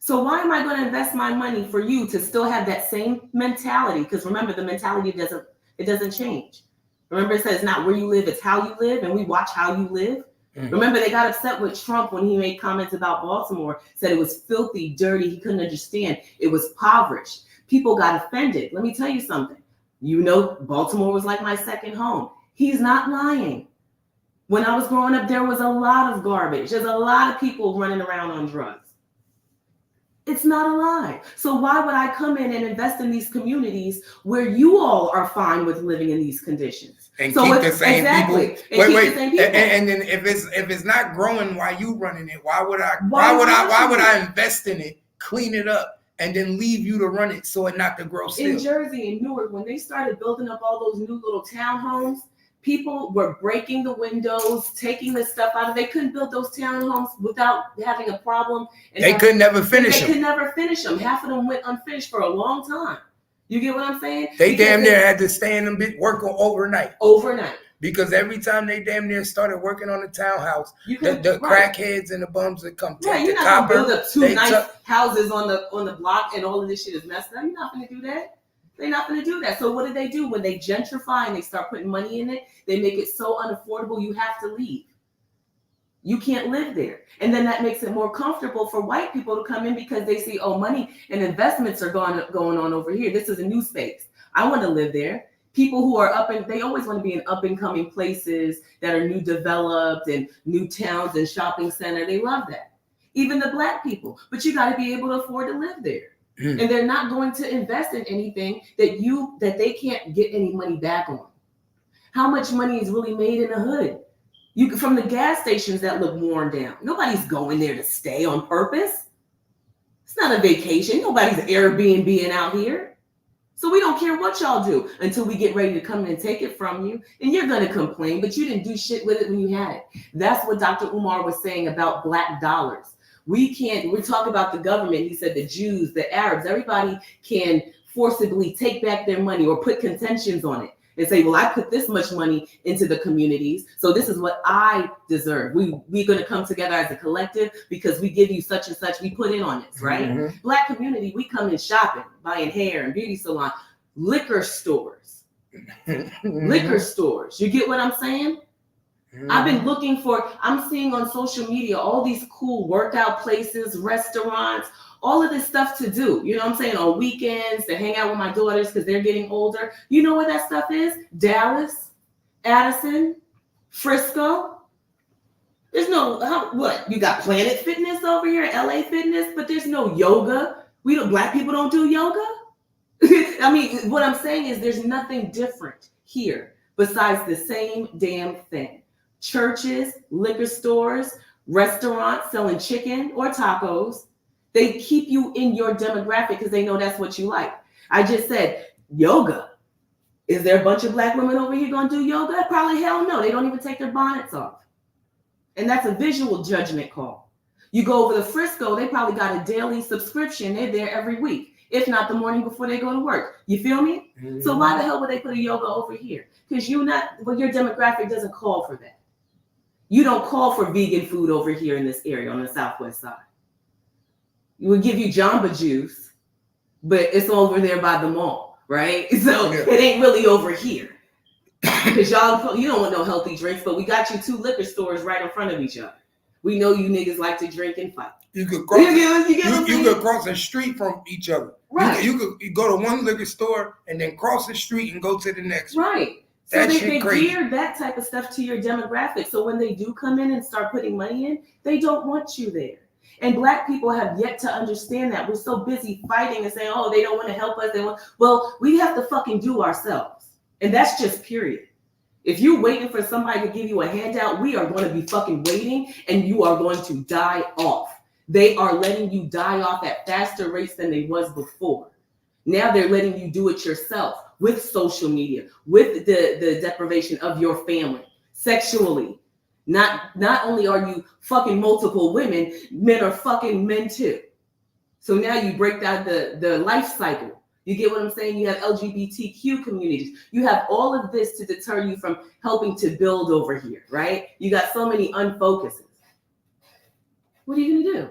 So why am I going to invest my money for you to still have that same mentality? Because remember, the mentality doesn't change. Remember, it says not where you live, it's how you live, and we watch how you live. Remember, they got upset with Trump when he made comments about Baltimore, said it was filthy, dirty, he couldn't understand. It was impoverished. People got offended. Let me tell you something. You know, Baltimore was like my second home. He's not lying. When I was growing up, there was a lot of garbage. There's a lot of people running around on drugs. It's not a lie. So why would I come in and invest in these communities where you all are fine with living in these conditions? And so keep the same people. Wait. The people. And then if it's not growing while you running it, why would I invest in it, clean it up, and then leave you to run it so it not to grow still? In Jersey and Newark, when they started building up all those new little townhomes, people were breaking the windows, taking the stuff out of. They couldn't build those townhomes without having a problem. And they could never finish them. They could never finish them. Half of them went unfinished for a long time. You get what I'm saying? They damn near had to stay in them working overnight. Because every time they damn near started working on the townhouse, the crackheads and the bums that come take the copper. You're not gonna build up two nice houses on the block and all of this shit is messed up. You're not gonna do that. They're not gonna do that. So what do? When they gentrify and they start putting money in it, they make it so unaffordable you have to leave. You can't live there. And then that makes it more comfortable for white people to come in because they see, oh, money and investments are going on over here. This is a new space. I want to live there. People who are they always want to be in up and coming places that are new developed and new towns and shopping center. They love that. Even the black people. But you got to be able to afford to live there. And they're not going to invest in anything that they can't get any money back on. How much money is really made in the hood? From the gas stations that look worn down. Nobody's going there to stay on purpose. It's not a vacation. Nobody's Airbnb-ing out here. So we don't care what y'all do until we get ready to come in and take it from you. And you're going to complain, but you didn't do shit with it when you had it. That's what Dr. Umar was saying about black dollars. We talk about the government. He said the Jews, the Arabs, everybody can forcibly take back their money or put contentions on it. And say, well, I put this much money into the communities, so this is what I deserve. We're going to come together as a collective because we give you such and such. We put in on this, right? Mm-hmm. Black community, we come in shopping, buying hair and beauty salon, liquor stores. Liquor stores. You get what I'm saying? Mm-hmm. I've been I'm seeing on social media all these cool workout places, restaurants, all of this stuff to do, you know what I'm saying, on weekends to hang out with my daughters because they're getting older. You know what that stuff is? Dallas, Addison, Frisco. There's what? You got Planet Fitness over here, LA Fitness, but there's no yoga. Black people don't do yoga. I mean, what I'm saying is there's nothing different here besides the same damn thing. Churches, liquor stores, restaurants selling chicken or tacos. They keep you in your demographic because they know that's what you like. I just said yoga. Is there a bunch of black women over here going to do yoga? Probably hell no. They don't even take their bonnets off. And that's a visual judgment call. You go over to Frisco, they probably got a daily subscription. They're there every week, if not the morning before they go to work. You feel me? Mm-hmm. So why the hell would they put a yoga over here? Because your demographic doesn't call for that. You don't call for vegan food over here in this area on the Southwest side. We would give you Jamba Juice, but it's over there by the mall, right? So It ain't really over here. Because you don't want no healthy drinks, but we got you 2 liquor stores right in front of each other. We know you niggas like to drink and fight. You could cross the street from each other. Right. You could go to one liquor store and then cross the street and go to the next one. Right. So they geared that type of stuff to your demographic. So when they do come in and start putting money in, they don't want you there. And black people have yet to understand that. We're so busy fighting and saying, oh, they don't want to help us. Well, we have to fucking do ourselves. And that's just period. If you're waiting for somebody to give you a handout, we are going to be fucking waiting and you are going to die off. They are letting you die off at faster rates than they was before. Now they're letting you do it yourself with social media, with the deprivation of your family, sexually. Not only are you fucking multiple women, men are fucking men too. So now you break down the life cycle. You get what I'm saying? You have LGBTQ communities. You have all of this to deter you from helping to build over here, right? You got so many unfocuses. What are you gonna do?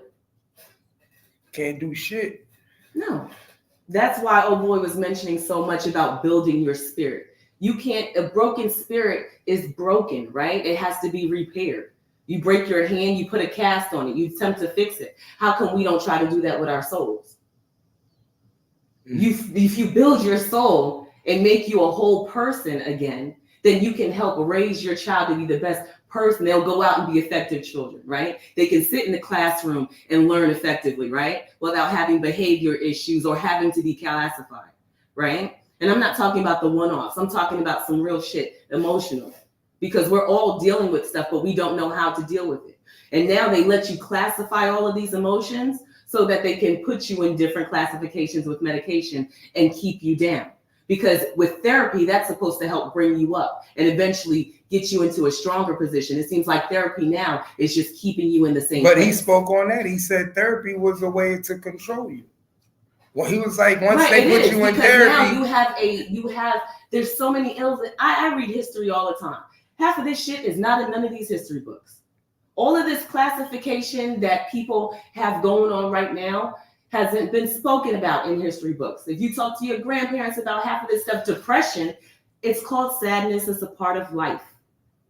Can't do shit. No. That's why old boy was mentioning so much about building your spirit. A broken spirit is broken, right? It has to be repaired. You break your hand, you put a cast on it, you attempt to fix it. How come we don't try to do that with our souls? If you build your soul and make you a whole person again, then you can help raise your child to be the best person. They'll go out and be effective children, right? They can sit in the classroom and learn effectively, right? Without having behavior issues or having to be classified, right? And I'm not talking about the one-offs. I'm talking about some real shit, emotional. Because we're all dealing with stuff, but we don't know how to deal with it. And now they let you classify all of these emotions so that they can put you in different classifications with medication and keep you down. Because with therapy, that's supposed to help bring you up and eventually get you into a stronger position. It seems like therapy now is just keeping you in the same place. He spoke on that. He said therapy was a way to control you. Well, he was like, once they put you in therapy. Now there's so many ills. I read history all the time. Half of this shit is not in none of these history books. All of this classification that people have going on right now hasn't been spoken about in history books. If you talk to your grandparents about half of this stuff, depression, it's called sadness. It's a part of life.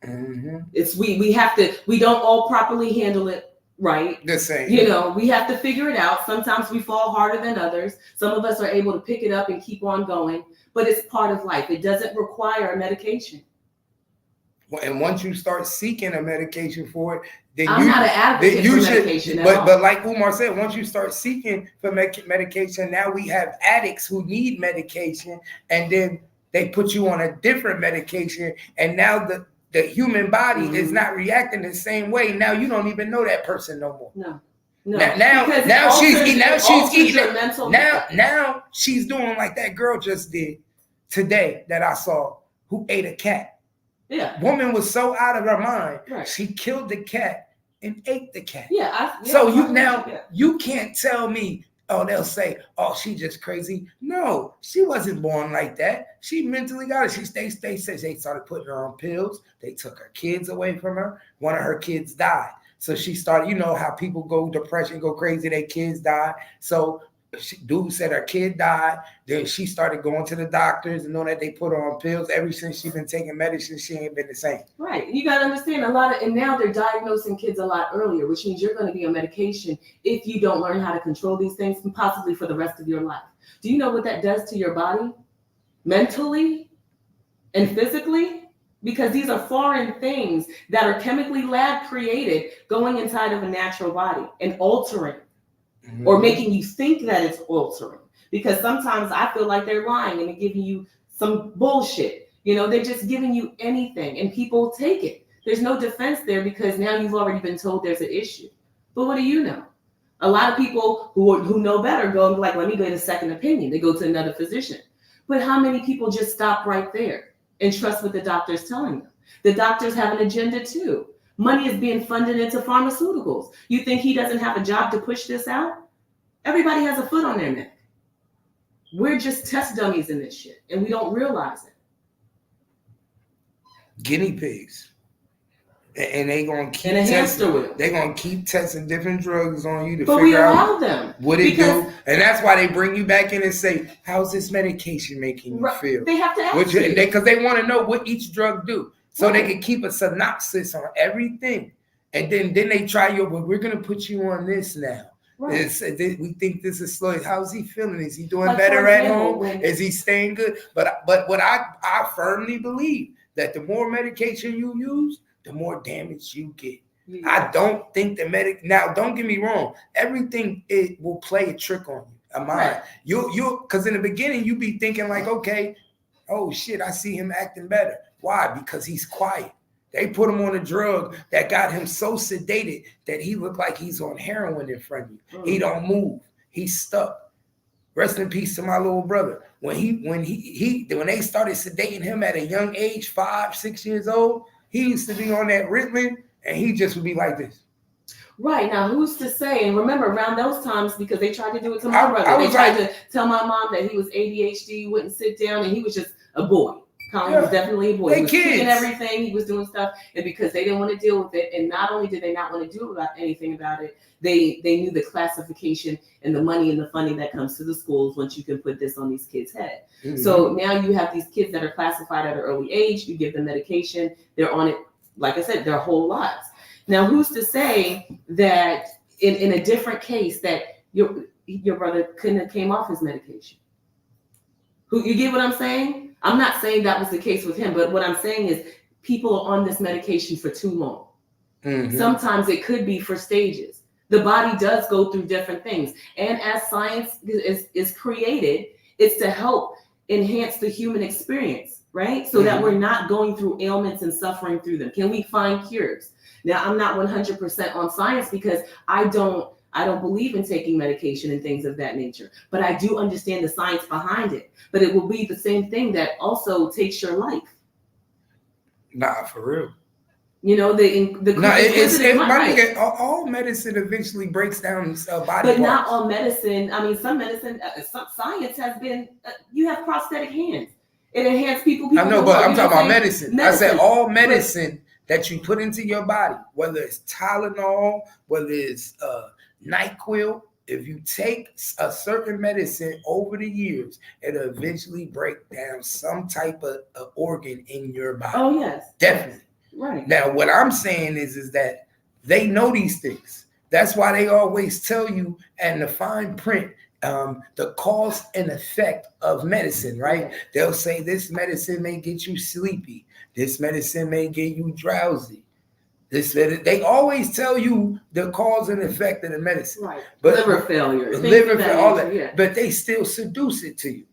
Mm-hmm. We don't all properly handle it right. The same. We have to figure it out. Sometimes we fall harder than others. Some of us are able to pick it up and keep on going, but it's part of life. It doesn't require a medication. And once you start seeking a medication for it, then I'm not an advocate for medication at all. But like Umar said, once you start seeking for medication, now we have addicts who need medication, and then they put you on a different medication, and now the human body is not reacting the same way. Now you don't even know that person no more. No. Now she's doing like that girl just did today that I saw, who ate a cat. Yeah. Woman was so out of her mind. Right. She killed the cat and ate the cat. You can't tell me, they'll say, she just crazy. No, she wasn't born like that. She mentally got it. They started putting her on pills. They took her kids away from her. One of her kids died. So she started, how people go depression, go crazy, their kids die. So dude said her kid died. Then she started going to the doctors and knowing that they put her on pills. Ever since she's been taking medicine, she ain't been the same. Right. You got to understand and now they're diagnosing kids a lot earlier, which means you're going to be on medication if you don't learn how to control these things, possibly for the rest of your life. Do you know what that does to your body? Mentally and physically? Because these are foreign things that are chemically lab created going inside of a natural body and altering. Mm-hmm. Or making you think that it's altering, because sometimes I feel like they're lying and they're giving you some bullshit. They're just giving you anything and people take it. There's no defense there because now you've already been told there's an issue. But what do you know? A lot of people who know better go like, let me get a second opinion. They go to another physician. But how many people just stop right there and trust what the doctor's telling them? The doctors have an agenda too. Money is being funded into pharmaceuticals. You think he doesn't have a job to push this out? Everybody has a foot on their neck. We're just test dummies in this shit, and we don't realize it. Guinea pigs. And they gonna keep in a hamster wheel. They're gonna keep testing different drugs on you to figure out. But we allow them. What it do. And that's why they bring you back in and say, how's this medication making you feel? They have to ask you. Because they want to know what each drug do. So they can keep a synopsis on everything. And then they try we're going to put you on this now. Right. We think this is slow. How's he feeling? Is he doing better at home? Is he staying good? But what I firmly believe that the more medication you use, the more damage you get. Yeah. I don't think now don't get me wrong. Everything it will play a trick on you. Right. You because in the beginning you be thinking like, okay, oh shit, I see him acting better. Why? Because he's quiet. They put him on a drug that got him so sedated that he looked like he's on heroin in front of you. Mm. He don't move. He's stuck. Rest in peace to my little brother. When they started sedating him at a young age, 5, 6 years old, he used to be on that Ritalin and he just would be like this. Right. Now, who's to say? And remember, around those times, because they tried to do it to my brother. They tried to tell my mom that he was ADHD, wouldn't sit down, and he was just a boy. Colin was definitely a boy. He was kicking everything. He was doing stuff. And because they didn't want to deal with it, and not only did they not want to do anything about it, they knew the classification and the money and the funding that comes to the schools once you can put this on these kids' head. Mm-hmm. So now you have these kids that are classified at an early age. You give them medication. They're on it, like I said, their whole lives. Now, who's to say that in a different case that your brother couldn't have came off his medication? You get what I'm saying? I'm not saying that was the case with him, but what I'm saying is people are on this medication for too long. Mm-hmm. Sometimes it could be for stages. The body does go through different things. And as science is created, it's to help enhance the human experience, right? So that we're not going through ailments and suffering through them. Can we find cures? Now, I'm not 100% on science because I don't believe in taking medication and things of that nature, but I do understand the science behind it. But it will be the same thing that also takes your life. Nah, for real. You know, all medicine eventually breaks down body but parts. not all medicine. I mean, some medicine, some science has been. You have prosthetic hands. It enhances people. I know, but I'm talking about medicine. I said all medicine that you put into your body, whether it's Tylenol, whether it's NyQuil. If you take a certain medicine over the years, it'll eventually break down some type of organ in your body. Oh yes, definitely. Right. Now, what I'm saying is that they know these things. That's why they always tell you in the fine print the cause and effect of medicine, right? They'll say this medicine may get you sleepy. This medicine may get you drowsy. They always tell you the cause and effect of the medicine. Right. But liver failure. All that. Yeah. But they still seduce it to you.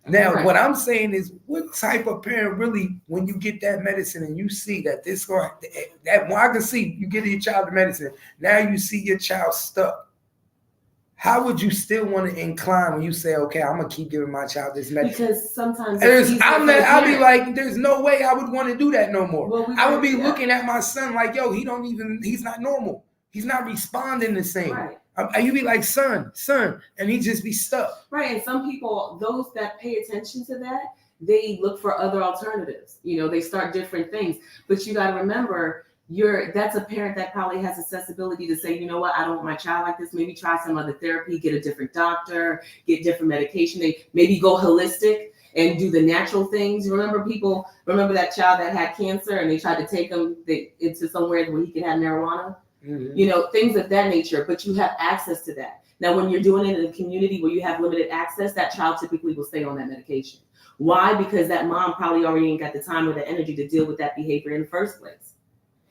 Now, what I'm saying is, what type of parent really, when you get that medicine and you see that when I can see you get your child the medicine, now you see your child stuck. How would you still want to incline when you say, okay, I'm gonna keep giving my child this medicine? Because sometimes I'll be like, there's no way I would want to do that no more. Well, I would be looking at my son like, yo, he's not normal. He's not responding the same. Right. You'd be like, son, and he'd just be stuck. Right, and some people, those that pay attention to that, they look for other alternatives. You know, they start different things. But you got to remember, that's a parent that probably has accessibility to say, you know what, I don't want my child like this. Maybe try some other therapy, get a different doctor, get different medication. They maybe go holistic and do the natural things. Remember that child that had cancer and they tried to take him into somewhere where he could have marijuana? Mm-hmm. You know, things of that nature, but you have access to that. Now, when you're doing it in a community where you have limited access, that child typically will stay on that medication. Why? Because that mom probably already ain't got the time or the energy to deal with that behavior in the first place.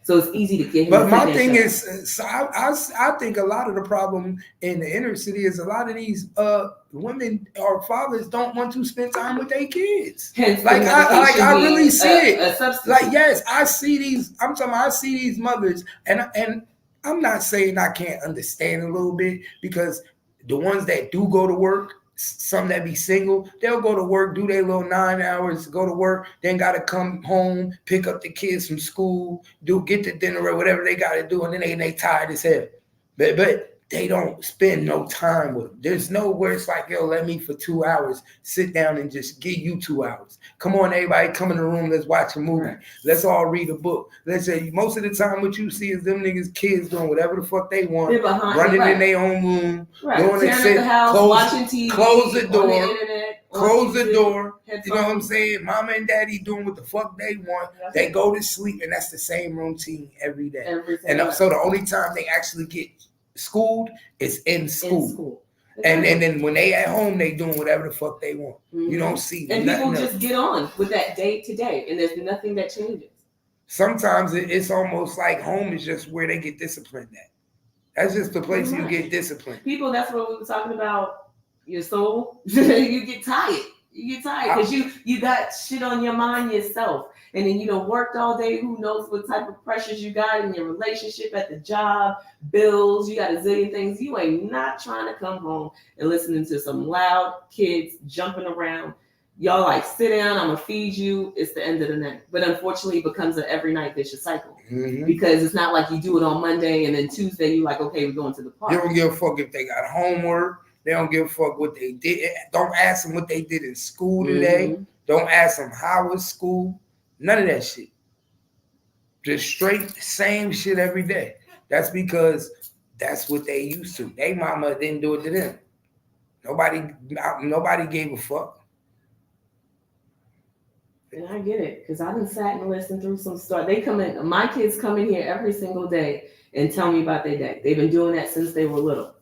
So it's easy to get him. But my thing is, so I think a lot of the problem in the inner city is a lot of these women or fathers don't want to spend time with their kids. Hence, I really see it. Like, yes, I see these. I'm talking. I see these mothers, and I'm not saying I can't understand a little bit, because the ones that do go to work, some that be single, they'll go to work, do their little 9 hours, go to work, then got to come home, pick up the kids from school, get the dinner or whatever they got to do, and then they tired as hell. But they don't spend no time with them. There's nowhere it's like, yo, let me for 2 hours sit down and just give you 2 hours. Come on, everybody, come in the room, let's watch a movie. Right. Let's all read a book. Let's say most of the time what you see is them niggas kids doing whatever the fuck they want, running in their own room, doing the house, watching TV, close the door. You know what I'm saying? Mama and daddy doing what the fuck they want. Yes. They go to sleep, and that's the same routine every day. So the only time they actually get schooled is in school. And then when they at home, they doing whatever the fuck they want. Mm-hmm. You don't see and people just get on with that day to day, and there's nothing that changes. Sometimes it's almost like home is just where they get disciplined at. That's just the place you get disciplined. People, that's what we were talking about. Your soul, you get tired. You get tired because you got shit on your mind yourself. And then you done worked all day. Who knows what type of pressures you got in your relationship, at the job, bills. You got a zillion things. You ain't not trying to come home and listening to some loud kids jumping around. Y'all like, sit down, I'm going to feed you. It's the end of the night. But unfortunately, it becomes an every night vicious cycle. Mm-hmm. Because it's not like you do it on Monday and then Tuesday you like, okay, we're going to the park. You don't give a fuck if they got homework. They don't give a fuck what they did. Don't ask them what they did in school today. Mm-hmm. Don't ask them how was school. None of that shit. Just straight same shit every day. That's because that's what they used to. They mama didn't do it to them. Nobody gave a fuck. And I get it, because I done sat and listened through some stuff. My kids come in here every single day and tell me about their day. They've been doing that since they were little.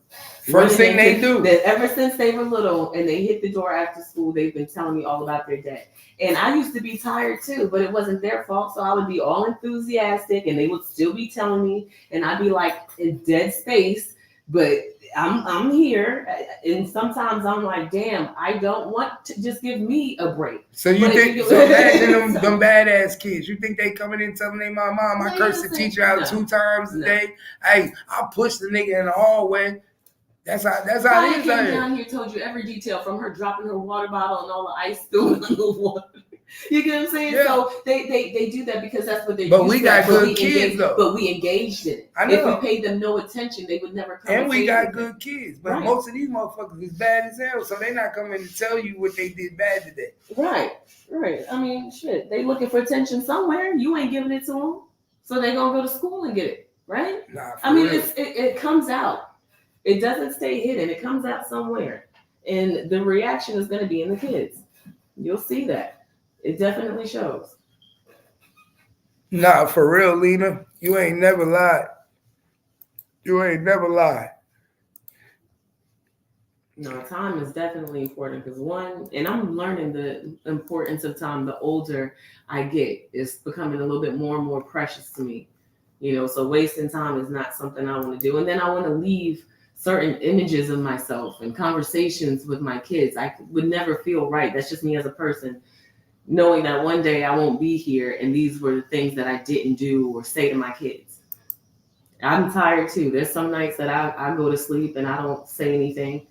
First thing they do. Ever since they were little and they hit the door after school, they've been telling me all about their day. And I used to be tired too, but it wasn't their fault. So I would be all enthusiastic and they would still be telling me, and I'd be like in dead space But I'm here, and sometimes I'm like, damn, I don't want to just give me a break. So you think? So imagine them badass kids. You think they coming in telling their mom, I curse the teacher out 2 times a day. Hey, I push the nigga in the hallway. That's how it is. I came down here, told you every detail from her dropping her water bottle and all the ice spilling on the water. You get what I'm saying? Yeah. So they do that because that's what they do. But we got good kids though. But we engaged in it. If we paid them no attention, they would never come. And we got good kids. But most of these motherfuckers is bad as hell. So they're not coming to tell you what they did bad today. Right. I mean, shit. They looking for attention somewhere. You ain't giving it to them. So they gonna go to school and get it. Right? Nah, I mean, it comes out. It doesn't stay hidden. It comes out somewhere. And the reaction is going to be in the kids. You'll see that. It definitely shows. Nah, for real, Lena. You ain't never lied. No, time is definitely important because and I'm learning the importance of time the older I get. It's becoming a little bit more and more precious to me. So wasting time is not something I want to do. And then I want to leave certain images of myself and conversations with my kids. I would never feel right. That's just me as a person, knowing that one day I won't be here and these were the things that I didn't do or say to my kids. I'm tired too. There's some nights that I go to sleep and I don't say anything.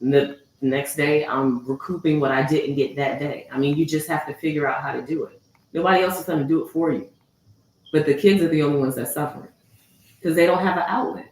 And the next day I'm recouping what I didn't get that day. I mean, you just have to figure out how to do it. Nobody else is going to do it for you. But the kids are the only ones that suffer because they don't have an outlet.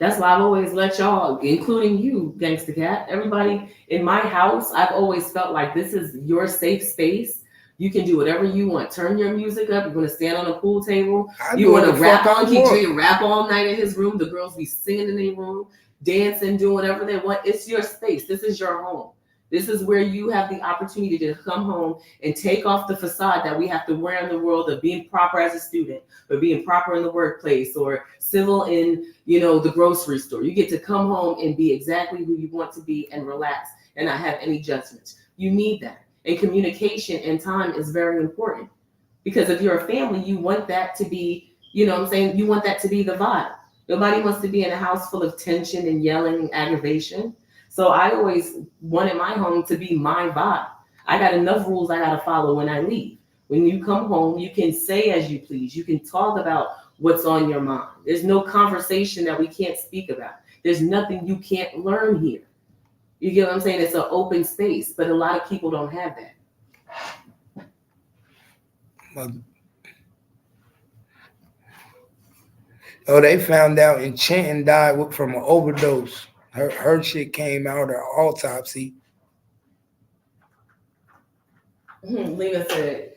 That's why I've always let y'all, including you, Gangsta Cat, everybody in my house, I've always felt like this is your safe space. You can do whatever you want. Turn your music up. You want to stand on a pool table. You want to rap on KJ, rap all night in his room. The girls be singing in their room, dancing, doing whatever they want. It's your space. This is your home. This is where you have the opportunity to come home and take off the facade that we have to wear in the world of being proper as a student or being proper in the workplace or civil in, the grocery store. You get to come home and be exactly who you want to be and relax and not have any judgments. You need that. And communication and time is very important because if you're a family, you want that to be, you want that to be the vibe. Nobody wants to be in a house full of tension and yelling and aggravation. So I always wanted my home to be my vibe. I got enough rules I got to follow when I leave. When you come home, you can say as you please. You can talk about what's on your mind. There's no conversation that we can't speak about. There's nothing you can't learn here. You get what I'm saying? It's an open space, but a lot of people don't have that. Oh, they found out Enchanting died from an overdose. Her shit came out, her autopsy. Lena said,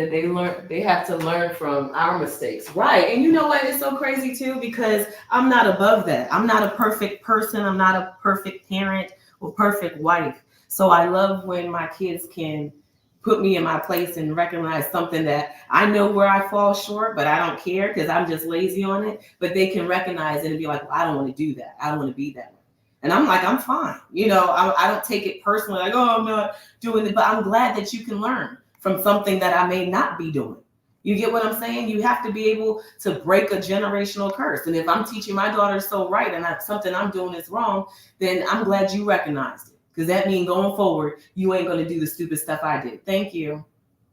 they have to learn from our mistakes. Right. And you know what? It's so crazy too, because I'm not above that. I'm not a perfect person. I'm not a perfect parent or perfect wife. So I love when my kids can put me in my place and recognize something that I know where I fall short, but I don't care because I'm just lazy on it. But they can recognize it and be like, well, I don't want to do that. I don't want to be that way. And I'm like, I'm fine. I don't take it personally, like, oh, I'm not doing it. But I'm glad that you can learn from something that I may not be doing. You get what I'm saying? You have to be able to break a generational curse. And if I'm teaching my daughter so right and something I'm doing is wrong, then I'm glad you recognized it. Because that means going forward, you ain't going to do the stupid stuff I did. Thank you.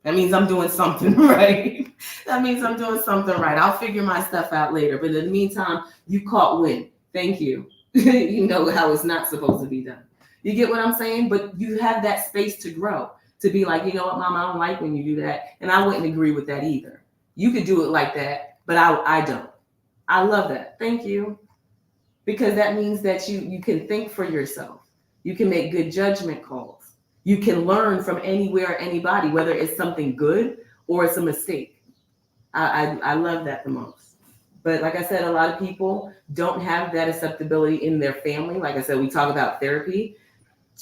That means I'm doing something right. That means I'm doing something right. I'll figure my stuff out later. But in the meantime, you caught wind. Thank you. You know how it's not supposed to be done. You get what I'm saying? But you have that space to grow, to be like, you know what, Mom, I don't like when you do that. And I wouldn't agree with that either. You could do it like that, but I don't. I love that. Thank you. Because that means that you can think for yourself. You can make good judgment calls. You can learn from anywhere, anybody, whether it's something good or it's a mistake. I love that the most. But like I said, a lot of people don't have that acceptability in their family. Like I said, we talk about therapy.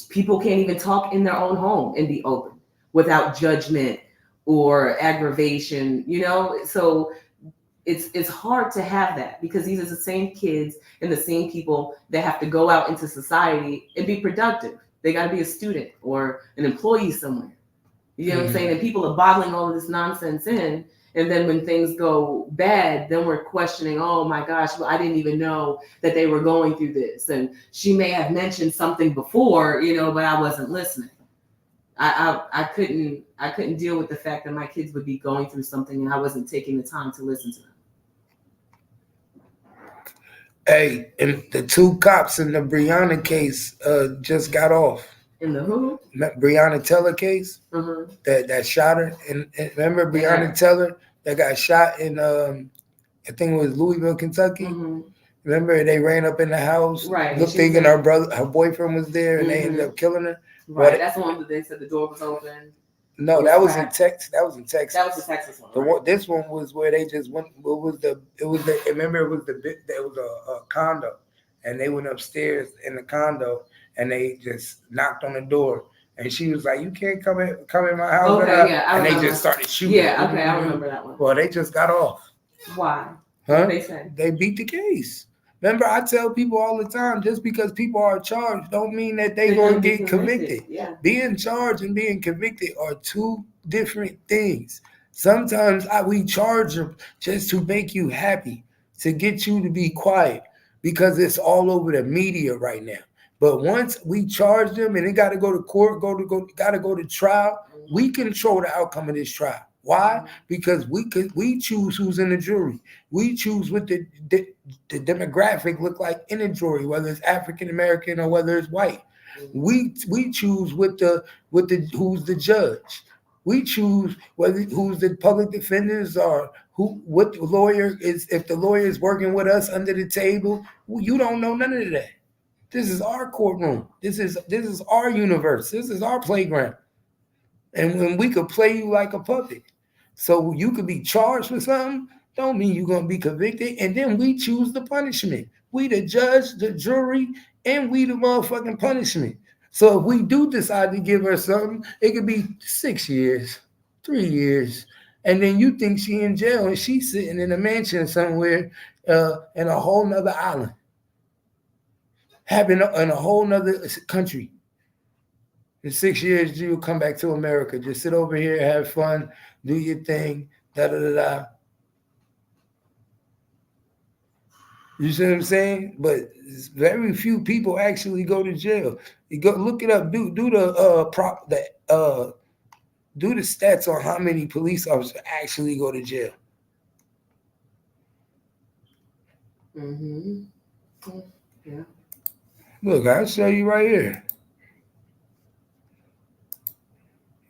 People can't even talk in their own home and be open without judgment or aggravation, So it's hard to have that because these are the same kids and the same people that have to go out into society and be productive. They got to be a student or an employee somewhere. You know what I'm saying? And people are bottling all of this nonsense in. And then when things go bad, then we're questioning, oh my gosh, well, I didn't even know that they were going through this. And she may have mentioned something before, but I wasn't listening. I couldn't deal with the fact that my kids would be going through something and I wasn't taking the time to listen to them. Hey, and the 2 cops in the Breonna case just got off. In the who? Breonna Taylor case that shot her. And remember Breonna Taylor that got shot in, I think it was Louisville, Kentucky? Mm-hmm. Remember they ran up in the house, thinking her boyfriend was there, and they ended up killing her. Right, that's the one that they said the door was open. No, that was in Texas. That was in Texas. That was the Texas one. This one was where they just went. Remember, it was a condo, and they went upstairs in the condo, and they just knocked on the door, and she was like, "You can't come in my house." Okay, yeah, and they just started shooting. Yeah, okay, I remember that one. Well, they just got off. Why? Huh? What they say? They beat the case. Remember, I tell people all the time, just because people are charged don't mean that they're going to get convicted. Yeah. Being charged and being convicted are 2 different things. Sometimes we charge them just to make you happy, to get you to be quiet, because it's all over the media right now. But once we charge them and they got to go to court, got to go to trial, we control the outcome of this trial. Why? Because we choose who's in the jury. We choose what the demographic look like in the jury, whether it's African American or whether it's white. We choose who's the judge. We choose who's the public defenders or what the lawyer is. If the lawyer is working with us under the table, you don't know none of that. This is our courtroom. This is our universe. This is our playground. And when we could play you like a puppet. So you could be charged with something, don't mean you're going to be convicted. And then we choose the punishment. We the judge, the jury, and we the motherfucking punishment. So if we do decide to give her something, it could be 6 years, 3 years. And then you think she in jail and she's sitting in a mansion somewhere in a whole nother island. Having in a whole nother country. In 6 years, you'll come back to America. Just sit over here, have fun, do your thing, da-da-da-da. You see what I'm saying? But very few people actually go to jail. You go look it up. Do the stats on how many police officers actually go to jail. Mm-hmm. Yeah. Look, I'll show you right here.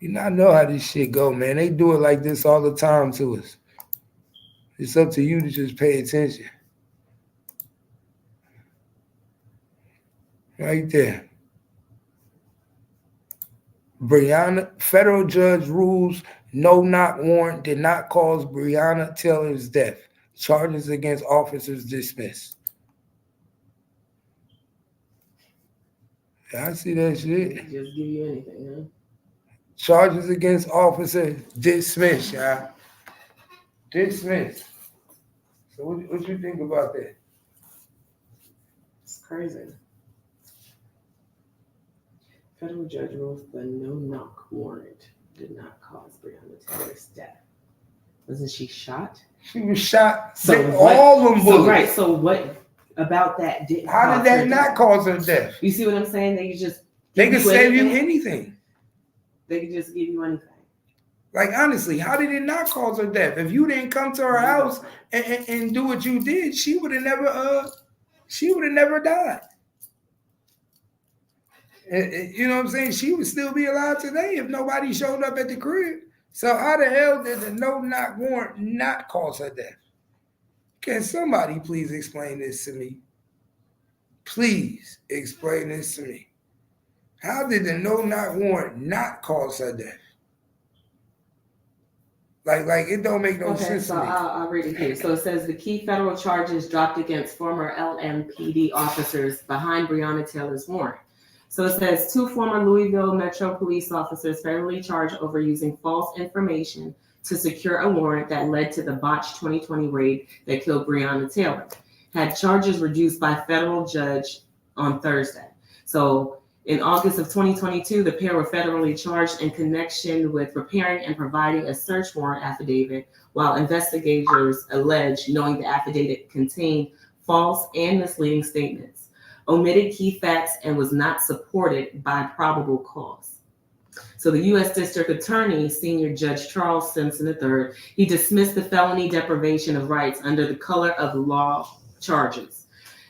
You not know how this shit go, man. They do it like this all the time to us. It's up to you to just pay attention. Right there. Breonna, federal judge rules no-knock warrant did not cause Breonna Taylor's death. Charges against officers dismissed. I see that shit. Just give you anything, huh? Charges against officers dismissed, y'all. Dismissed. So what you think about that? It's crazy. Federal judge rules the no-knock warrant did not cause Breonna Taylor's death. Wasn't she shot? She was shot. So all of them bullets. So what about that didn't? How did that not cause her death? You see what I'm saying? They can save you anything. They can just give you anything. Like, honestly, how did it not cause her death? If you didn't come to her house and do what you did, she would have never died. You know what I'm saying? She would still be alive today if nobody showed up at the crib. So how the hell did the no-knock warrant not cause her death? Can somebody please explain this to me? Please explain this to me. How did the no-knock warrant not cause her death? Like it don't make no sense to me. I'll read it here. So it says the key federal charges dropped against former LMPD officers behind Breonna Taylor's warrant. So it says 2 former Louisville Metro police officers federally charged over using false information to secure a warrant that led to the botched 2020 raid that killed Breonna Taylor had charges reduced by federal judge on Thursday. So In August of 2022, the pair were federally charged in connection with preparing and providing a search warrant affidavit, while investigators allege knowing the affidavit contained false and misleading statements, omitted key facts, and was not supported by probable cause. So the U.S. District Attorney, Senior Judge Charles Simpson III, he dismissed the felony deprivation of rights under the color of law charges.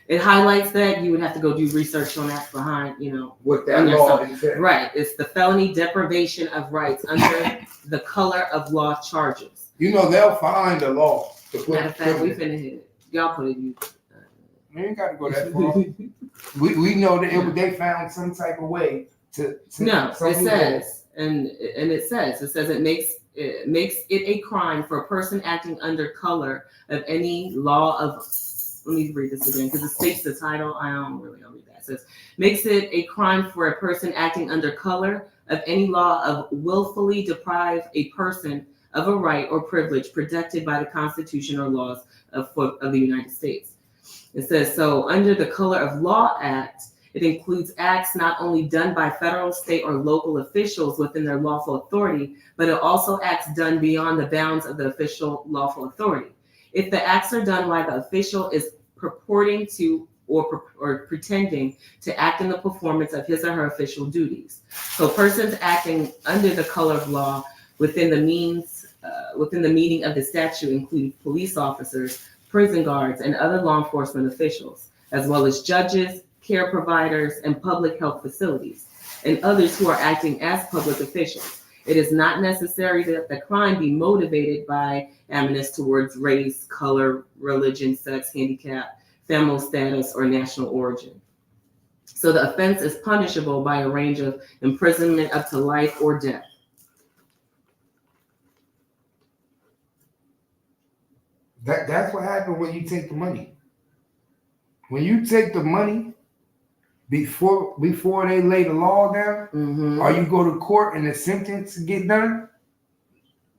It highlights that you would have to go do research on that behind, what that law is. Right. It's the felony deprivation of rights under the color of law charges. They'll find the law. Matter of fact, we finna hit it. Y'all put it. We ain't got to go that far. we know that they found some type of way to no, it says, and it says it makes it a crime for a person acting under color of any law of. Let me read this again because it states the title. I don't really know what that says. Makes it a crime for a person acting under color of any law of willfully deprive a person of a right or privilege protected by the Constitution or laws of the United States. It says, so under the Color of Law Act, it includes acts not only done by federal, state, or local officials within their lawful authority, but it also acts done beyond the bounds of the official lawful authority. If the acts are done while the official is purporting to or pretending to act in the performance of his or her official duties. So persons acting under the color of law within the meaning of the statute include police officers, prison guards, and other law enforcement officials, as well as judges, care providers, and public health facilities, and others who are acting as public officials. It is not necessary that the crime be motivated by animus towards race, color, religion, sex, handicap, family status, or national origin. So the offense is punishable by a range of imprisonment up to life or death. That's what happens when you take the money. When you take the money before they lay the law down, or you go to court and the sentence get done,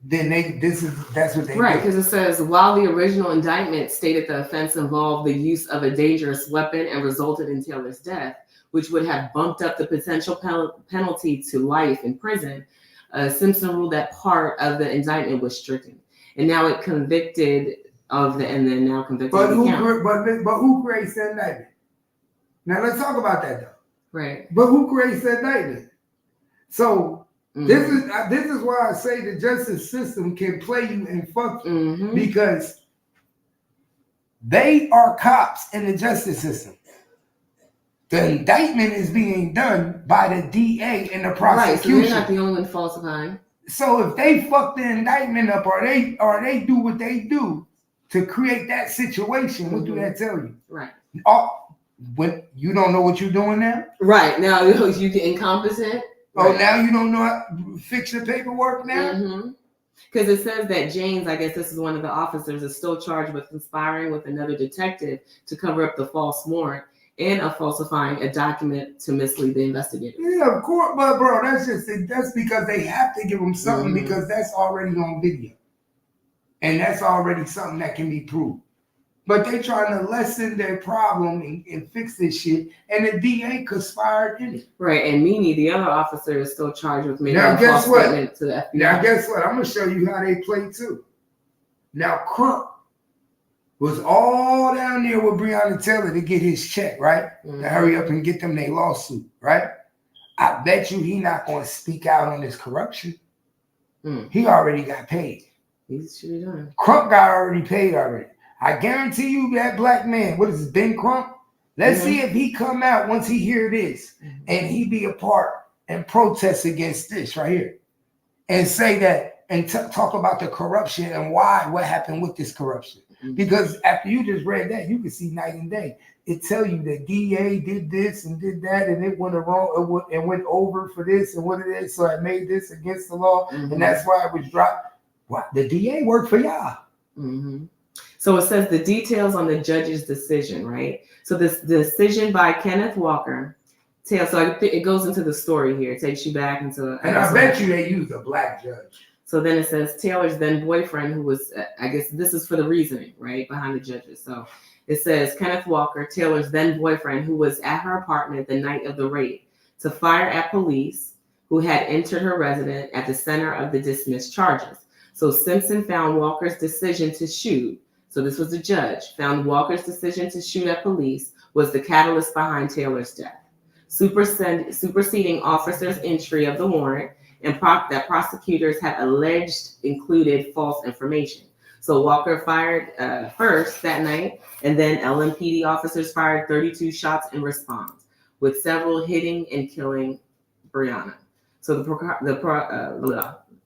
then that's what they right, do. because it says while the original indictment stated the offense involved the use of a dangerous weapon and resulted in Taylor's death, which would have bumped up the potential penalty to life in prison, Simpson ruled that part of the indictment was stricken, and now it convicted of the and then now convicted. But of the count. But who creates the indictment? Now let's talk about that though. Right. But who creates the indictment? So. This is why I say the justice system can play you and fuck you because they are cops in the justice system. The indictment is being done by the DA and the prosecution. Right, so they're not the only one falsifying. So if they fuck the indictment up or they do what they do to create that situation, what do that tell you? Right. When you don't know what you're doing now? Right. Now you get incompetent. Oh, now you don't know how to fix your paperwork now? Because it says that James, I guess this is one of the officers, is still charged with conspiring with another detective to cover up the false warrant and of falsifying a document to mislead the investigators. Yeah, of course, but bro, that's because they have to give them something because that's already on video. And that's already something that can be proved. But they trying to lessen their problem and fix this shit, and the DA conspired in it. Right, and Meany, the other officer, is still charged with making a false statement to the FBI. Now, guess what? I'm going to show you how they play, too. Now, Crump was all down there with Breonna Taylor to get his check, right? To hurry up and get them their lawsuit, right? I bet you he not going to speak out on this corruption. He already got paid. He should be done. Crump got already paid already. I guarantee you that black man, what is this, Ben Crump? Let's see if he come out once he hear this and he be a part and protest against this right here and say that and talk about the corruption and what happened with this corruption. Because after you just read that, you can see night and day. It tell you that DA did this and did that and it went wrong and went over for this and what it is. So it made this against the law and that's why it was dropped. What? The DA worked for y'all. So it says the details on the judge's decision, right? So this decision by Kenneth Walker, so it goes into the story here. It takes you back into. And I bet you they used a black judge. So then it says Taylor's then boyfriend, who was, I guess this is for the reasoning, right, behind the judges. So it says Kenneth Walker, Taylor's then boyfriend, who was at her apartment the night of the raid, to fire at police who had entered her residence at the center of the dismissed charges. So Simpson found Walker's decision to shoot, so this was the judge, found Walker's decision to shoot at police was the catalyst behind Taylor's death, superseding officers' entry of the warrant and that prosecutors had alleged included false information. So Walker fired first that night, and then LMPD officers fired 32 shots in response, with several hitting and killing Breonna. So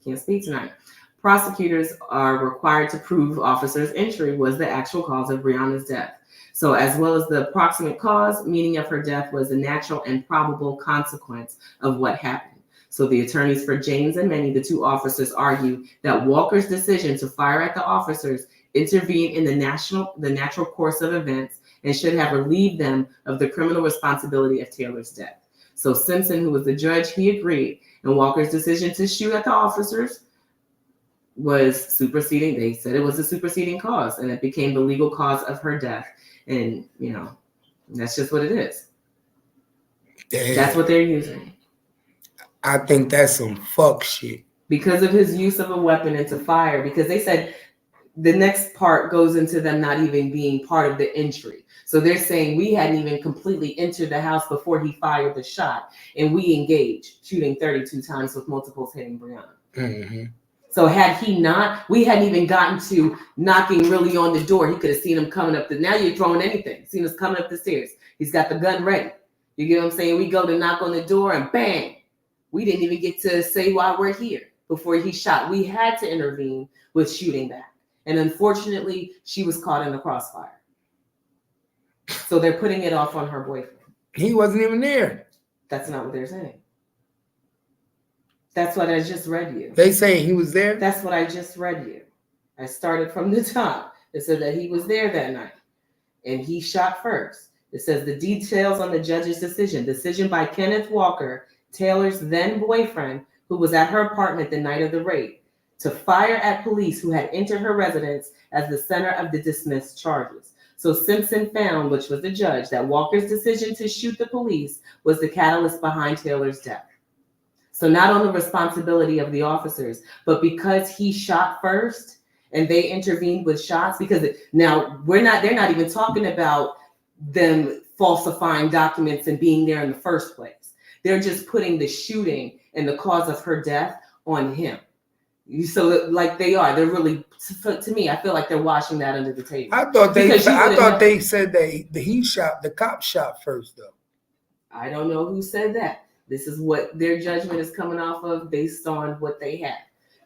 can't speak tonight. Prosecutors are required to prove officers' entry was the actual cause of Breonna's death. So as well as the approximate cause, meaning of her death was the natural and probable consequence of what happened. So the attorneys for James and Manny, the two officers, argue that Walker's decision to fire at the officers intervened in the natural course of events and should have relieved them of the criminal responsibility of Taylor's death. So Simpson, who was the judge, he agreed, and Walker's decision to shoot at the officers was superseding. They said it was a superseding cause, and it became the legal cause of her death. And, that's just what it is. Damn. That's what they're using. I think that's some fuck shit. Because of his use of a weapon and to fire, because they said the next part goes into them not even being part of the entry. So they're saying we hadn't even completely entered the house before he fired the shot, and we engaged, shooting 32 times with multiples hitting Breonna. Mm-hmm. So had he not, we hadn't even gotten to knocking really on the door. He could have seen him coming up. Now you're throwing anything. Seen us coming up the stairs. He's got the gun ready. You get what I'm saying? We go to knock on the door and bang. We didn't even get to say why we're here before he shot. We had to intervene with shooting back. And unfortunately, she was caught in the crossfire. So they're putting it off on her boyfriend. He wasn't even there. That's not what they're saying. That's what I just read you. They say he was there? That's what I just read you. I started from the top. It said that he was there that night. And he shot first. It says the details on the judge's decision by Kenneth Walker, Taylor's then boyfriend, who was at her apartment the night of the raid, to fire at police who had entered her residence as the center of the dismissed charges. So Simpson found, which was the judge, that Walker's decision to shoot the police was the catalyst behind Taylor's death. So not on the responsibility of the officers, but because he shot first and they intervened with shots, because now they're not even talking about them falsifying documents and being there in the first place. They're just putting the shooting and the cause of her death on him. So like they're really, to me, I feel like they're washing that under the table. I thought they said the cop shot first though. I don't know who said that. This is what their judgment is coming off of based on what they had.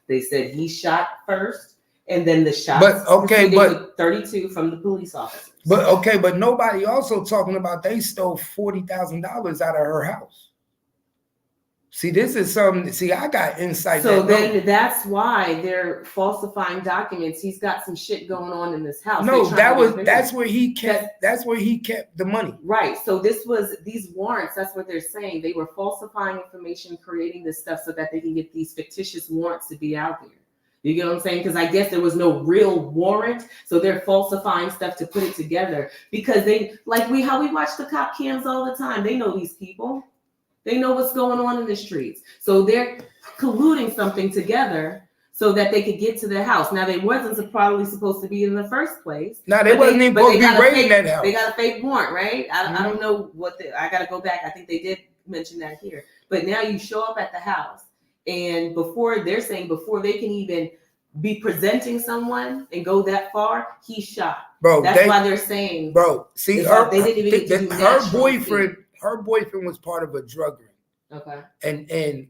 They said he shot first, and then the shots. But 32 from the police officers. But nobody also talking about they stole $40,000 out of her house. See, this is something. See, I got insight. So then that's why they're falsifying documents. He's got some shit going on in this house. No, that's where he kept. That's where he kept the money. Right. So these warrants. That's what they're saying. They were falsifying information, creating this stuff so that they can get these fictitious warrants to be out there. You get what I'm saying? Because I guess there was no real warrant, so they're falsifying stuff to put it together. Because how we watch the cop cams all the time. They know these people. They know what's going on in the streets. So they're colluding something together so that they could get to the house. Now, they wasn't probably supposed to be in the first place. No, they wasn't even supposed to be raiding that house. They got a fake warrant, right? I don't know I got to go back. I think they did mention that here. But now you show up at the house, and before they can even be presenting someone and go that far, he shot. Bro, that's why they're saying. Bro, see, they didn't even get to do her boyfriend. Her boyfriend was part of a drug ring. Okay. And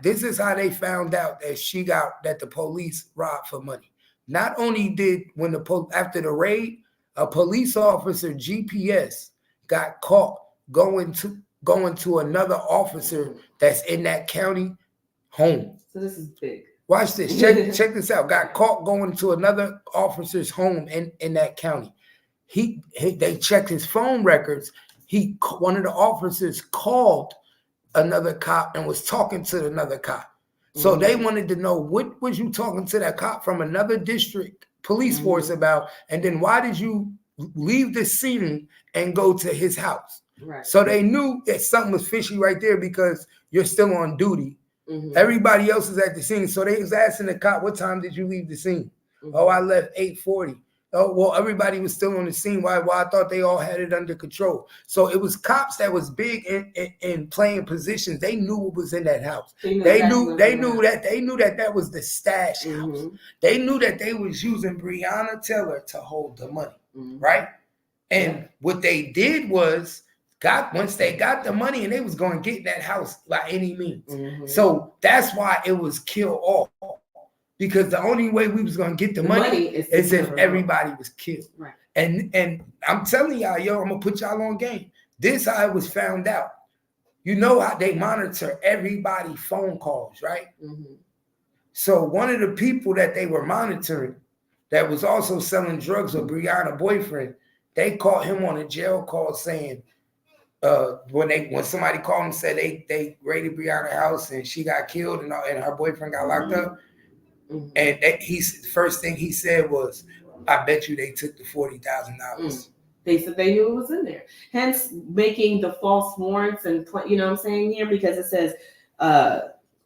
this is how they found out that the police robbed for money. Not only did after the raid, a police officer GPS got caught going to another officer that's in that county home. So this is big. Watch this. Check this out. Got caught going to another officer's home in that county. They checked his phone records. One of the officers called another cop and was talking to another cop. So they wanted to know, what was you talking to that cop from another district police force about? And then why did you leave the scene and go to his house? Right. So they knew that something was fishy right there because you're still on duty. Everybody else is at the scene. So they was asking the cop, what time did you leave the scene? Oh, I left 8:40. Oh, well, everybody was still on the scene. Why? Well, I thought they all had it under control. So it was cops that was big in playing positions. They knew what was in that house. They knew that was the stash house. They knew that they was using Breonna Taylor to hold the money, right? And what they did was once they got the money and they was going to get that house by any means. So that's why it was kill all. Because the only way we was gonna get the money is if everybody was killed. Right. And I'm telling y'all, I'm gonna put y'all on game. This how it was found out. You know how they monitor everybody phone calls, right? So one of the people that they were monitoring that was also selling drugs with Breonna's boyfriend, they caught him on a jail call saying, when somebody called and said they raided Breonna's house and she got killed and her boyfriend got locked up. And first thing he said was, I bet you they took the $40,000. They said they knew it was in there. Hence making the false warrants and, you know what I'm saying here? Because it says,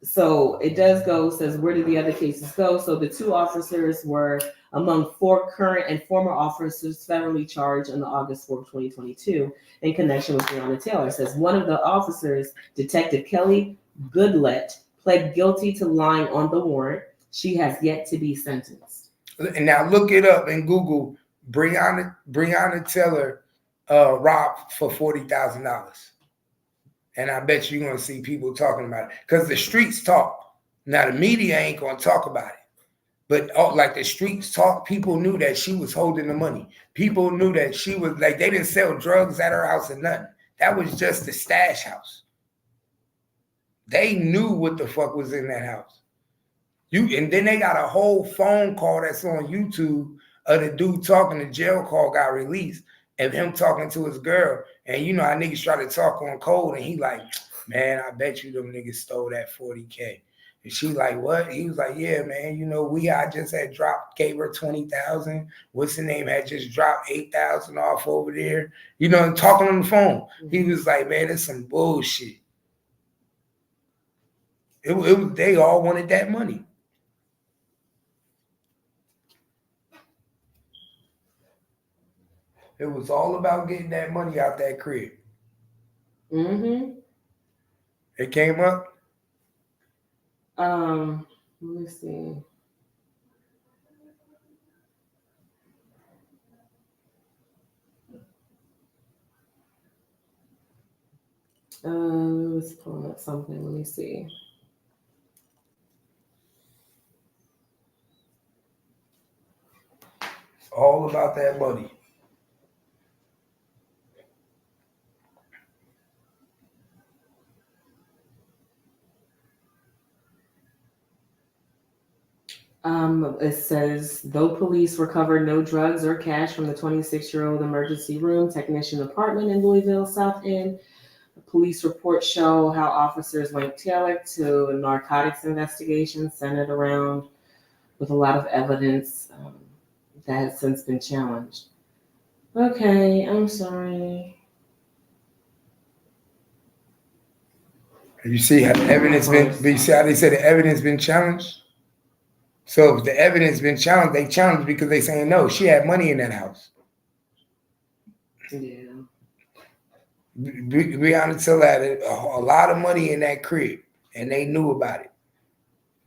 so it does go, says, where did the other cases go? So the 2 officers were among 4 current and former officers federally charged on the August 4th, 2022 in connection with Breonna Taylor. It says one of the officers, Detective Kelly Goodlett, pled guilty to lying on the warrant. She has yet to be sentenced. And now look it up and Google Breonna Taylor robbed for $40,000. And I bet you're going to see people talking about it. Because the streets talk. Now, the media ain't going to talk about it. But like the streets talk, people knew that she was holding the money. People knew that she was, like, they didn't sell drugs at her house or nothing. That was just the stash house. They knew what the fuck was in that house. And then they got a whole phone call that's on YouTube of the dude talking. The jail call got released of him talking to his girl. And you know how niggas try to talk on code and he like, man, I bet you them niggas stole that 40K. And she like, what? He was like, yeah, man, you know, I just had gave her 20,000. What's the name? Had just dropped 8,000 off over there. You know, and talking on the phone. He was like, man, it's some bullshit. They all wanted that money. It was all about getting that money out that crib. It came up. Let me see. Let's pull up something. Let me see. It's all about that money. It says, though police recovered no drugs or cash from the 26-year-old emergency room technician apartment in Louisville South End, police reports show how officers linked Taylor to a narcotics investigation centered around with a lot of evidence that has since been challenged. Okay, I'm sorry. You see how the evidence you see how they say the evidence been challenged? So if the evidence been challenged, they challenged because they saying no, she had money in that house. Yeah. Breonna Taylor had a lot of money in that crib, and they knew about it.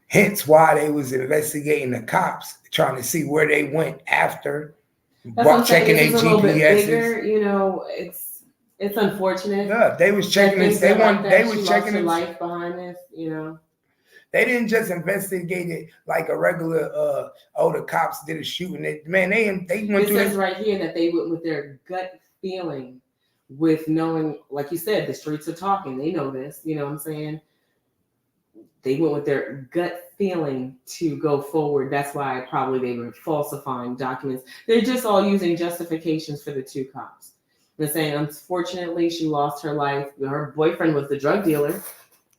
Hence why they was investigating the cops, trying to see where they went after, checking their GPSs. You know, it's unfortunate. Yeah, they was checking this. They was checking her life behind this. You know. They didn't just investigate it like a regular, the cops did a shooting. Man, they went through it. It says right here that they went with their gut feeling, with knowing, like you said, the streets are talking. They know this, you know what I'm saying? They went with their gut feeling to go forward. That's why probably they were falsifying documents. They're just all using justifications for the 2 cops. They're saying, unfortunately, she lost her life. Her boyfriend was the drug dealer.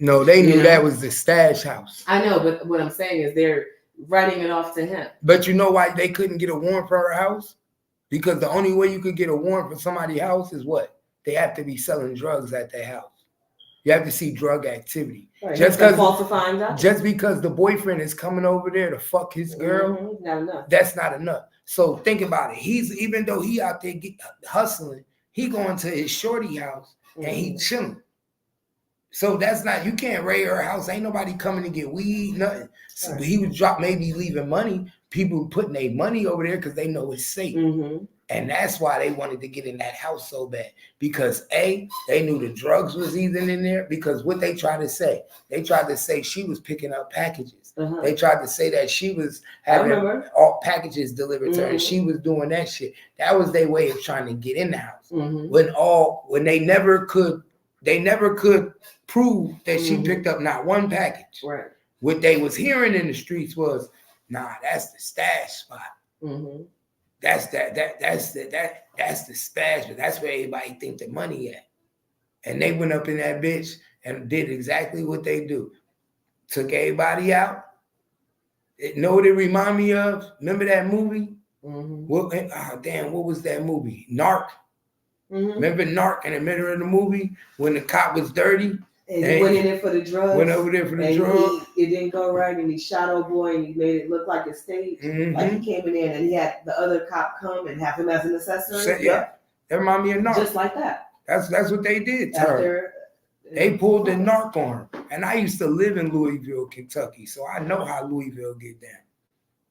No, they knew that was the stash house. I know, but what I'm saying is they're writing it off to him. But you know why they couldn't get a warrant for her house? Because the only way you could get a warrant for somebody's house is what? they have to be selling drugs at their house. You have to see drug activity. Right. Just because the boyfriend is coming over there to fuck his girl, not enough. That's not enough. So think about it. Even though he out there hustling, he going to his shorty house and he chilling. So that's not, you can't raid her house. Ain't nobody coming to get weed, nothing. So he would maybe leaving money. People putting their money over there because they know it's safe. And that's why they wanted to get in that house so bad. Because they knew the drugs was even in there. Because what they tried to say she was picking up packages. They tried to say that she was having all packages delivered to her and she was doing that shit. That was their way of trying to get in the house. When they never could prove that she picked up not one package. Right. What they was hearing in the streets was, nah, that's the stash spot. That's the stash, but that's where everybody think the money at. And they went up in that bitch and did exactly what they do. Took everybody out. Know what it remind me of? Remember that movie? What was that movie? Narc. Remember Narc in the middle of the movie when the cop was dirty? And he went in there for the drugs. Went over there for the drugs. It didn't go right, and he shot old boy, and he made it look like a stage. Like he came in there, and he had the other cop come and have him as an accessory. Yeah, that remind me of Narc. Just like that. That's what they did to her. They pulled the Narc on her. And I used to live in Louisville, Kentucky, so I know how Louisville get down.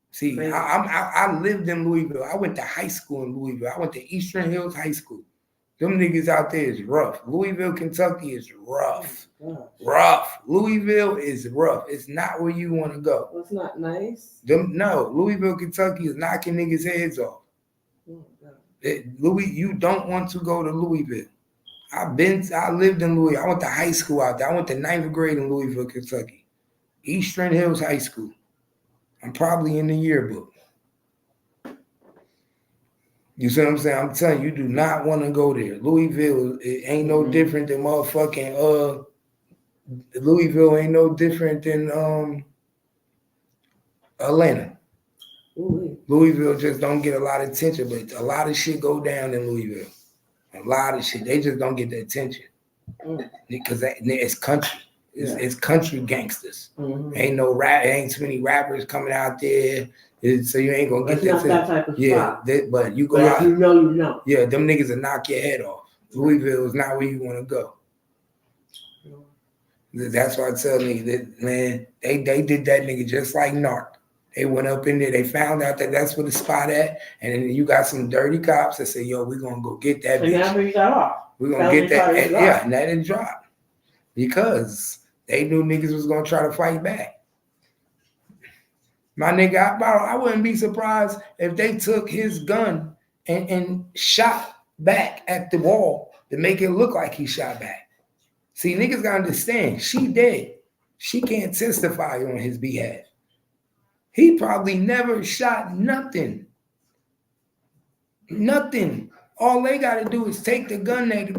See, I lived in Louisville. I went to high school in Louisville. I went to Eastern Hills High School. Them niggas out there is rough. Louisville, Kentucky is rough. Rough. Louisville is rough. It's not where you want to go. It's not nice. No, Louisville, Kentucky is knocking niggas' heads off. You don't want to go to Louisville. I lived in Louisville. I went to high school out there. I went to 9th grade in Louisville, Kentucky. Eastern Hills High School. I'm probably in the yearbook. You see what I'm saying? I'm telling you, you do not want to go there. Louisville, it ain't no different than motherfucking Louisville ain't no different than Atlanta. Louisville just don't get a lot of attention, but a lot of shit go down in Louisville. A lot of shit. They just don't get the attention. Because it's country. It's country gangsters. Ain't too many rappers coming out there. So you ain't gonna get that type of spot. But you go out. You know. Yeah, them niggas will knock your head off. Louisville is not where you want to go. That's why I tell niggas that, man, they did that nigga just like Narc. They went up in there. They found out that that's where the spot at, and then you got some dirty cops that say, "Yo, we're gonna go get that bitch." And that's where you got off. We're gonna get that. And that didn't drop because they knew niggas was gonna try to fight back. My nigga, I wouldn't be surprised if they took his gun and shot back at the wall to make it look like he shot back. See, niggas gotta understand, she dead. She can't testify on his behalf. He probably never shot nothing. Nothing. All they gotta do is take the gun that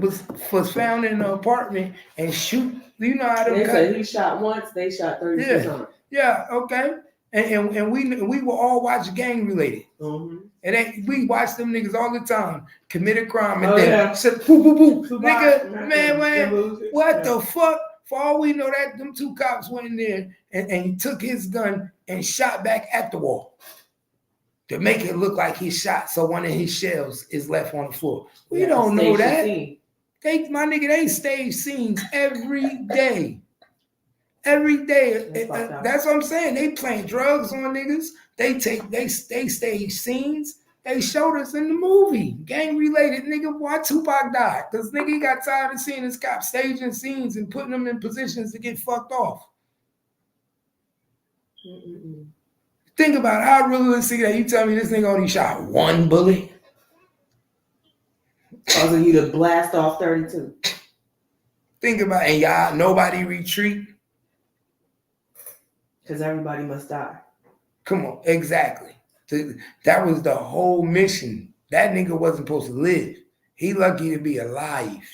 was found in the apartment and shoot. You know how they say he shot once, they shot 36 times. Yeah, okay. And we will all watch gang related. And we watch them niggas all the time commit a crime and then said boo boo boo. Nigga, man, what the fuck? For all we know, that them two cops went in there and he took his gun and shot back at the wall to make it look like he shot. So one of his shells is left on the floor. We don't know that. They stage scenes every day. Every day. That's what I'm saying. They playing drugs on niggas. They stage scenes. They showed us in the movie. Gang related, nigga. Why Tupac died? Because nigga he got tired of seeing his cops staging scenes and putting them in positions to get fucked off. Think about how realistic that you tell me this nigga only shot one bullet. Causing you to blast off 32. Think about it, and y'all, nobody retreat. Because everybody must die. Come on, exactly. That was the whole mission. That nigga wasn't supposed to live. He lucky to be alive.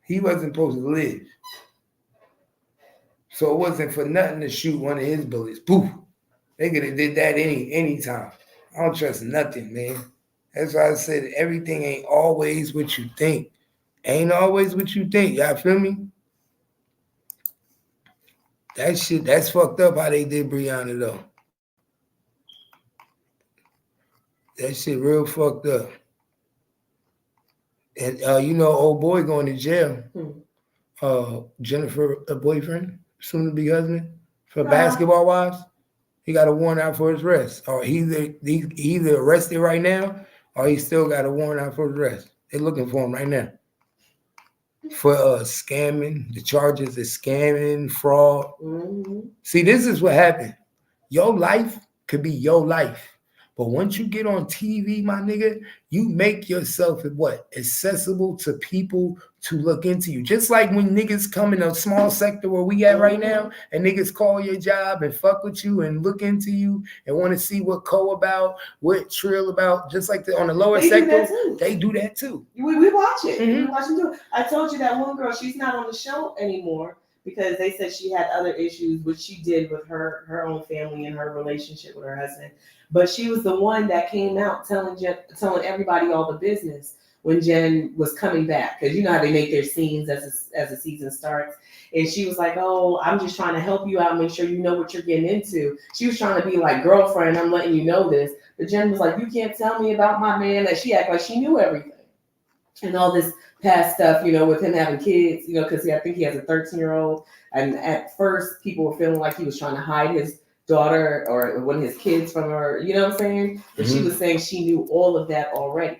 He wasn't supposed to live. So it wasn't for nothing to shoot one of his bullets. Poof. They could have did that any time. I don't trust nothing, man. That's why I said everything ain't always what you think. Ain't always what you think. Y'all feel me? That shit, that's fucked up how they did Brianna though. That shit real fucked up. And you know, old boy going to jail. Jennifer, a boyfriend, soon to be husband, for basketball wives. He got a warrant out for his arrest. Or he either arrested right now or he still got a warrant out for his arrest. They're looking for him right now. For scamming. The charges is scamming, fraud. Mm-hmm. See, this is what happened. Your life could be your life. But once you get on TV, my nigga, you make yourself what? Accessible to people to look into you. Just like when niggas come in a small sector where we at right now, and niggas call your job and fuck with you and look into you and want to see what about, what Trill about, just like on the lower sector, they do that too. We watch it. Mm-hmm. We watch them do it. I told you that one girl, she's not on the show anymore because they said she had other issues, which she did with her own family and her relationship with her husband. But she was the one that came out telling everybody all the business when Jen was coming back. Because you know how they make their scenes as the season starts. And she was like, oh, I'm just trying to help you out, make sure you know what you're getting into. She was trying to be like, girlfriend, I'm letting you know this. But Jen was like, you can't tell me about my man. Like, she acted like she knew everything. And all this past stuff, you know, with him having kids, you know, because I think he has a 13-year-old. And at first, people were feeling like he was trying to hide his daughter or one of his kids from her, you know what I'm saying? But she was saying she knew all of that already.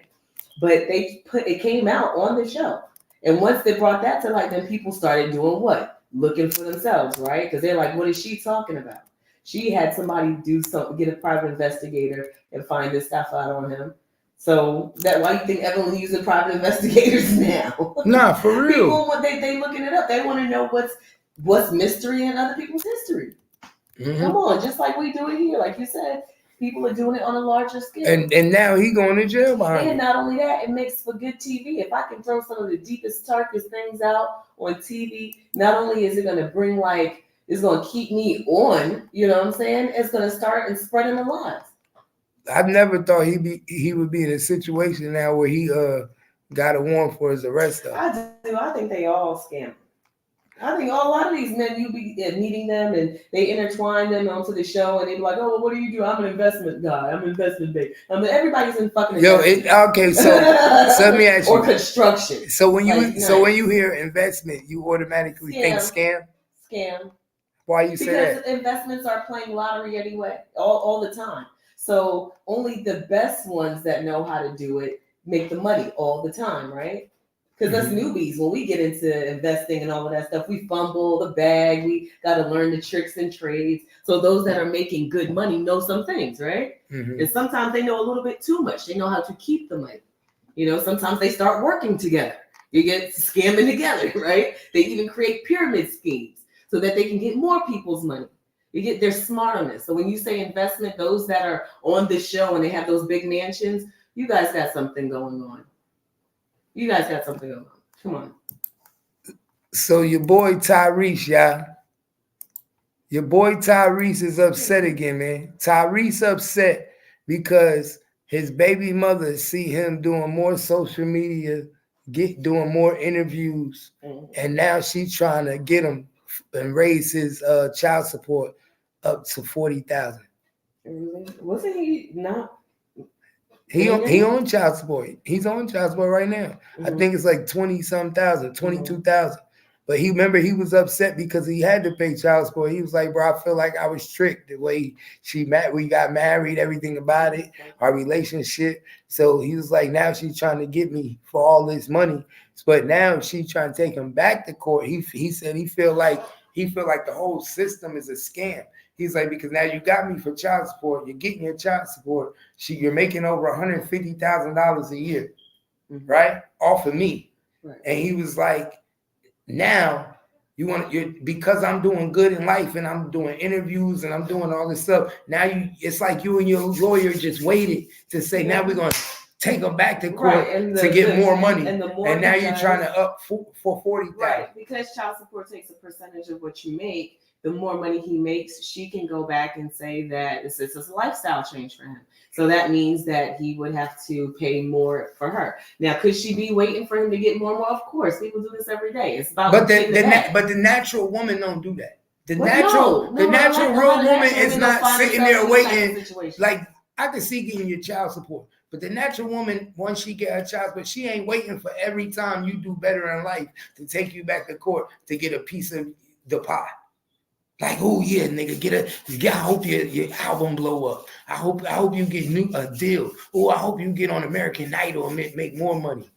But it came out on the show. And once they brought that to light, then people started doing what? Looking for themselves, right? Because they're like, what is she talking about? She had somebody do something, get a private investigator and find this stuff out on him. So that why you think Evelyn using private investigators now? Nah, for real. People, they looking it up. They want to know what's mystery in other people's history. Mm-hmm. Come on, just like we do it here. Like you said, people are doing it on a larger scale. And now he going to jail behind And not only that, it makes for good TV. If I can throw some of the deepest, darkest things out on TV, not only is it going to bring it's going to keep me on, you know what I'm saying? It's going to start and spreading the lies. I've never thought he would be in a situation now where he got a warrant for his arrest. Though. I do. I think they all scam. I think a lot of these men, you be meeting them and they intertwine them onto the show and they be like, oh, well, what do you do? I'm an investment guy. I'm an investment bank. Everybody's in fucking investment. Okay, so let me ask you. Or construction. So when you hear investment, you automatically think scam? Scam. Why you say that? Because investments are playing lottery anyway, all the time. So only the best ones that know how to do it make the money all the time, right? Because us newbies, when we get into investing and all of that stuff, we fumble the bag. We got to learn the tricks and trades. So those that are making good money know some things, right? Mm-hmm. And sometimes they know a little bit too much. They know how to keep the money. You know, sometimes they start working together. You get scamming together, right? They even create pyramid schemes so that they can get more people's money. They're smart on this. So when you say investment, those that are on this show and they have those big mansions, you guys got something going on. You guys got something going on. Come on. So your boy Tyrese, y'all. Your boy Tyrese is upset again, man. Tyrese upset because his baby mother see him doing more social media, doing more interviews, and now she's trying to get him and raise his child support up to $40,000. Wasn't he not? He on child support. He's on child support right now. Mm-hmm. I think it's like 20-some thousand, 22,000. But he was upset because he had to pay child support. He was like, bro, I feel like I was tricked the way we got married, everything about it, our relationship. So he was like, now she's trying to get me for all this money. But now she's trying to take him back to court. He said he feel like the whole system is a scam. He's like, because now you got me for child support. You're getting your child support. You're making over $150,000 a year, right? Off of me. Right. And he was like, now because I'm doing good in life and I'm doing interviews and I'm doing all this stuff. Now it's like you and your lawyer just waited to say, now we're going to take them back to court to get more money. And now you're trying to up for $40,000. Right, because child support takes a percentage of what you make. the more money he makes, she can go back and say that it's a lifestyle change for him. So that means that he would have to pay more for her. Now, could she be waiting for him to get more and more? Of course, people do this every day. It's about but the natural woman don't do that. The natural real woman is not sitting there waiting. Like, I can see getting your child support, but the natural woman, once she get her child support, she ain't waiting for every time you do better in life to take you back to court to get a piece of the pie. Like, oh yeah, nigga, I hope your album blow up. I hope you get a deal. Oh, I hope you get on American Idol and make more money.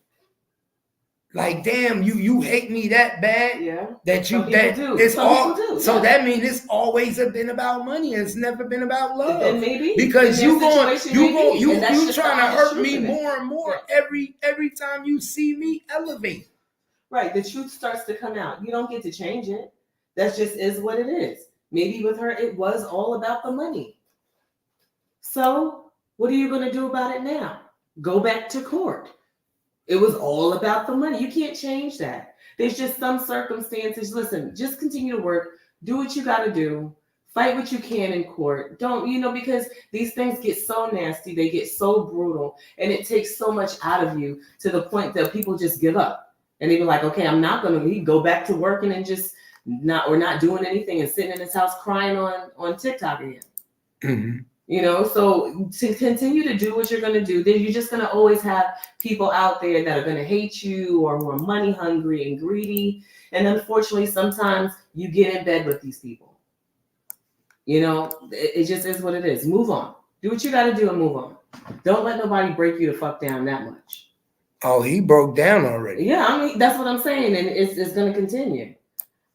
Like, damn, you hate me that bad that you it's all. So that means it's always been about money. It's never been about love. Then maybe because you trying to hurt me more and more every time you see me elevate. Right, the truth starts to come out. You don't get to change it. That just is what it is. Maybe with her, it was all about the money. So what are you going to do about it now? Go back to court. It was all about the money. You can't change that. There's just some circumstances. Listen, just continue to work. Do what you got to do. Fight what you can in court. Don't, because these things get so nasty. They get so brutal. And it takes so much out of you to the point that people just give up. And they be like, okay, I'm not going to go back to working and just not doing anything and sitting in his house crying on TikTok again. Mm-hmm. So to continue to do what you're going to do, then you're just going to always have people out there that are going to hate you or who are money hungry and greedy. And unfortunately, sometimes you get in bed with these people. It just is what it is. Move on. Do what you got to do and move on. Don't let nobody break you the fuck down that much. Oh, he broke down already. Yeah, that's what I'm saying. And it's going to continue.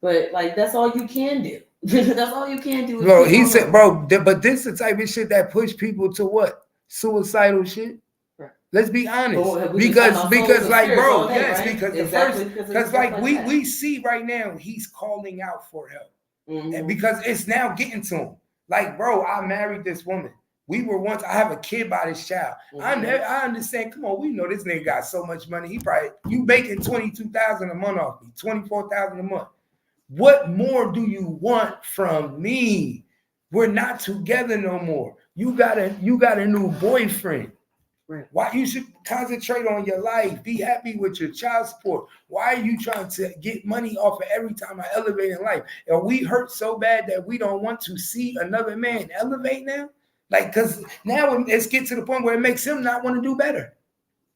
But that's all you can do. That's all you can do. Bro, he said, but this is the type of shit that push people to what? Suicidal shit. Right. Let's be honest. Because like, bro, yes, right? Because like we see right now, he's calling out for help. Mm-hmm. And because it's now getting to him. Like, bro, I married this woman. We were once, I have a kid by this child. Mm-hmm. I understand. Come on, we know this nigga got so much money. You making $22,000 a month off me, $24,000 a month. What more do you want from me? We're not together no more. You got a new boyfriend. Right. Why you should concentrate on your life? Be happy with your child support. Why are you trying to get money off of every time I elevate in life? Are we hurt so bad that we don't want to see another man elevate now? Like, because now it's get to the point where it makes him not want to do better.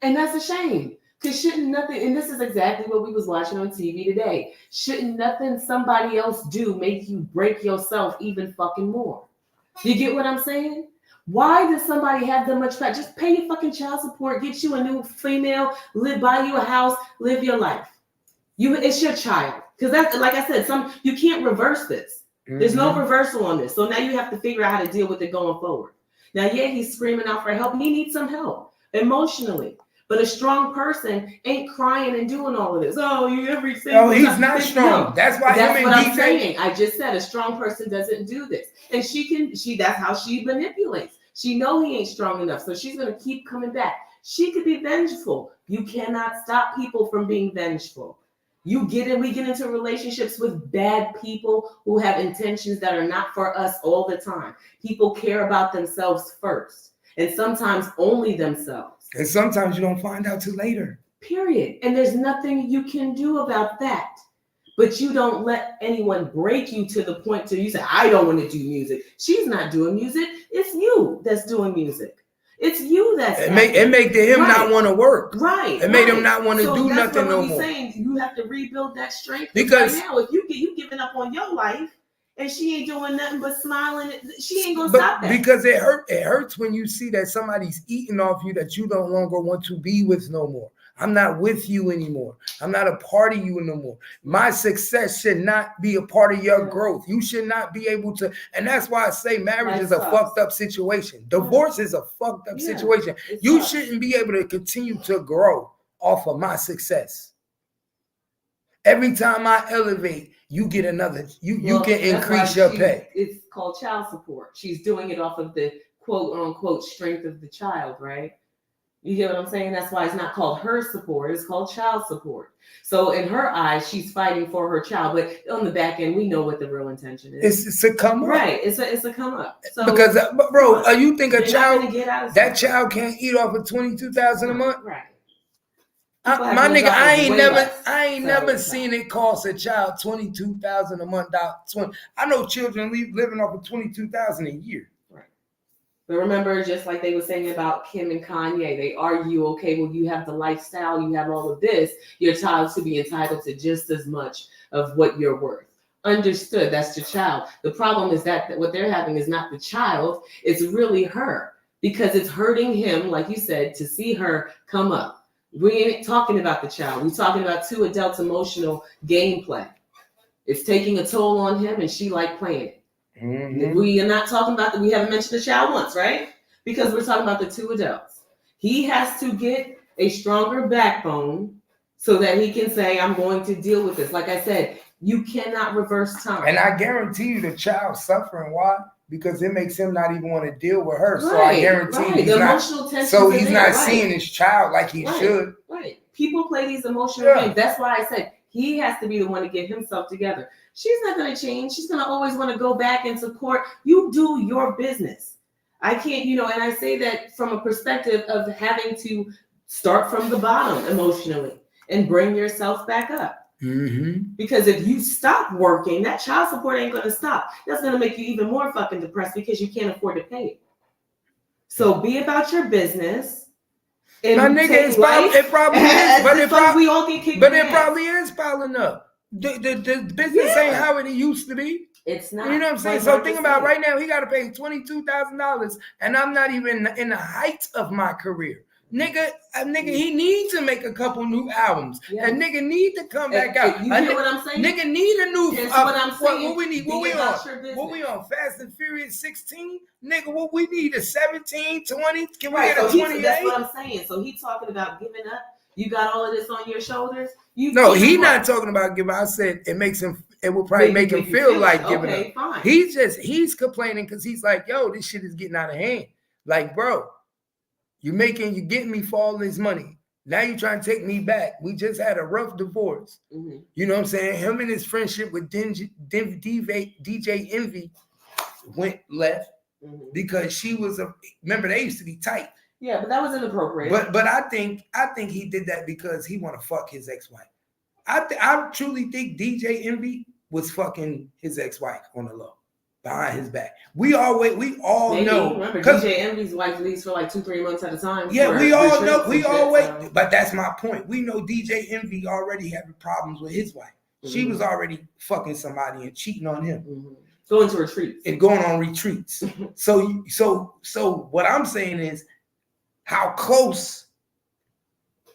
And that's a shame. Because shouldn't nothing, and this is exactly what we was watching on TV today, shouldn't nothing somebody else do make you break yourself even fucking more? You get what I'm saying? Why does somebody have that much fat? Just pay your fucking child support, get you a new female, buy you a house, live your life. It's your child. Because that's, like I said, you can't reverse this. Mm-hmm. There's no reversal on this. So now you have to figure out how to deal with it going forward. Now, yeah, he's screaming out for help. He needs some help emotionally. But a strong person ain't crying and doing all of this. Oh, he's not strong. No. That's why that's what I'm saying. I just said a strong person doesn't do this. And that's how she manipulates. She know he ain't strong enough. So she's going to keep coming back. She could be vengeful. You cannot stop people from being vengeful. We get into relationships with bad people who have intentions that are not for us all the time. People care about themselves first. And sometimes only themselves. And sometimes you don't find out till later. Period. And there's nothing you can do about that. But you don't let anyone break you to the point to you say, I don't want to do music. She's not doing music. It's you that's doing music. It's you that's it made him not want to work. Right. It made him not want to do nothing no more. Saying you have to rebuild that strength. Because right now, if you giving up on your life, and she ain't doing nothing but smiling, she ain't gonna stop that. Because it hurts when you see that somebody's eating off you that you no longer want to be with no more. I'm not with you anymore. I'm not a part of you no more. My success should not be a part of your growth. You should not be able to, and that's why I say marriage is a fucked up situation. Divorce is a fucked up situation. You shouldn't be able to continue to grow off of my success. Every time I elevate, you get another, you can increase your pay. It's called child support. She's doing it off of the quote unquote strength of the child, right? You get what I'm saying? That's why it's not called her support. It's called child support. So in her eyes, she's fighting for her child, but on the back end, we know what the real intention is. It's a come up, right? It's a come up. So, because, bro, you think a child that child can't eat off of $22,000 a month? Right. My nigga, I ain't never seen it cost a child $22,000 a month. I know children living off of $22,000 a year. But remember, just like they were saying about Kim and Kanye, they argue, okay, well, you have the lifestyle, you have all of this, your child should be entitled to just as much of what you're worth. Understood, that's your child. The problem is that what they're having is not the child, it's really her. Because it's hurting him, like you said, to see her come up. We ain't talking about the child. We're talking about two adults' emotional gameplay. It's taking a toll on him, and she like playing it. Mm-hmm. We are not talking about we haven't mentioned the child once, right? Because we're talking about the two adults. He has to get a stronger backbone so that he can say, I'm going to deal with this. Like I said, you cannot reverse time. And I guarantee you the child's suffering. Why? Because it makes him not even want to deal with her. So I guarantee he's not, seeing his child like he should. Right. People play these emotional games. That's why I said he has to be the one to get himself together. She's not going to change. She's going to always want to go back and support. You do your business. I can't, and I say that from a perspective of having to start from the bottom emotionally and bring yourself back up. Mm-hmm. Because if you stop working, that child support ain't going to stop. That's going to make you even more fucking depressed because you can't afford to pay it. So be about your business. My nigga, it probably is, but it probably is piling up. The business ain't how it used to be. It's not. You know what I'm saying? So think about right now, he got to pay $22,000, and I'm not even in the height of my career. Nigga, he needs to make a couple new albums. Yeah. A nigga need to come back out. You hear what I'm saying? Nigga need a new. That's what I'm saying. What we need? What we on? What we on? Fast and Furious 16? Nigga, what we need is 17, 20. Can we get a 28? That's what I'm saying. So he's talking about giving up. You got all of this on your shoulders. No, he's not talking about giving up. I said it makes him. It will probably make him feel like giving up. Fine. He's complaining because he's like, yo, this shit is getting out of hand. Like, bro, you're getting me for all this money. Now you're trying to take me back. We just had a rough divorce. Mm-hmm. You know what I'm saying? Him and his friendship with DJ Envy went left because she was remember they used to be tight. Yeah, but that was inappropriate. But I think he did that because he want to fuck his ex-wife. I truly think DJ Envy was fucking his ex-wife on the low, behind his back. We all know. Remember, DJ Envy's wife leaves for like 2-3 months at a time. Yeah, we all know. But that's my point. We know DJ Envy already having problems with his wife. Mm-hmm. She was already fucking somebody and cheating on him. Mm-hmm. Going to retreats. And going on retreats. So what I'm saying is how close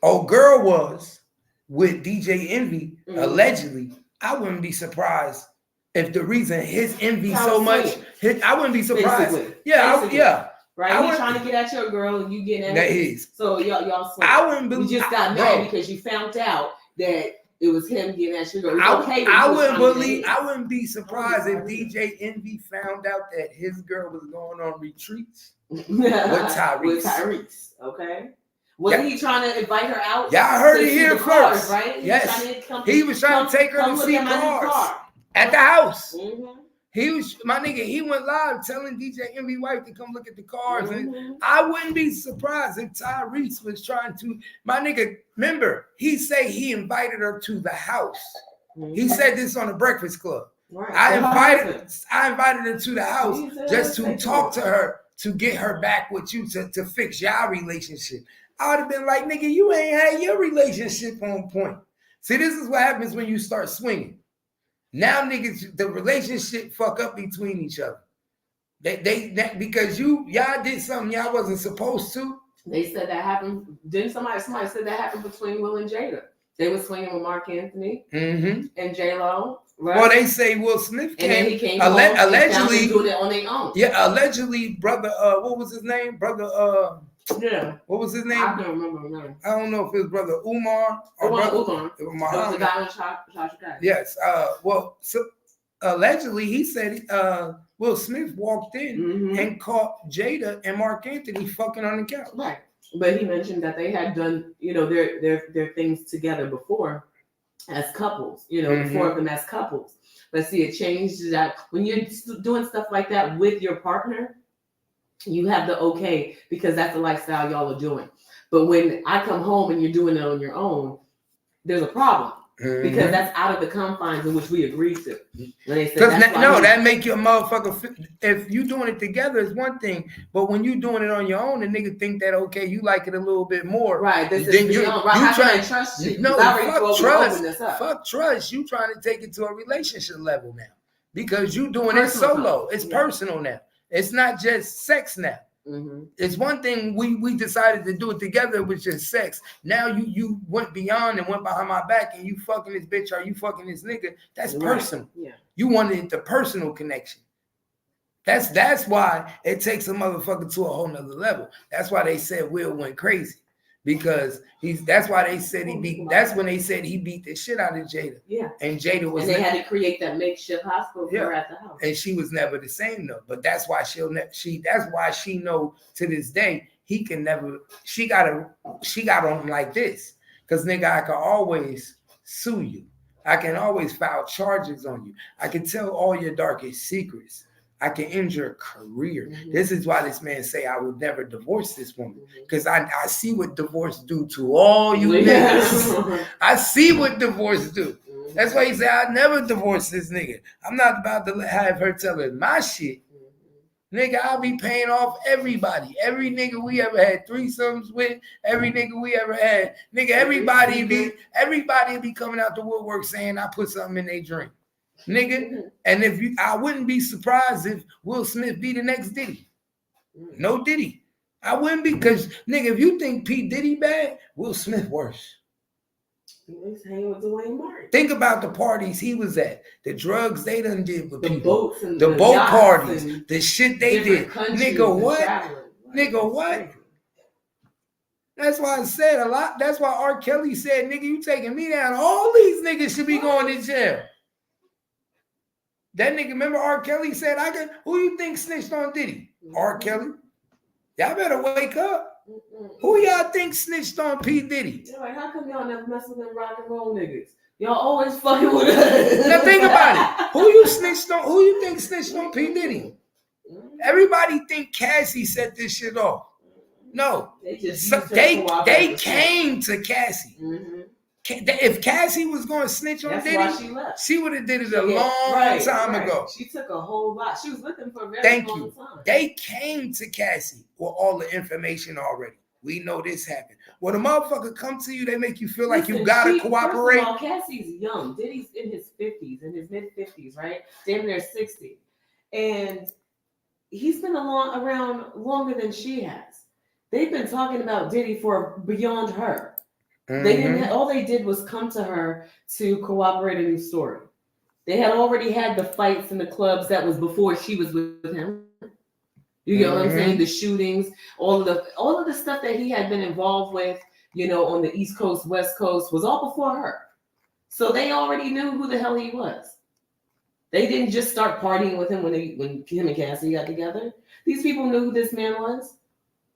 old girl was with DJ Envy, allegedly. I wouldn't be surprised if the reason his envy so much, I wouldn't be surprised. Basically. Yeah. Right? He's trying to get at your girl and you get at that is. So y'all swing. I wouldn't believe. You just got mad because you found out that it was him getting at your girl. I wouldn't be surprised if DJ Envy found out that his girl was going on retreats with Tyrese. Okay. Wasn't he trying to invite her out? Yeah, I heard it here first. Cars, right? Yes. He was trying to take her to see cars at the house. Mm-hmm. He went live telling DJ Envy wife to come look at the cars. Mm-hmm. And I wouldn't be surprised if Tyrese was trying to, remember, he said he invited her to the house. Mm-hmm. He said this on the Breakfast Club. Right. I invited her to the house just to talk to her, to get her back with you, to fix your relationship. I would have been like, nigga, you ain't had your relationship on point. See, this is what happens when you start swinging. Now, niggas, the relationship fuck up between each other. Because y'all did something y'all wasn't supposed to. They said that happened. Didn't somebody said that happened between Will and Jada? They were swinging with Mark Anthony and J-Lo. Right? Well, they say Will Smith came. And then he came allegedly doing it on their own. Yeah, allegedly, brother. What was his name? Brother. Yeah. What was his name? I don't remember his name. I don't know if it was brother Umar or Umar. It was the guy in Chicago. Yes. So allegedly, he said Will Smith walked in and caught Jada and Mark Anthony fucking on the couch. Right. But he mentioned that they had done, their things together before as couples, the four of them as couples. But see, it changed that when you're doing stuff like that with your partner, you have the okay because that's the lifestyle y'all are doing. But when I come home and you're doing it on your own, there's a problem. Because that's out of the confines in which we agreed to. When they said that make you a motherfucker. If you doing it together is one thing, but when you doing it on your own, the nigga think that okay, you like it a little bit more. Right. This is beyond. Right. How can I trust you? No, fuck trust. Fuck trust. You trying to take it to a relationship level now because you doing it solo. It's personal now. It's not just sex now. It's one thing we decided to do it together, which is sex. Now you went beyond and went behind my back and you fucking this bitch or you fucking this nigga. That's personal. Yeah. You wanted the personal connection. That's why it takes a motherfucker to a whole nother level. That's why they said Will went crazy. Because that's why they said that's when they said he beat the shit out of Jada. Yeah. And Jada was. And they had to create that makeshift hospital for her at the house. And she was never the same though. But that's why that's why she know to this day he can never. She got on like this. Cause nigga, I can always sue you. I can always file charges on you. I can tell all your darkest secrets. I can end your career. This is why this man say I would never divorce this woman. Because I see what divorce do to all you niggas. I see what divorce do. That's why he said I'd never divorce this nigga. I'm not about to have her tell her my shit. Nigga, I'll be paying off everybody. Every nigga we ever had threesomes with, every nigga we ever had. Nigga, everybody be coming out the woodwork saying I put something in their drink. Nigga, and I wouldn't be surprised if Will Smith be the next Diddy. No Diddy. I wouldn't be, because nigga, if you think P. Diddy bad, Will Smith worse. He's hanging with Dwayne Martin. Think about the parties he was at, the drugs they done did with the people, boats and the boat parties, the shit they did. Nigga, what? Nigga, what? That's why I said a lot. That's why R. Kelly said, nigga, you taking me down. All these niggas should be going to jail. That nigga, remember R. Kelly said, who you think snitched on Diddy? R. Kelly? Y'all better wake up. Who y'all think snitched on P. Diddy? You're like, how come y'all never mess with them rock and roll niggas? Y'all always fucking with us. Now think about it. Who you think snitched on P. Diddy? Everybody think Cassie set this shit off. No. They came to Cassie. If Cassie was going to snitch on Diddy, she would have did it a long time ago. She took a whole lot. She was with him for a very long time. They came to Cassie with all the information already. We know this happened. When a motherfucker come to you, they make you feel like you gotta cooperate. First of all, Cassie's young. Diddy's in his 50s, in his mid-50s, right? Damn near 60. And he's been around longer than she has. They've been talking about Diddy for beyond her. They didn't. All they did was come to her to cooperate in his story. They had already had the fights in the clubs that was before she was with him. You get what I'm saying? The shootings, all of the stuff that he had been involved with, on the East Coast, West Coast, was all before her. So they already knew who the hell he was. They didn't just start partying with him when him and Cassie got together. These people knew who this man was.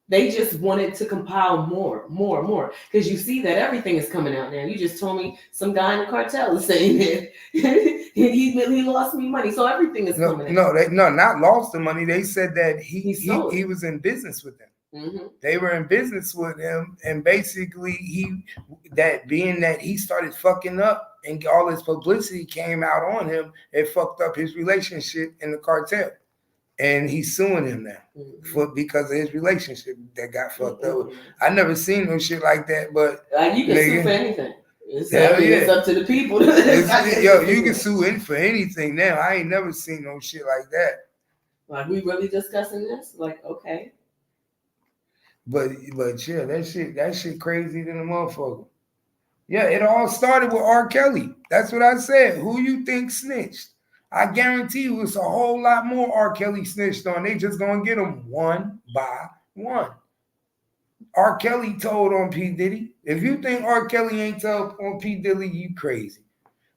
They just wanted to compile more. Because you see that everything is coming out now. You just told me some guy in the cartel is saying that he lost me money. So everything is coming out. Not lost the money. They said that he was in business with them. They were in business with him. And basically he started fucking up and all his publicity came out on him. It fucked up his relationship in the cartel. And he's suing him now because of his relationship that got fucked up. I never seen no shit like that, but you can sue for anything. It's up to the people. You can sue for anything now. I ain't never seen no shit like that. Like, we really discussing this? Like, okay. But yeah, that shit crazy than a motherfucker. Yeah, it all started with R. Kelly. That's what I said. Who you think snitched? I guarantee you it's a whole lot more R. Kelly snitched on. They just gonna get them one by one. R. Kelly told on P. Diddy. If you think R. Kelly ain't told on P. Diddy, you crazy.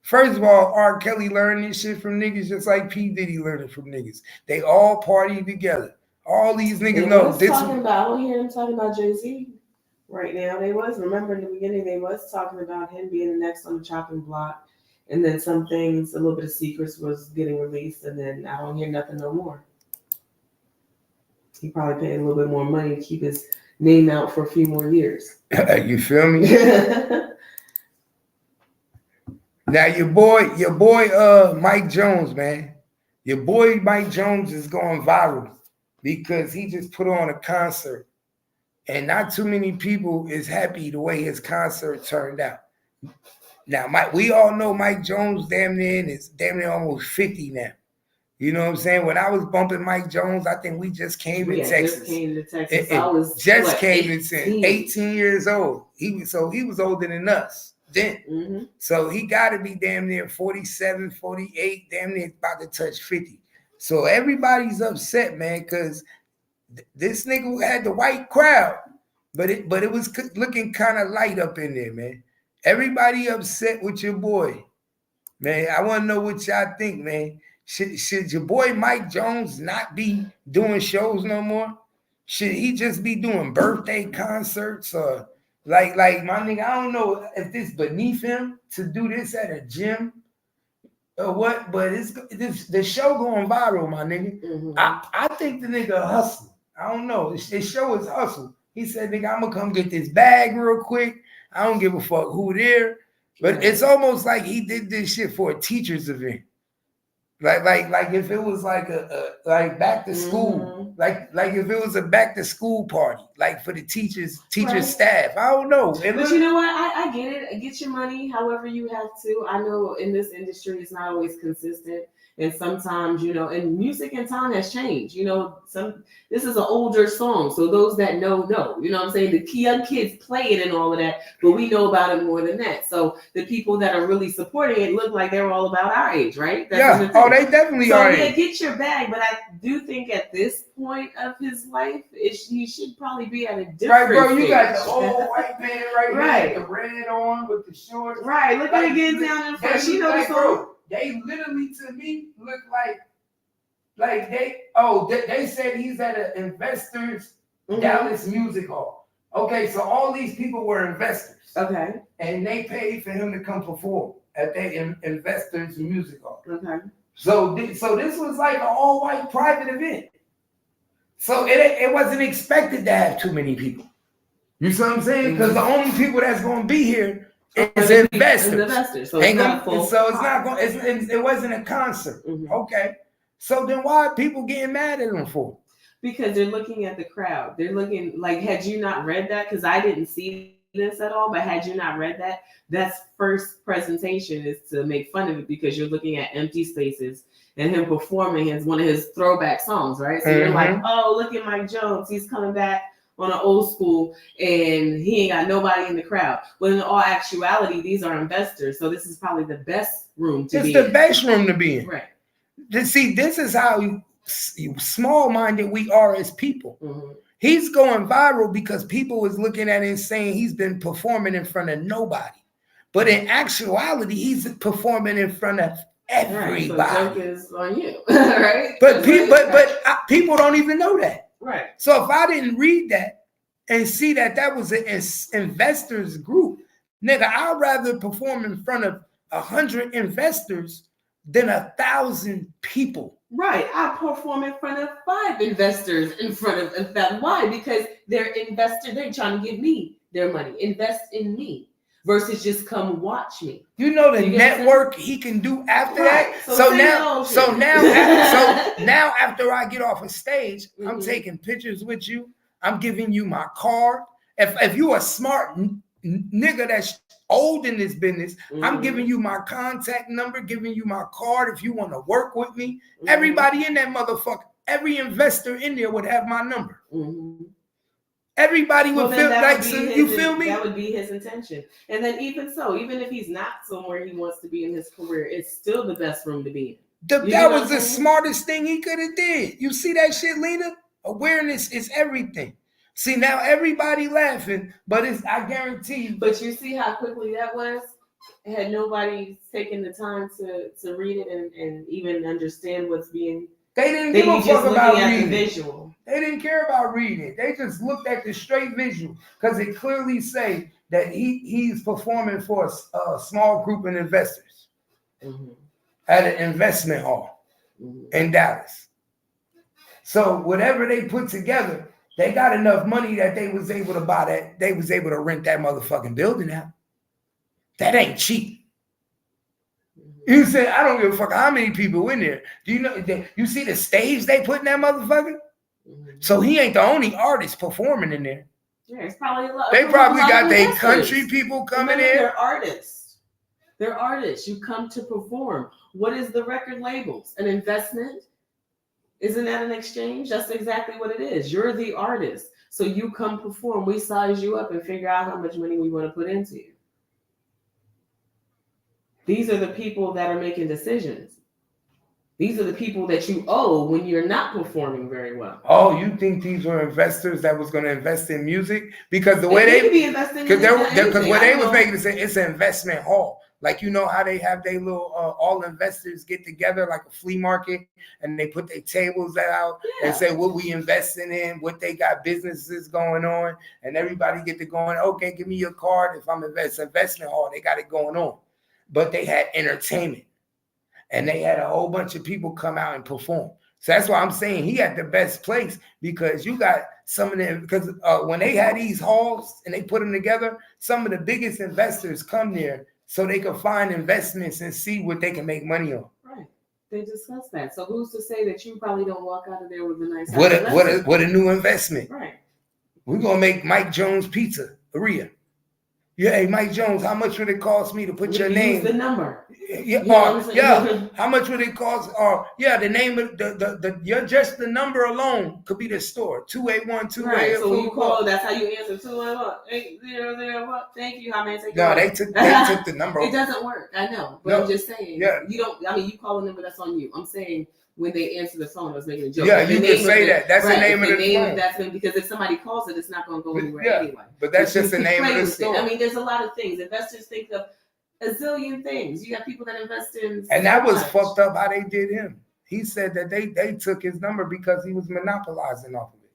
First of all, R. Kelly learned this shit from niggas just like P. Diddy learned it from niggas. They all partied together. All these niggas know. I don't hear him talking about Jay-Z. Right now, remember in the beginning, they was talking about him being next on the chopping block. And then some things, a little bit of secrets was getting released. And then I don't hear nothing no more. He probably paid a little bit more money to keep his name out for a few more years. You feel me? Now your boy, Mike Jones, man. Your boy Mike Jones is going viral because he just put on a concert. And not too many people is happy the way his concert turned out. Now, we all know Mike Jones damn near almost 50 now. You know what I'm saying? When I was bumping Mike Jones, I think we just came to Texas. Just came to Texas. I was just came to 18 years old. He was older than us then. Mm-hmm. So he got to be damn near 47, 48, damn near about to touch 50. So everybody's upset, man, because this nigga had the white crowd, but it was looking kind of light up in there, man. Everybody upset with your boy, man. I want to know what y'all think, man. Should your boy Mike Jones not be doing shows no more? Should he just be doing birthday concerts or like my nigga? I don't know if this beneath him to do this at a gym or what, but the show going viral, my nigga. Mm-hmm. I think the nigga hustle. I don't know. His show is hustle. He said, nigga, I'm gonna come get this bag real quick. I don't give a fuck who there. But it's almost like he did this shit for a teacher's event. Like if it was like a back to school, like if it was a back to school party, like for the teachers staff. I don't know. But you know what? I get it. Get your money however you have to. I know in this industry it's not always consistent. And sometimes, and music and time has changed. This is an older song. So those that know. You know what I'm saying? The young kids play it and all of that, but we know about it more than that. So the people that are really supporting it look like they're all about our age, right? That's they definitely are. Yeah, get your bag. But I do think at this point of his life, he should probably be at a different right, bro. You stage. got the old white man right here, the red on with the shorts. Right. Look at it getting down in the front. You know the song. They literally to me look like they said he's at an investors Dallas music hall. Okay, so all these people were investors. Okay. And they paid for him to come perform at their investors music hall. Okay. So this was like an all-white private event. So it wasn't expected to have too many people. You see what I'm saying? Because the only people that's gonna be here it's investors. So it wasn't a concert. Mm-hmm. Okay. So then why are people getting mad at them for? Because they're looking at the crowd. They're looking like, had you not read that? Because I didn't see this at all, but had you not read that, that's first presentation is to make fun of it because you're looking at empty spaces and him performing one of his throwback songs, right? So you're like, oh, look at Mike Jones. He's coming back on an old school and he ain't got nobody in the crowd. Well, in all actuality, these are investors. So this is probably the best room to be in. It's the best room to be in. Right. See, this is how small-minded we are as people. Mm-hmm. He's going viral because people is looking at it and saying he's been performing in front of nobody. But in actuality, he's performing in front of everybody. Right, so the joke is on you, right? But people don't even know that. Right. So if I didn't read that and see that was an investors group, nigga, I'd rather perform in front of 100 investors than 1,000 people. Right. I perform in front of 5 investors in front of that. Why? Because they're trying to give me their money, invest in me. Versus just come watch me. You know the network he can do after that. So now after I get off a stage, I'm taking pictures with you. I'm giving you my card. If you a smart nigga that's old in this business, I'm giving you my contact number, giving you my card. If you want to work with me, everybody in that motherfucker, every investor in there would have my number. Everybody would feel like, you feel me? That would be his intention. And then even if he's not somewhere he wants to be in his career, it's still the best room to be in. That was the smartest thing he could have did. You see that shit, Lena? Awareness is everything. See, now everybody laughing, but I guarantee you. But you see how quickly that was? Had nobody taken the time to read it and even understand what's being... They didn't give a fuck about reading. The visual. They didn't care about reading it. They just looked at the straight visual because it clearly say that he's performing for a small group of investors at an investment hall in Dallas. So whatever they put together, they got enough money that they was able to buy that. They was able to rent that motherfucking building out. That ain't cheap. You said, I don't give a fuck how many people in there. Do you know? You see the stage they put in that motherfucker? So he ain't the only artist performing in there. Yeah, it's probably a lot. They probably got their country people coming in. They're artists. They're artists. You come to perform. What is the record labels? An investment? Isn't that an exchange? That's exactly what it is. You're the artist. So you come perform. We size you up and figure out how much money we want to put into you. These are the people that are making decisions. These are the people that you owe when you're not performing very well. Oh, you think these were investors that was going to invest in music? Because the way they could be investing in because what they was making it say it's an investment hall. Like, you know how they have their little all investors get together like a flea market and they put their tables out and say what we investing in, what they got businesses going on, and everybody get to going, okay, give me your card if I'm investment hall. They got it going on. But they had entertainment. And they had a whole bunch of people come out and perform. So that's why I'm saying he had the best place, because you got some of them, because when they had these halls and they put them together, some of the biggest investors come there so they can find investments and see what they can make money on. Right. They discussed that. So who's to say that you probably don't walk out of there with a nice what a new investment. Right. We're going to make Mike Jones Pizzeria. Yeah, hey, Mike Jones, how much would it cost me to put your name? The number. Yeah, how much would it cost? The name of just the number alone could be the store. 281-281. Right. So you call, that's how you answer 281-800. Thank you. How many take? No, they took the number. It doesn't work. I know, but I'm just saying. Yeah. You don't. I mean, you call a number, that's on you. I'm saying, when they answer the phone, I was making a joke. Yeah, you can say that. That's the name of the phone. That's because if somebody calls it, it's not going to go anywhere anyway. But that's just the name of the store. I mean, there's a lot of things. Investors think of a zillion things. You got people that invest in. And that was fucked up how they did him. He said that they took his number because he was monopolizing off of it.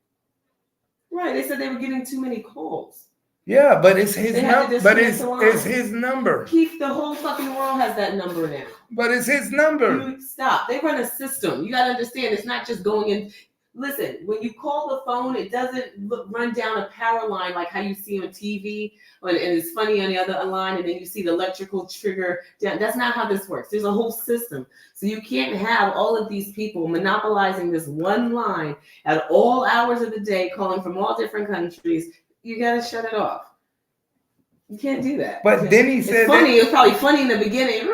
Right. They said they were getting too many calls. Yeah, but it's his number. But it's his number. Keith, the whole fucking world has that number now. But it's his number. Stop. They run a system. You got to understand, it's not just going in. Listen, when you call the phone, it doesn't run down a power line like how you see on TV, and it's funny on the other line, and then you see the electrical trigger down. That's not how this works. There's a whole system. So you can't have all of these people monopolizing this one line at all hours of the day, calling from all different countries. You got to shut it off. You can't do that. But then he said, it's probably funny in the beginning.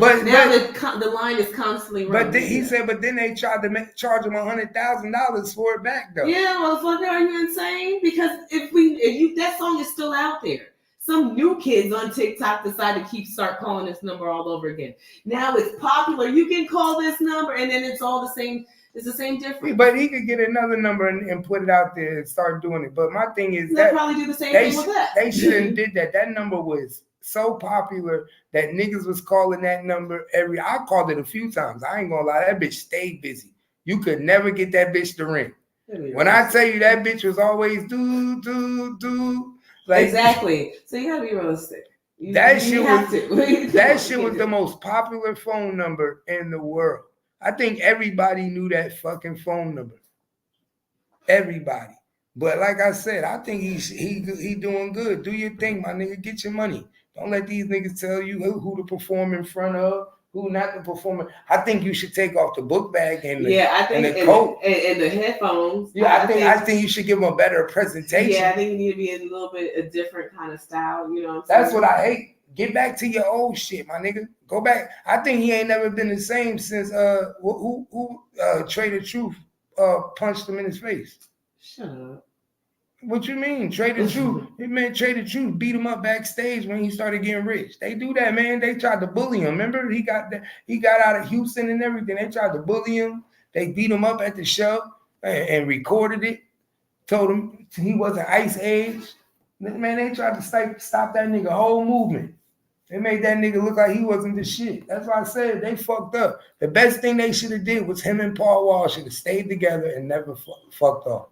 But now the line is constantly running. But he said, but then they tried to charge him $100,000 for it back, though. Yeah, motherfucker, are you insane? Because if that song is still out there. Some new kids on TikTok decide to start calling this number all over again. Now it's popular. You can call this number, and then it's all the same. It's the same difference. But he could get another number and put it out there and start doing it. But my thing is they'll probably do the same thing with that. They shouldn't did that. That number was so popular that niggas was calling that number I called it a few times. I ain't gonna lie, that bitch stayed busy. You could never get that bitch to ring. When I tell you that bitch was always do. Like, exactly. So you gotta be realistic. That shit was the most popular phone number in the world. I think everybody knew that fucking phone number. Everybody. But like I said, I think he doing good. Do your thing, my nigga. Get your money. Don't let these niggas tell you who to perform in front of, who not to perform. I think you should take off the book bag and the coat and the headphones. Yeah, I think you should give them a better presentation. Yeah, I think you need to be a little bit a different kind of style. You know, that's what I hate. Get back to your old shit, my nigga. Go back. I think he ain't never been the same since Trader Truth punched him in his face. Shut up. What you mean? Trader Truth. It meant Trader Truth beat him up backstage when he started getting rich. They do that, man. They tried to bully him. Remember, he got out of Houston and everything. They tried to bully him. They beat him up at the show and recorded it. Told him he wasn't Ice Age. Man, they tried to stop that nigga whole movement. They made that nigga look like he wasn't the shit. That's why I said they fucked up. The best thing they should have did was him and Paul Wall should have stayed together and never fucked off.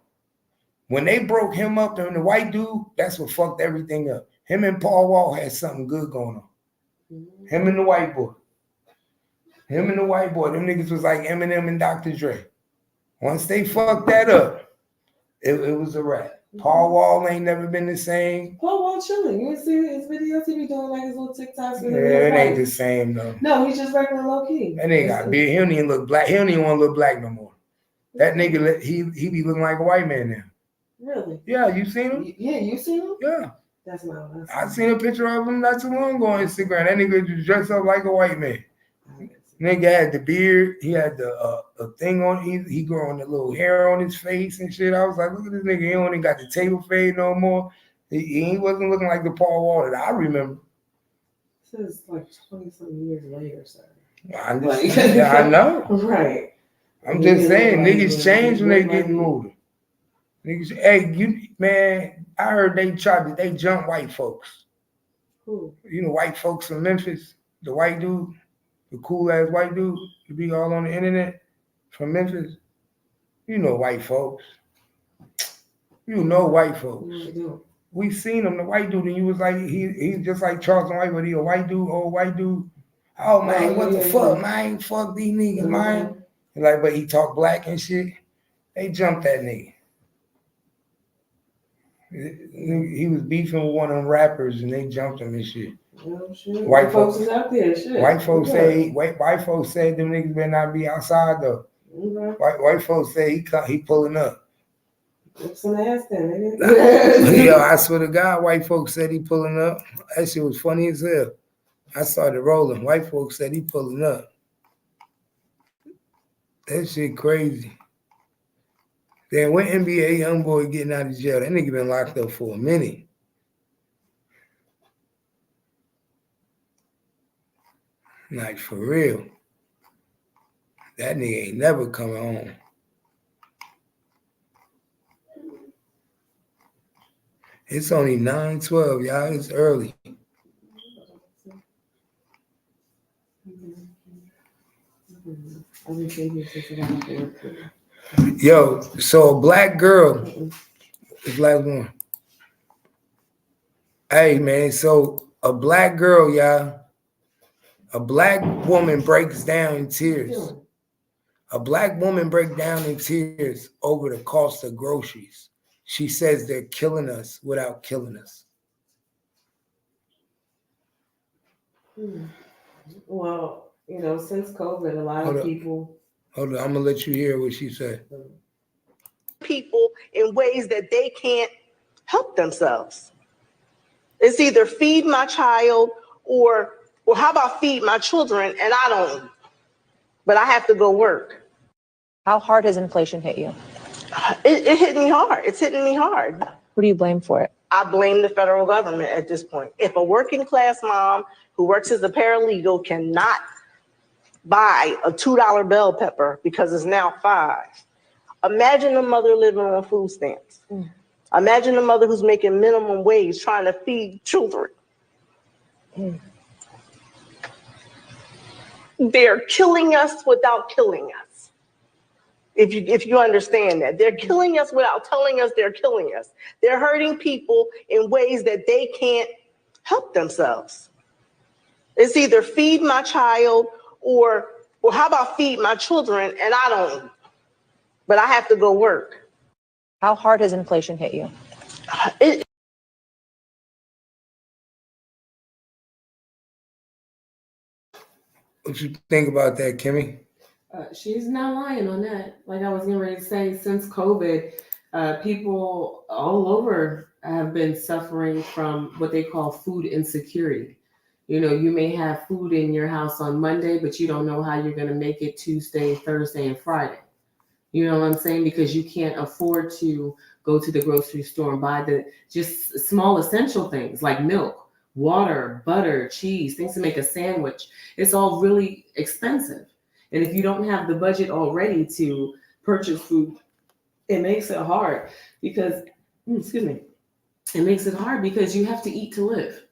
When they broke him up and the white dude, that's what fucked everything up. Him and Paul Wall had something good going on. Him and the white boy. Him and the white boy. Them niggas was like Eminem and Dr. Dre. Once they fucked that up, it was a wrap. Paul Wall ain't never been the same. Paul Wall chilling. You see his videos? He be doing like his little TikToks. Yeah, it ain't the same though. No, he's just regular low key. That nigga got beard. He don't even look black. He don't even want to look black no more. That nigga, he be looking like a white man now. Really? Yeah, you seen him? Yeah, you seen him? Yeah. That's not. I seen a picture of him not too long ago on Instagram. That nigga just dressed up like a white man. Nigga had the beard. He had the a thing on. He growing the little hair on his face and shit. I was like, look at this nigga. He don't even got the table fade no more. He wasn't looking like the Paul Wall that I remember. This is like 20-something years later, sir. I know. Right. I'm just saying, niggas change when they getting older. Niggas, hey, man, I heard they jump white folks. Who? You know, white folks from Memphis. The white dude, the cool ass white dude, to be all on the internet from Memphis. You know white folks. You know white folks. We seen him, the white dude, and you was like, he's just like Charleston White, but he a white dude, old white dude. Oh man, what the fuck, man? Fuck these niggas, man. Like, but he talk black and shit. They jumped that nigga. He was beefing with one of them rappers, and they jumped him and shit. Oh, shit. White folks is out there. Shit. White folks say white folks said them niggas better not be outside though. Okay. White folks say he pulling up. Some ass then, nigga. Yo, I swear to God, white folks said he pulling up. That shit was funny as hell. I started rolling. White folks said he pulling up. That shit crazy. Then when NBA YoungBoy getting out of jail, that nigga been locked up for a minute. Like for real. That nigga ain't never coming home. It's only 9:12, y'all. It's early. Yo, so a black girl, the last one. Hey man, so a black girl, y'all. A black woman breaks down in tears. A black woman breaks down in tears over the cost of groceries. She says they're killing us without killing us. Well, you know, since COVID, a lot of people. Hold on, I'm gonna let you hear what she said. People in ways that they can't help themselves. It's either feed my child or how about feed my children and I don't, but I have to go work. How hard has inflation hit you? It hit me hard. It's hitting me hard. Who do you blame for it? I blame the federal government at this point. If a working class mom who works as a paralegal cannot buy a $2 bell pepper because it's now $5, imagine a mother living on food stamps. Imagine a mother who's making minimum wage trying to feed children. They're killing us without killing us. If you understand that. They're killing us without telling us they're killing us. They're hurting people in ways that they can't help themselves. It's either feed my child or how about feed my children and I don't, but I have to go work. How hard has inflation hit you? What you think about that, Kimmy? She's not lying on that. Like I was getting ready to say, since COVID, people all over have been suffering from what they call food insecurity. You know, you may have food in your house on Monday, but you don't know how you're going to make it Tuesday, Thursday, and Friday. You know what I'm saying? Because you can't afford to go to the grocery store and buy the just small essential things like milk, water, butter, cheese, things to make a sandwich. It's all really expensive. And if you don't have the budget already to purchase food, it makes it hard because, it makes it hard because you have to eat to live.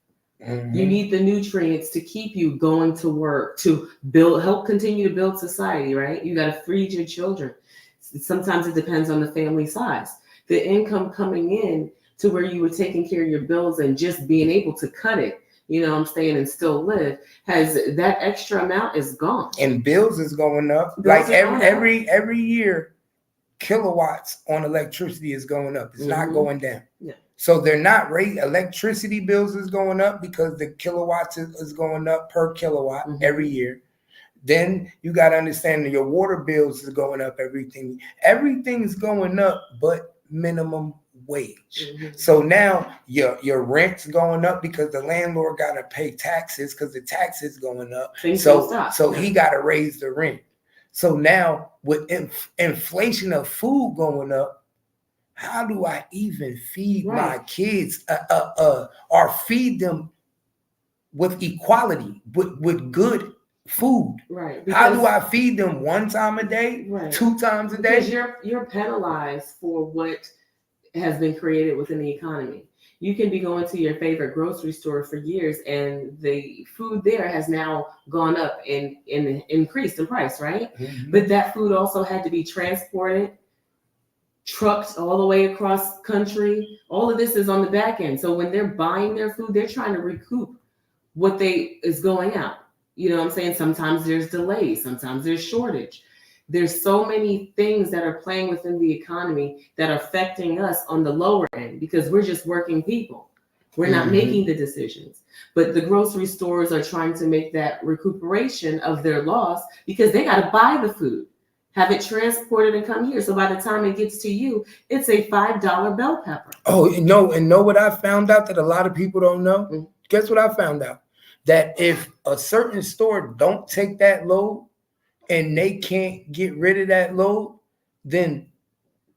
You need the nutrients to keep you going to work, to help continue to build society, right? You got to feed your children. Sometimes it depends on the family size. The income coming in to where you were taking care of your bills and just being able to cut it, you know what I'm saying, and still live, has that extra amount is gone. And bills is going up. Like every year, kilowatts on electricity is going up. It's not going down. Yeah. So they're not electricity bills is going up because the kilowatts is going up per kilowatt every year. Then you got to understand that your water bills is going up. Everything's going up, but minimum wage. So now your rent's going up because the landlord got to pay taxes because the taxes going up. So he got to raise the rent. So now with inflation of food going up, how do I even feed my kids or feed them with equality, with good food? Right. How do I feed them 1 time a day, 2 times a day? Because you're penalized for what has been created within the economy. You can be going to your favorite grocery store for years and the food there has now gone up and increased in price, right? But that food also had to be transported, trucked all the way across country. All of this is on the back end. So when they're buying their food, they're trying to recoup what is going out. You know what I'm saying? Sometimes there's delays, sometimes there's shortage. There's so many things that are playing within the economy that are affecting us on the lower end because we're just working people. We're not making the decisions. But the grocery stores are trying to make that recuperation of their loss because they got to buy the food, have it transported and come here. So by the time it gets to you, it's a $5 bell pepper. Oh, no. And know what I found out that a lot of people don't know? Guess what I found out? That if a certain store don't take that load and they can't get rid of that load, then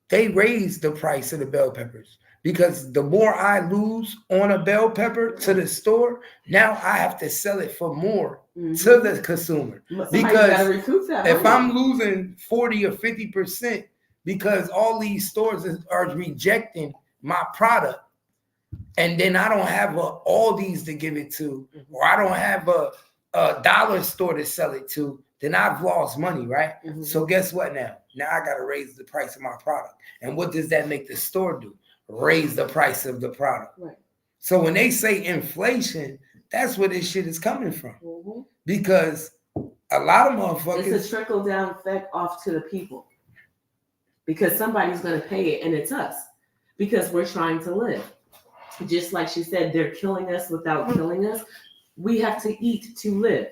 they raise the price of the bell peppers. Because the more I lose on a bell pepper to the store, now I have to sell it for more to the consumer. Because if I'm losing 40 or 50% because all these stores are rejecting my product, and then I don't have Aldi's to give it to, or I don't have a dollar store to sell it to, then I've lost money, right? So guess what now? Now I got to raise the price of my product. And what does that make the store do? Raise the price of the product. Right. So when they say inflation, that's where this shit is coming from. Because a lot of motherfuckers... It's a trickle-down effect off to the people. Because somebody's going to pay it, and it's us. Because we're trying to live. Just like she said, they're killing us without killing us. We have to eat to live.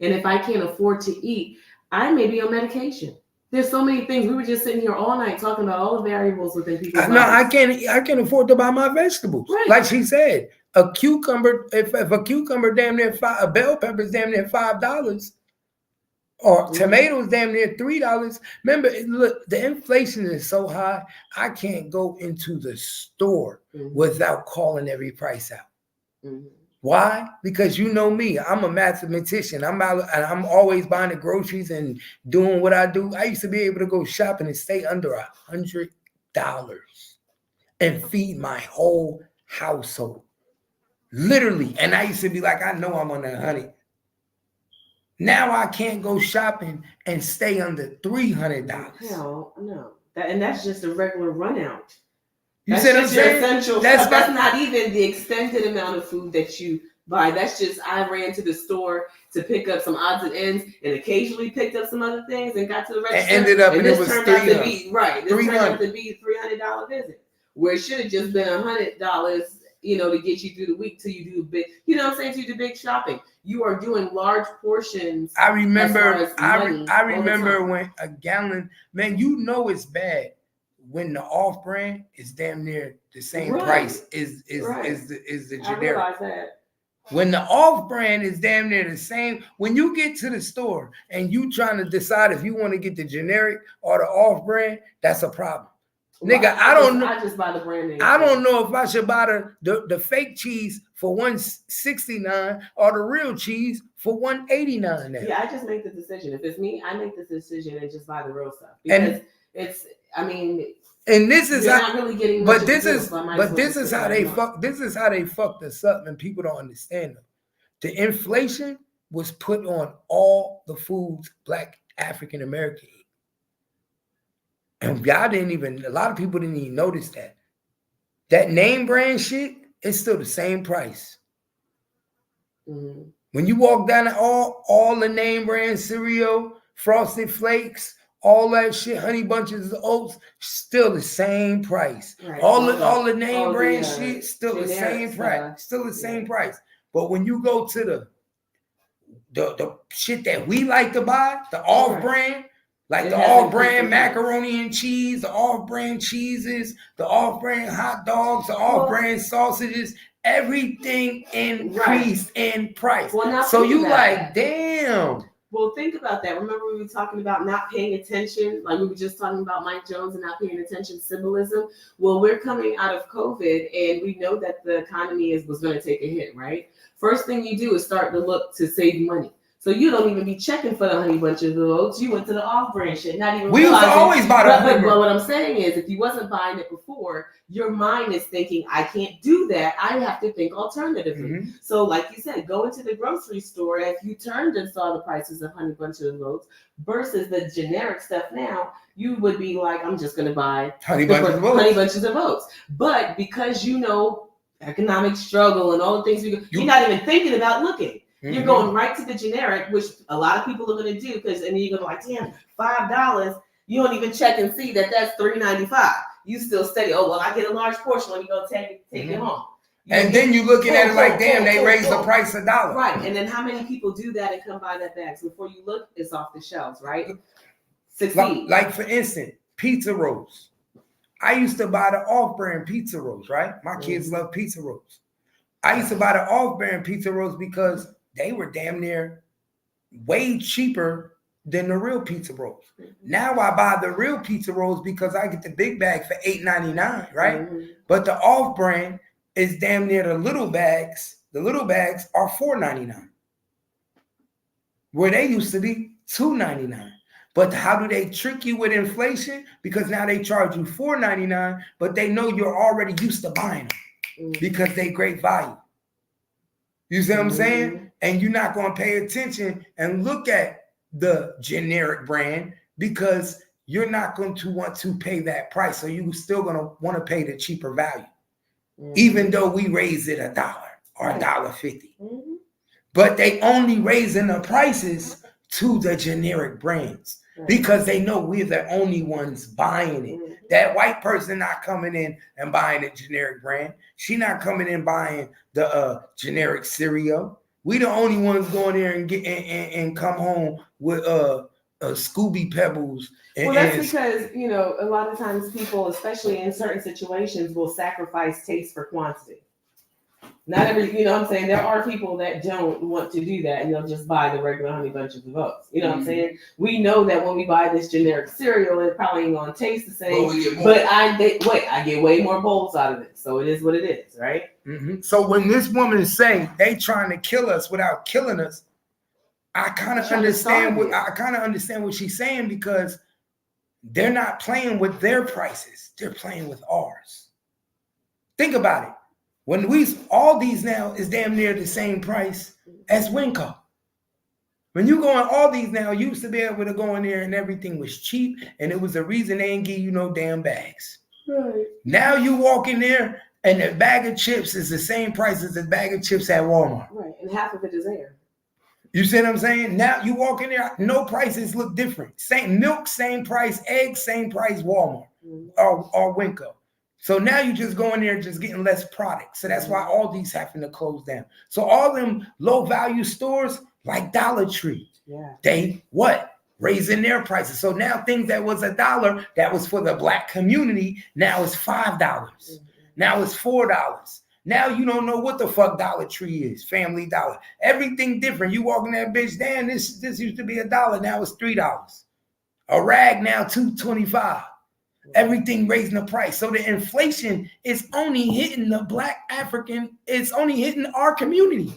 And if I can't afford to eat, I may be on medication. There's so many things. We were just sitting here all night talking about all the variables within people's lives. No, I can't afford to buy my vegetables. Right. Like she said, a cucumber, if a cucumber damn near a bell pepper is damn near $5, or tomatoes damn near $3. Remember, look, the inflation is so high, I can't go into the store without calling every price out. Why? Because you know me, I'm a mathematician. I'm always buying the groceries and doing what I do. I used to be able to go shopping and stay under $100 and feed my whole household. Literally. And I used to be like, I know I'm under 100. Now I can't go shopping and stay under $300. Hell no. And that's just a regular run out. You said I'm saying? Essential stuff. That's not even the extended amount of food that you buy. That's just, I ran to the store to pick up some odds and ends and occasionally picked up some other things and got to the register. And ended up and this it was turned out to be, right. This turned out to be a $300 visit. Where it should have just been $100, you know, to get you through the week till you do big, you know what I'm saying, to do big shopping. You are doing large portions. I remember when a gallon, man, you know it's bad when the off-brand is damn near the same price is the generic. I realize that. When the off-brand is damn near the same, when you get to the store and you trying to decide if you want to get the generic or the off-brand, that's a problem. Nigga, I don't know. I just buy the brand name. I don't know if I should buy the fake cheese for $169 or the real cheese for $189 now. Yeah, I just make the decision. If it's me, I make the decision and just buy the real stuff because it's. I mean, and this is you're how, not really getting. But this is how they fuck. This is how they fucked us up, and people don't understand them. The inflation was put on all the foods Black African American eat. And y'all didn't even, a lot of people didn't even notice that. That name brand shit is still the same price. Mm-hmm. When you walk down to all the name brand cereal, Frosted Flakes, all that shit, Honey Bunches of Oats, still the same price. Right. All the name brand shit, still the same price. Still the same price. But when you go to the shit that we like to buy, the off-brand, like the off-brand macaroni and cheese, the off-brand cheeses, the off-brand hot dogs, the off-brand sausages, everything increased in price. Well, so you like, damn. Well, think about that. Remember we were talking about not paying attention? Like we were just talking about Mike Jones and not paying attention, symbolism. Well, we're coming out of COVID and we know that the economy was going to take a hit, right? First thing you do is start to look to save money. So you don't even be checking for the Honey Bunches of Oats. You went to the off-brand shit, not even. We used to always buy the. But what I'm saying is, if you wasn't buying it before, your mind is thinking, I can't do that. I have to think alternatively. Mm-hmm. So, like you said, go into the grocery store. If you turned and saw the prices of Honey Bunches of Oats versus the generic stuff now, you would be like, I'm just going to buy Honey Bunches of Oats. But because you know economic struggle and all the things you're not even thinking about looking. Mm-hmm. You're going right to the generic, which a lot of people are going to do and then you're going to be like, damn, $5. You don't even check and see that that's $3.95. You still steady. Oh well, I get a large portion. Let me go take it home. Then you looking at it like, damn, they raised the price $1. Right, and then how many people do that and come buy that bag? So before you look, it's off the shelves, right? Succeed. Like for instance, pizza rolls. I used to buy the off-brand pizza rolls, right? My kids love pizza rolls. I used to buy the off-brand pizza rolls because they were damn near way cheaper than the real pizza rolls. Now I buy the real pizza rolls because I get the big bag for $8.99, right? Mm-hmm. But the off-brand is damn near the little bags. The little bags are $4.99, where they used to be $2.99. But how do they trick you with inflation? Because now they charge you $4.99, but they know you're already used to buying them because they great value. You see what I'm saying? And you're not going to pay attention and look at the generic brand because you're not going to want to pay that price. So you're still going to want to pay the cheaper value, even though we raise it $1 or $1.50. But they only raising the prices to the generic brands because they know we're the only ones buying it. That white person not coming in and buying a generic brand. She not coming in buying the generic cereal. We the only ones going there and get and come home with Scooby Pebbles. Well, that's because a lot of times people, especially in certain situations, will sacrifice taste for quantity. Not every, what I'm saying? There are people that don't want to do that and they'll just buy the regular Honey Bunches of Oats. You know what I'm saying? We know that when we buy this generic cereal, it probably ain't gonna taste the same. But I get way more bowls out of it. So it is what it is, right? Mm-hmm. So when this woman is saying they trying to kill us without killing us, I kind of understand what she's saying because they're not playing with their prices. They're playing with ours. Think about it. When all these now is damn near the same price as Winco. When you go on all these now, you used to be able to go in there and everything was cheap, and it was the reason they ain't give you no damn bags. Right. Now you walk in there and a bag of chips is the same price as a bag of chips at Walmart. Right, and half of it is air. You see what I'm saying? Now you walk in there, no prices look different. Same milk, same price, eggs, same price, Walmart or Winco. So now you just go in there just getting less product. So that's why all these having to close down. So all them low value stores like Dollar Tree, they raising their prices. So now things that was $1 that was for the Black community, now it's $5. Now it's $4. Now you don't know what the fuck Dollar Tree is, Family Dollar. Everything different. You walk in that bitch, damn, this used to be $1, now it's $3. A rag now $2.25. Everything raising the price. So the inflation is only hitting the Black African. It's only hitting our community.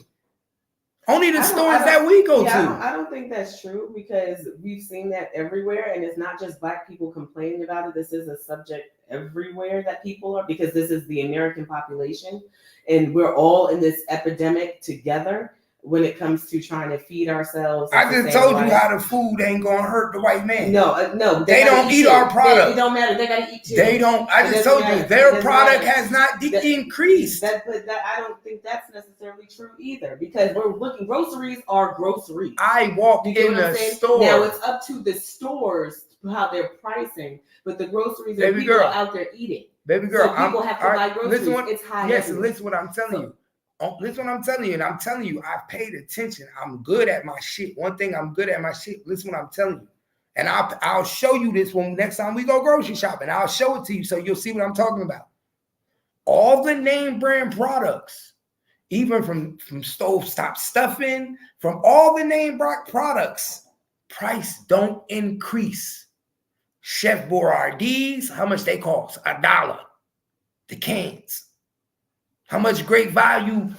Only the stores that we go to. I don't think that's true because we've seen that everywhere, and it's not just Black people complaining about it. This is a subject everywhere that people are, because this is the American population, and we're all in this epidemic together when it comes to trying to feed ourselves. I just told you how the food ain't gonna hurt the white man. No, they don't eat our product. It don't matter. They gotta eat too. They don't. I just told you their product has not increased. But I don't think that's necessarily true either, because we're looking. Groceries are groceries. I walk in the store. Now it's up to the stores how they're pricing, but the groceries are people out there eating. Baby girl, so people have to buy groceries. It's high. Yes, listen what I'm telling you. Listen what I'm telling you, and I'm telling you, I've paid attention. I'm good at my shit. One thing I'm good at my shit. Listen what I'm telling you. And I'll show you this when next time we go grocery shopping. I'll show it to you so you'll see what I'm talking about. All the name brand products, even from stovetop stuffing, from all the name brand products, price don't increase. Chef Boyardee's, how much they cost? $1. The cans. How much Great Value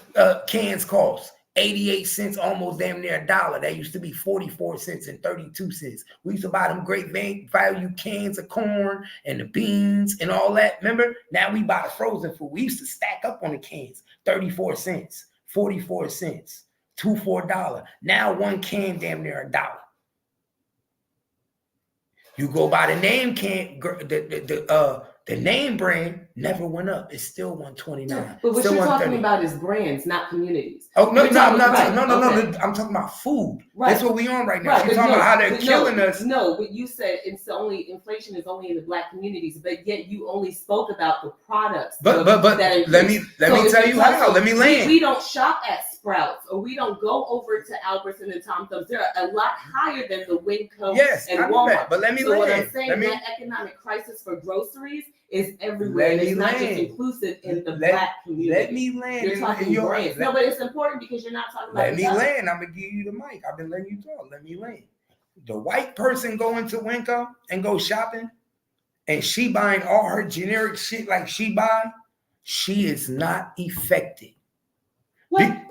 cans cost? 88 cents, almost damn near $1. That used to be 44 cents and 32 cents. We used to buy them Great Value cans of corn and the beans and all that. Remember? Now we buy the frozen food. We used to stack up on the cans. 34 cents, 44 cents, $2 for $1. Now one can damn near $1. You go by the name can, the name brand never went up. It's still $129. But what you're talking about is brands, not communities. Oh no, I'm talking about food. Right. That's what we on right now. Right. You're talking about how they're killing us. No, but you said inflation is only in the Black communities, but yet you only spoke about the products. But let me tell you how. Let me land. We don't shop at Sprouts, or we don't go over to Albertson and Tom Thumbs. They're a lot higher than the Winco and Walmart. But let me land. What I'm saying, that economic crisis for groceries is everywhere. And it's not just inclusive in the Black community. Let me land. You're talking brands. No, but it's important because you're not talking about. Let me land. I'm gonna give you the mic. I've been letting you talk. Let me land. The white person going to Winco and go shopping, and she buying all her generic shit like she buy, she is not affected. What?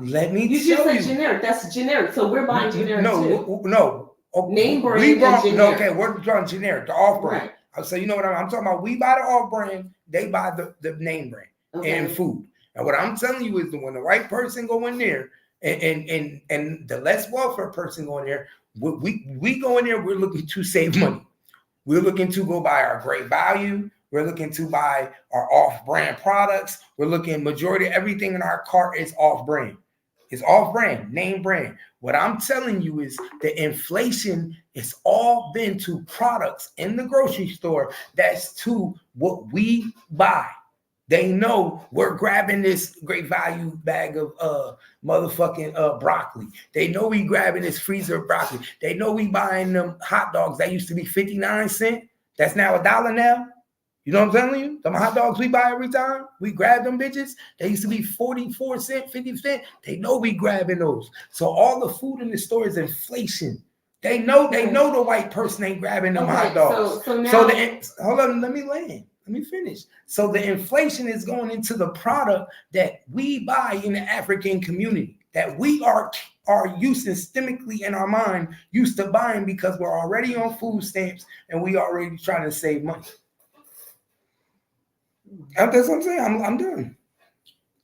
Let me you just said generic. That's generic. So we're buying generic too. No. Name brand and generic. No, okay, we're drawing generic, the off brand. Right. So you know what I'm talking about? We buy the off brand, they buy the name brand and food. And what I'm telling you is that when the white person go in there and the less welfare person go in there, we go in there, we're looking to save money. We're looking to go buy our Great Value. We're looking to buy our off-brand products. We're looking, majority of everything in our cart is off-brand. It's off-brand, name brand. What I'm telling you is the inflation is all been to products in the grocery store. That's to what we buy. They know we're grabbing this Great Value bag of motherfucking broccoli. They know we grabbing this freezer of broccoli. They know we buying them hot dogs that used to be 59 cents. That's now $1 now. You know what I'm telling you? Them hot dogs we buy every time, we grab them bitches. They used to be 44 cents, 50 cents. They know we grabbing those. So all the food in the store is inflation. They know the white person ain't grabbing them hot dogs. So hold on, let me land. Let me finish. So the inflation is going into the product that we buy in the African community, that we are used systemically in our mind, used to buying because we're already on food stamps and we already trying to save money. That's what I'm saying. I'm done.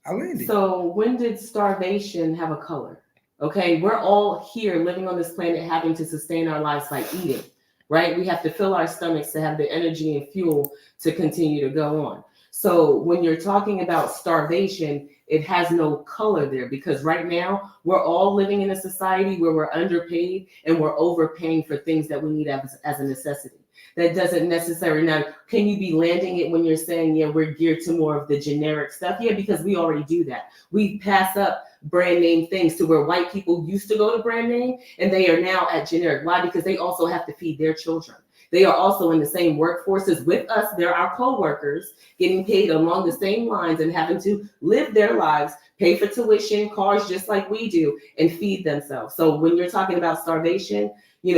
I landed. So when did starvation have a color? Okay, we're all here living on this planet having to sustain our lives by eating, right? We have to fill our stomachs to have the energy and fuel to continue to go on. So when you're talking about starvation, it has no color there because right now we're all living in a society where we're underpaid and we're overpaying for things that we need as a necessity. That doesn't necessarily, now, can you be landing it when you're saying, yeah, we're geared to more of the generic stuff? Yeah, because we already do that. We pass up brand name things to where white people used to go to brand name and they are now at generic. Why? Because they also have to feed their children. They are also in the same workforces with us. They're our co-workers getting paid along the same lines and having to live their lives, pay for tuition, cars just like we do, and feed themselves. So when you're talking about starvation,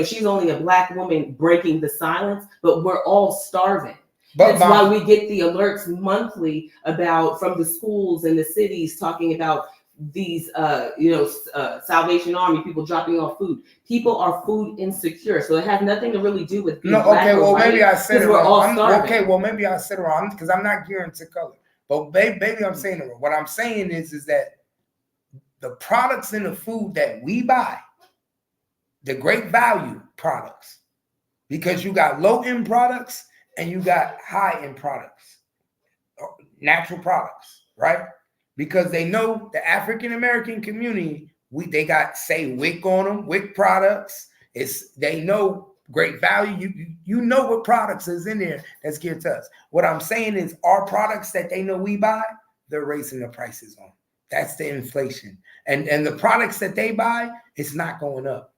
she's only a Black woman breaking the silence, but we're all starving. That's why we get the alerts monthly from the schools and the cities talking about these, Salvation Army people dropping off food. People are food insecure, so it has nothing to really do with being Black or white, maybe I said it wrong. Maybe I said it wrong because I'm not gearing to color. But baby, I'm saying it wrong. What I'm saying is that the products in the food that we buy, the great value products, because you got low-end products and you got high-end products, natural products, right? Because they know the African American community, they got, say, WIC on them, WIC products. They know great value. You know what products is in there that's geared to us. What I'm saying is our products that they know we buy, they're raising the prices on. That's the inflation. And the products that they buy, it's not going up.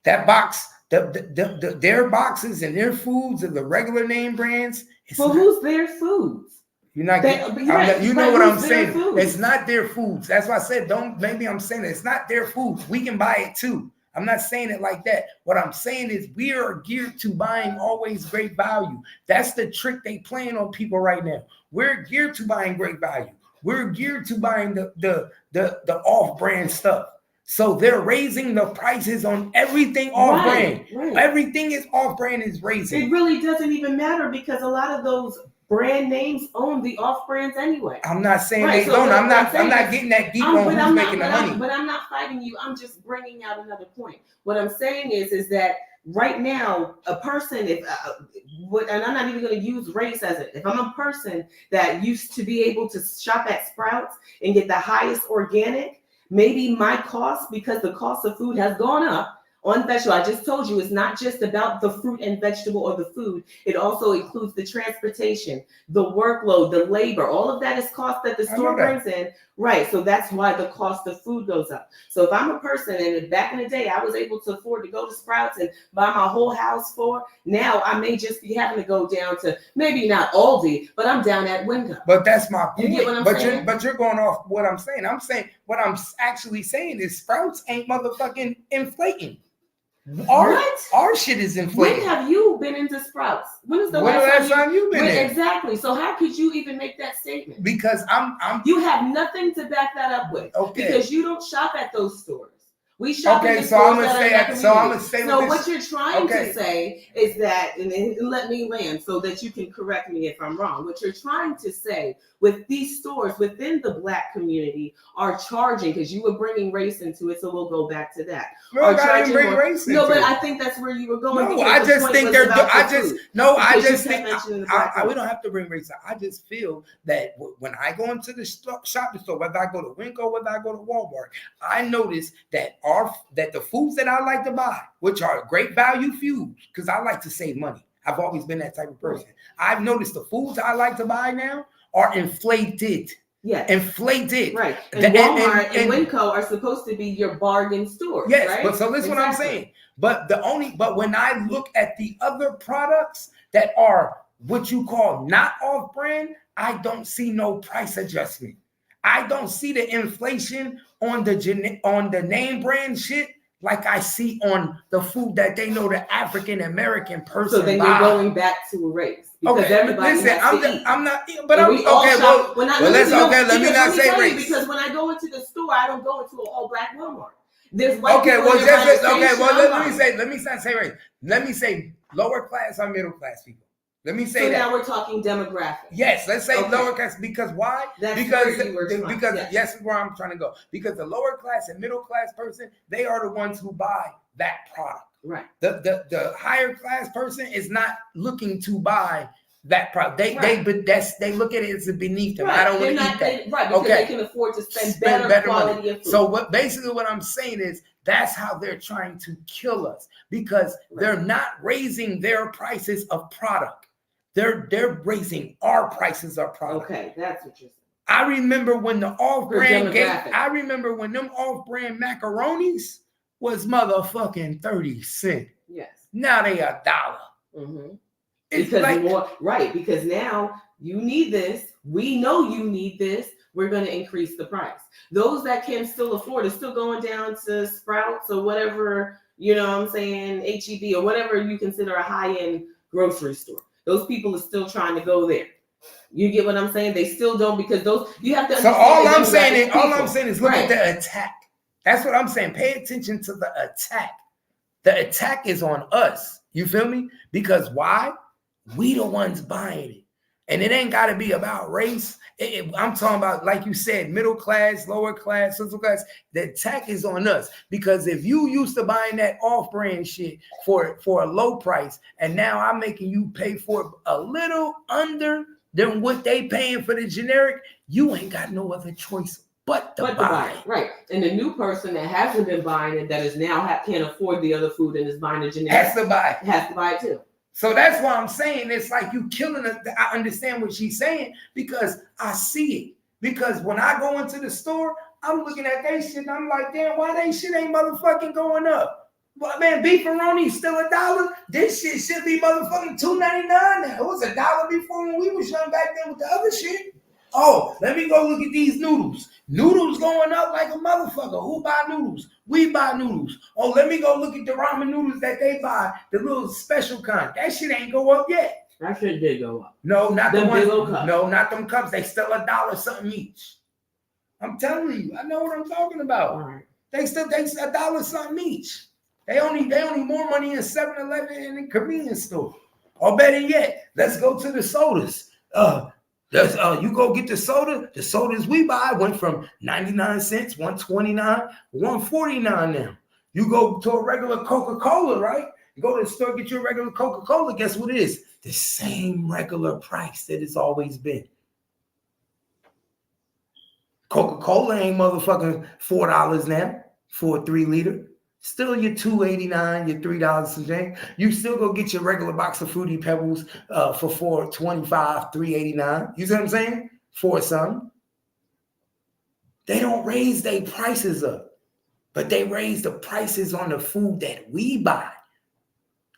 That box, their boxes and their foods of the regular name brands. Who's their foods? You're not getting, you know what I'm saying? It's not their foods. That's why I said, maybe I'm saying it's not their foods. We can buy it too. I'm not saying it like that. What I'm saying is we are geared to buying always great value. That's the trick they playing on people right now. We're geared to buying great value. We're geared to buying the off-brand stuff. So they're raising the prices on everything off-brand. Right. Everything is off-brand is raising. It really doesn't even matter because a lot of those brand names own the off-brands anyway. I'm not saying they don't. I'm not getting that deep on who's making the money. But I'm not fighting you. I'm just bringing out another point. What I'm saying is that right now, a person, and I'm not even going to use race as it. If I'm a person that used to be able to shop at Sprouts and get the highest organic, maybe my cost, because the cost of food has gone up on vegetable. I just told you it's not just about the fruit and vegetable or the food. It also includes the transportation, the workload, the labor. All of that is cost that the store brings in. Right. So that's why the cost of food goes up. So if I'm a person, and back in the day, I was able to afford to go to Sprouts and buy my whole house for, now I may just be having to go down to maybe not Aldi, but I'm down at Winco. But that's my point. You get what I'm saying? But you're going off what I'm saying. I'm saying what I'm actually saying is Sprouts ain't motherfucking inflating. Our shit is inflated. When have you been into Sprouts? When is the last time you've been in? Exactly. So how could you even make that statement? Because you have nothing to back that up with. Okay. Because you don't shop at those stores. We shop at the stores. I'm gonna say so what you're trying to say is that, and let me land so that you can correct me if I'm wrong. What you're trying to say with these stores within the Black community are charging, because you were bringing race into it, so we'll go back to that. No, I didn't bring race into it. No, but I think that's where you were going. No, I just think they're. I just think we don't have to bring race. I just feel that when I go into the shopping store, whether I go to Winco, whether I go to Walmart, I notice that the foods that I like to buy, which are great value foods, because I like to save money. I've always been that type of person. I've noticed the foods I like to buy now are inflated. Yeah. Inflated. Right. And Walmart and Winco are supposed to be your bargain stores. Yes, right? But so listen what I'm saying. But when I look at the other products that are what you call not off-brand, I don't see no price adjustment. I don't see the inflation on the name brand shit like I see on the food that they know the African American person. So then you're going back to a race. Because everybody listen, has to eat. I'm not, but I'm okay. Well, let me not say race. Because when I go into the store, I don't go into an all-Black Walmart. There's white people let me not say race. Let me say lower class or middle class people. Let me say so that. Now we're talking demographics. Yes, let's say lower class. Because why? Because yes, where I'm trying to go. Because the lower class and middle class person, they are the ones who buy that product. Right. The higher class person is not looking to buy that product. They look at it as beneath them. Right. I don't want to eat that. Because they can afford to spend better quality money. of food. So what I'm saying is that's how they're trying to kill us, because they're not raising their prices of product. They're raising our prices of product. Okay, that's what you're saying. I remember when the off-brand them off-brand macaronis was motherfucking 30 cents. Yes. Now they $1. Mm-hmm. Because now you need this. We know you need this. We're going to increase the price. Those that can still afford it, still going down to Sprouts or whatever, you know what I'm saying, HEB or whatever you consider a high-end grocery store. Those people are still trying to go there. You get what I'm saying? They still don't, because those, you have to So all I'm saying is look right. at the attack. That's what I'm saying. Pay attention to the attack. The attack is on us. You feel me? Because why? We the ones buying it. And it ain't got to be about race. I'm talking about, like you said, middle class, lower class, social class. The attack is on us. Because if you used to buying that off-brand shit for a low price, and now I'm making you pay for it a little under than what they paying for the generic, you ain't got no other choice but to buy it. Right. And the new person that hasn't been buying it, that is now can't afford the other food and is buying the generic, has to buy it. Has to buy it too. So that's why I'm saying it's like you killing us. I understand what she's saying because I see it. Because when I go into the store, I'm looking at that shit and I'm like, damn, why that shit ain't motherfucking going up? Well, man, beefaroni still $1. This shit should be motherfucking $2.99 now. It was $1 before when we was young back then with the other shit. Oh, let me go look at these noodles. Noodles going up like a motherfucker. Who buy noodles? We buy noodles. Oh, let me go look at the ramen noodles that they buy, the little special kind. That shit ain't go up yet. That shit did go up. No, not the ones. Cups. No, not them cups. They still $1 something each. I'm telling you, I know what I'm talking about. All right. They $1 something each. They only more money in 7-Eleven and in convenience store. Or better yet, let's go to the sodas. You go get the soda. The sodas we buy went from 99 cents, 129, 149 now. You go to a regular Coca-Cola, right? You go to the store, get your regular Coca-Cola. Guess what it is? The same regular price that it's always been. Coca-Cola ain't motherfucking $4 now for a 3-liter. Still your $2.89, your $3 some change. You still go get your regular box of Fruity Pebbles for $4.25, $3.89. You see what I'm saying? For something. They don't raise their prices up, but they raise the prices on the food that we buy.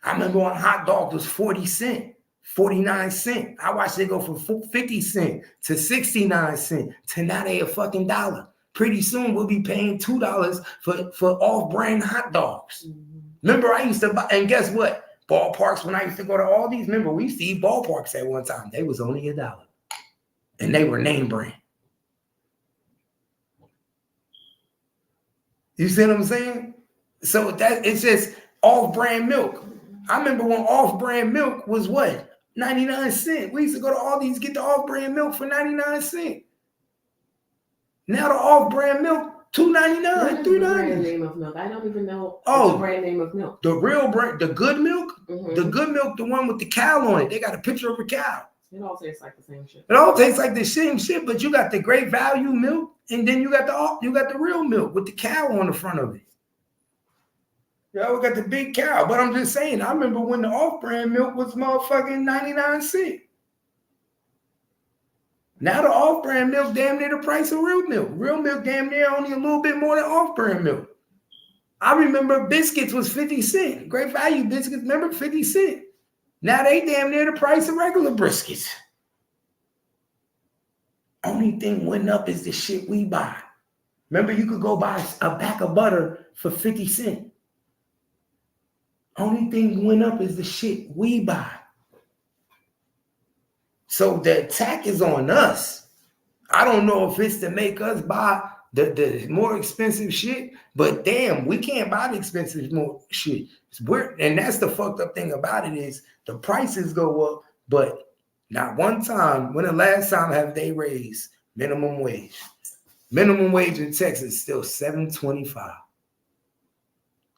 I remember when hot dog was 40 cents, 49 cents. I watched it go from 50 cents to 69 cents to now they a fucking $1. Pretty soon we'll be paying $2 for off-brand hot dogs. Mm-hmm. Remember, I used to buy, and guess what? Ballparks, when I used to go to all these, remember, we used to eat ballparks at one time. They was only $1. And they were name brand. You see what I'm saying? So that it's just off-brand milk. I remember when off-brand milk was what? 99 cents. We used to go to all these, get the off-brand milk for 99 cents. Now the off-brand milk, $2.99, $3. The brand name of milk? I don't even know the brand name of milk. The real brand, the good milk? Mm-hmm. The good milk, the one with the cow on it. They got a picture of a cow. It all tastes like the same shit. It all tastes like the same shit, but you got the great value milk, and then you got the real milk with the cow on the front of it. Y'all got the big cow. But I'm just saying, I remember when the off-brand milk was motherfucking 99 cents. Now the off-brand milk damn near the price of real milk. Real milk damn near only a little bit more than off-brand milk. I remember biscuits was 50 cents. Great value biscuits, remember, 50 cents. Now they damn near the price of regular briskets. Only thing went up is the shit we buy. Remember, you could go buy a pack of butter for 50 cents. Only thing went up is the shit we buy. So the attack is on us. I don't know if it's to make us buy the more expensive shit, but damn, we can't buy the expensive more shit. And that's the fucked up thing about it is the prices go up, but not one time. When the last time have they raised minimum wage? Minimum wage in Texas is still $7.25.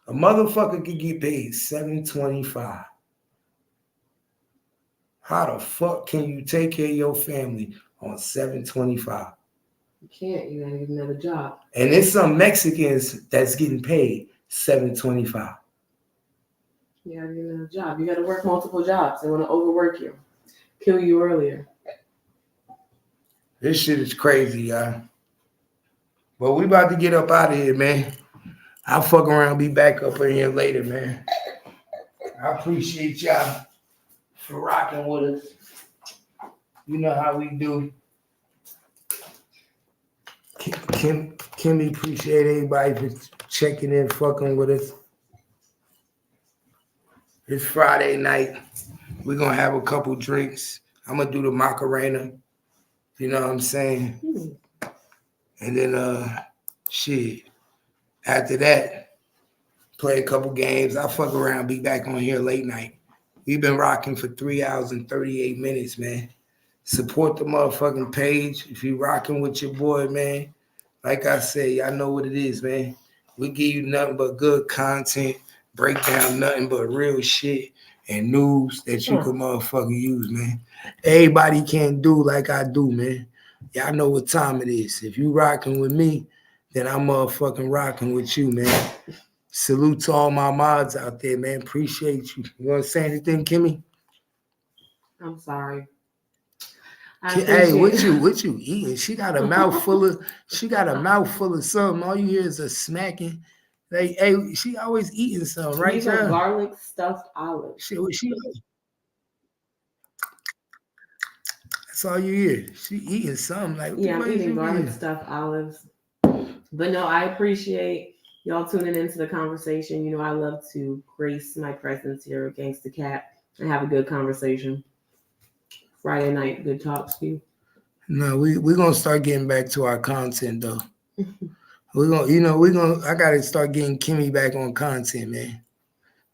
A motherfucker could get paid $7.25. How the fuck can you take care of your family on $7.25? You can't. You gotta get another job. And there's some Mexicans that's getting paid $7.25. You gotta get another job. You gotta work multiple jobs. They want to overwork you, kill you earlier. This shit is crazy, y'all. But we about to get up out of here, man. I'll fuck around, be back up in here later, man. I appreciate y'all for rocking with us. You know how we do. Kimmy, appreciate everybody for checking in, fucking with us. It's Friday night. We're going to have a couple drinks. I'm going to do the Macarena. You know what I'm saying? And then, shit, after that, play a couple games. I'll fuck around, be back on here late night. We've been rocking for 3 hours and 38 minutes, man. Support the motherfucking page. If you rocking with your boy, man, like I said, y'all know what it is, man. We give you nothing but good content, break down nothing but real shit and news that you can motherfucking use, man. Everybody can't do like I do, man. Y'all know what time it is. If you rocking with me, then I'm motherfucking rocking with you, man. Salute to all my mods out there, man. Appreciate you. You want to say anything, Kimmy? I'm sorry. Hey, what you eating? She got a mouthful of something. All you hear is a smacking. Like, hey, she always eating something, right? These are garlic stuffed olives. That's all you hear. She eating something. Like, yeah, I'm eating garlic stuffed olives. But no, I appreciate y'all tuning into the conversation. You know, I love to grace my presence here with Gangsta Cat and have a good conversation. Friday night, good talks to you. No, we're gonna start getting back to our content though. I gotta start getting Kimmy back on content, man.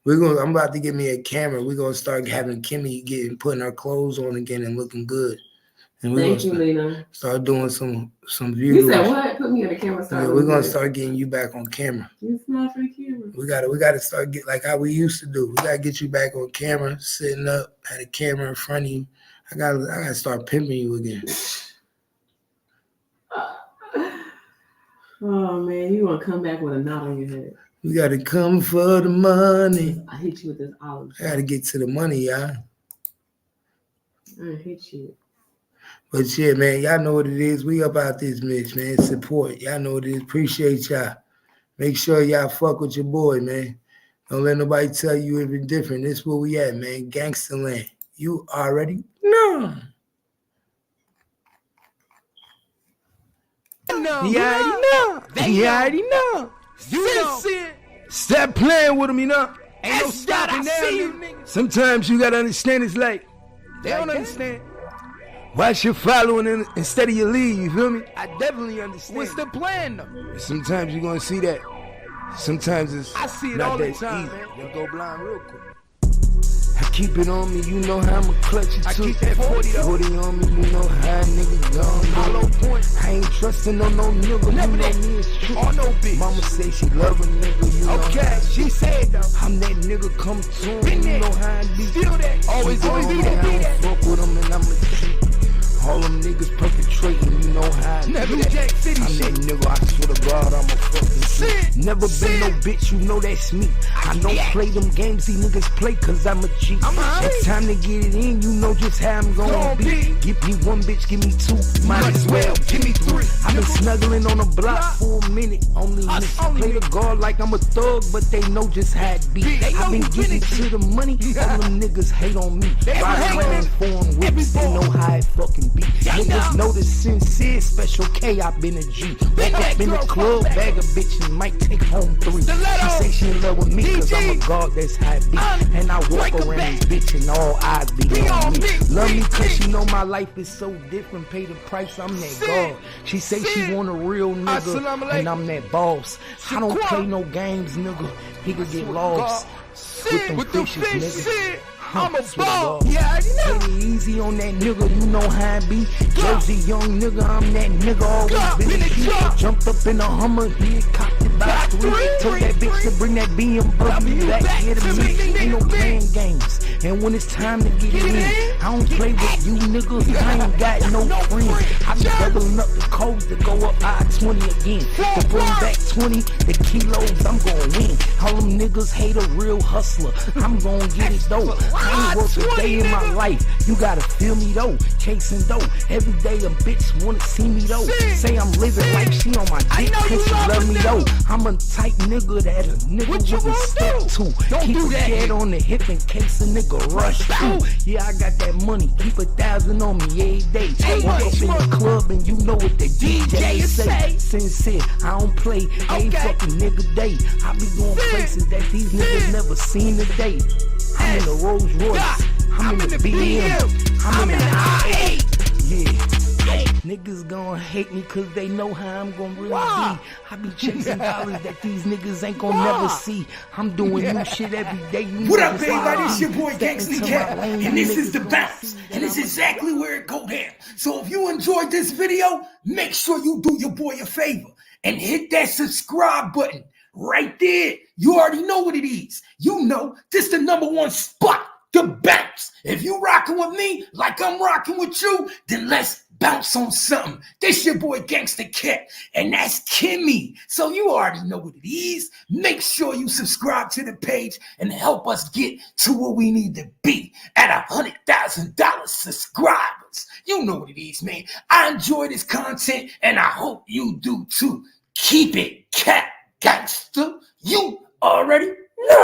I'm about to get me a camera. We're gonna start having Kimmy putting her clothes on again and looking good. And Thank you, Lena. Start doing some views. You said what? Put me on the camera. We're gonna start getting you back on camera. It's not for the camera. We gotta start like how we used to do. We gotta get you back on camera, sitting up, had a camera in front of you. I gotta start pimping you again. Oh man, you wanna come back with a knot on your head. We gotta come for the money. I hit you with this olive. I gotta get to the money, y'all. I hit you. But yeah, man, y'all know what it is. We up out this bitch, man. Support. Y'all know what it is. Appreciate y'all. Make sure y'all fuck with your boy, man. Don't let nobody tell you anything different. This is where we at, man. Gangsta land. You already know. You already know. Stop playing with them, you know. Ain't no stopping now. Sometimes you gotta understand it's like they don't understand. Why should following instead of your lead, you feel me? I definitely understand. What's the plan though? Sometimes you're gonna see that. Sometimes it's I see it not all the time, easy. Man. You'll go blind real quick. I keep it on me, you know how I'ma clutch it too. I keep that 40 on me, you know how niggas gone. Hollow point. I ain't trusting on no nigga, never you know me is true. Or no bitch. Mama say she love a nigga, you know. Okay, she said though. I'm that nigga come to him, you know how I be. Still that. Always be that. Fuck with him and I'ma cheat. All them niggas perpetrating, you know how I do that. I'm that nigga, I swear to God, I'm a fucking shit. Never been no bitch, you know that's me. I don't play them games, these niggas play cause I'm a G. It's time to get it in, you know just how I'm gonna be. Give me one bitch, give me two, might as well give me three. I've been snuggling on the block for a minute, only niggas play the guard like I'm a thug, but they know just how it be. I've been getting to the money, all them niggas hate on me. Ride around foreign whips, they know how it fucking be. Niggas know the sincere, special K, I been a G. Back up in the club, bag a bitch and might take home 3. She say she in love with me cause I'm a god, that's how it be. And I walk around this bitch and all eyes be on me. Love me cause she know my life is so different, pay the price, I'm that god. She say she want a real nigga and I'm that boss. I don't play no games, nigga, he could get lost with them fishes, nigga. I'm a ball. Yeah, I know. Take it easy on that nigga, you know how I be. Jersey young nigga, I'm that nigga, always been a kid. Jumped up in a Hummer, he cocked it by 3. Told that bitch to bring that BMW back here to me. Ain't no playing games. And when it's time to get it in, I don't play with you niggas, I ain't got no friends. I be doubling up the codes to go up I-20 again. To bring back 20, the kilos, I'm gonna win. All them niggas hate a real hustler, I'm gonna get it though. I ain't worked a day in my life. You gotta feel me though. Chasing dough. Every day a bitch wanna see me though. Say I'm living like she on my dick cause she love me though. I'm a type nigga that a nigga wouldn't step to. Keep a head on the hip in case a nigga rush through. Yeah, I got that money. Keep 1,000 on me every day. Walk up in the club and you know what the DJ say. Sincere, I don't play. Ain't fucking nigga day. I be going places that these niggas never seen today. I'm in the Rolls Royce. I'm in the BM. I'm in the I8. Yeah. Niggas gon' hate me cause they know how I'm gon' really be. I be chasing dollars that these niggas ain't gon' never see. I'm doing new shit every day. What up, everybody? It's your boy Gangsta Cat, and this is The Bounce, and it's exactly where it go down. So if you enjoyed this video, make sure you do your boy a favor and hit that subscribe button right there. You already know what it is. You know this the #1 spot, The Bounce. If you rocking with me like I'm rocking with you, then let's bounce on something. This your boy Gangsta Cat, and that's Kimmy. So you already know what it is. Make sure you subscribe to the page and help us get to where we need to be at $100,000 subscribers. You know what it is, man. I enjoy this content, and I hope you do too. Keep it cat gangster. You already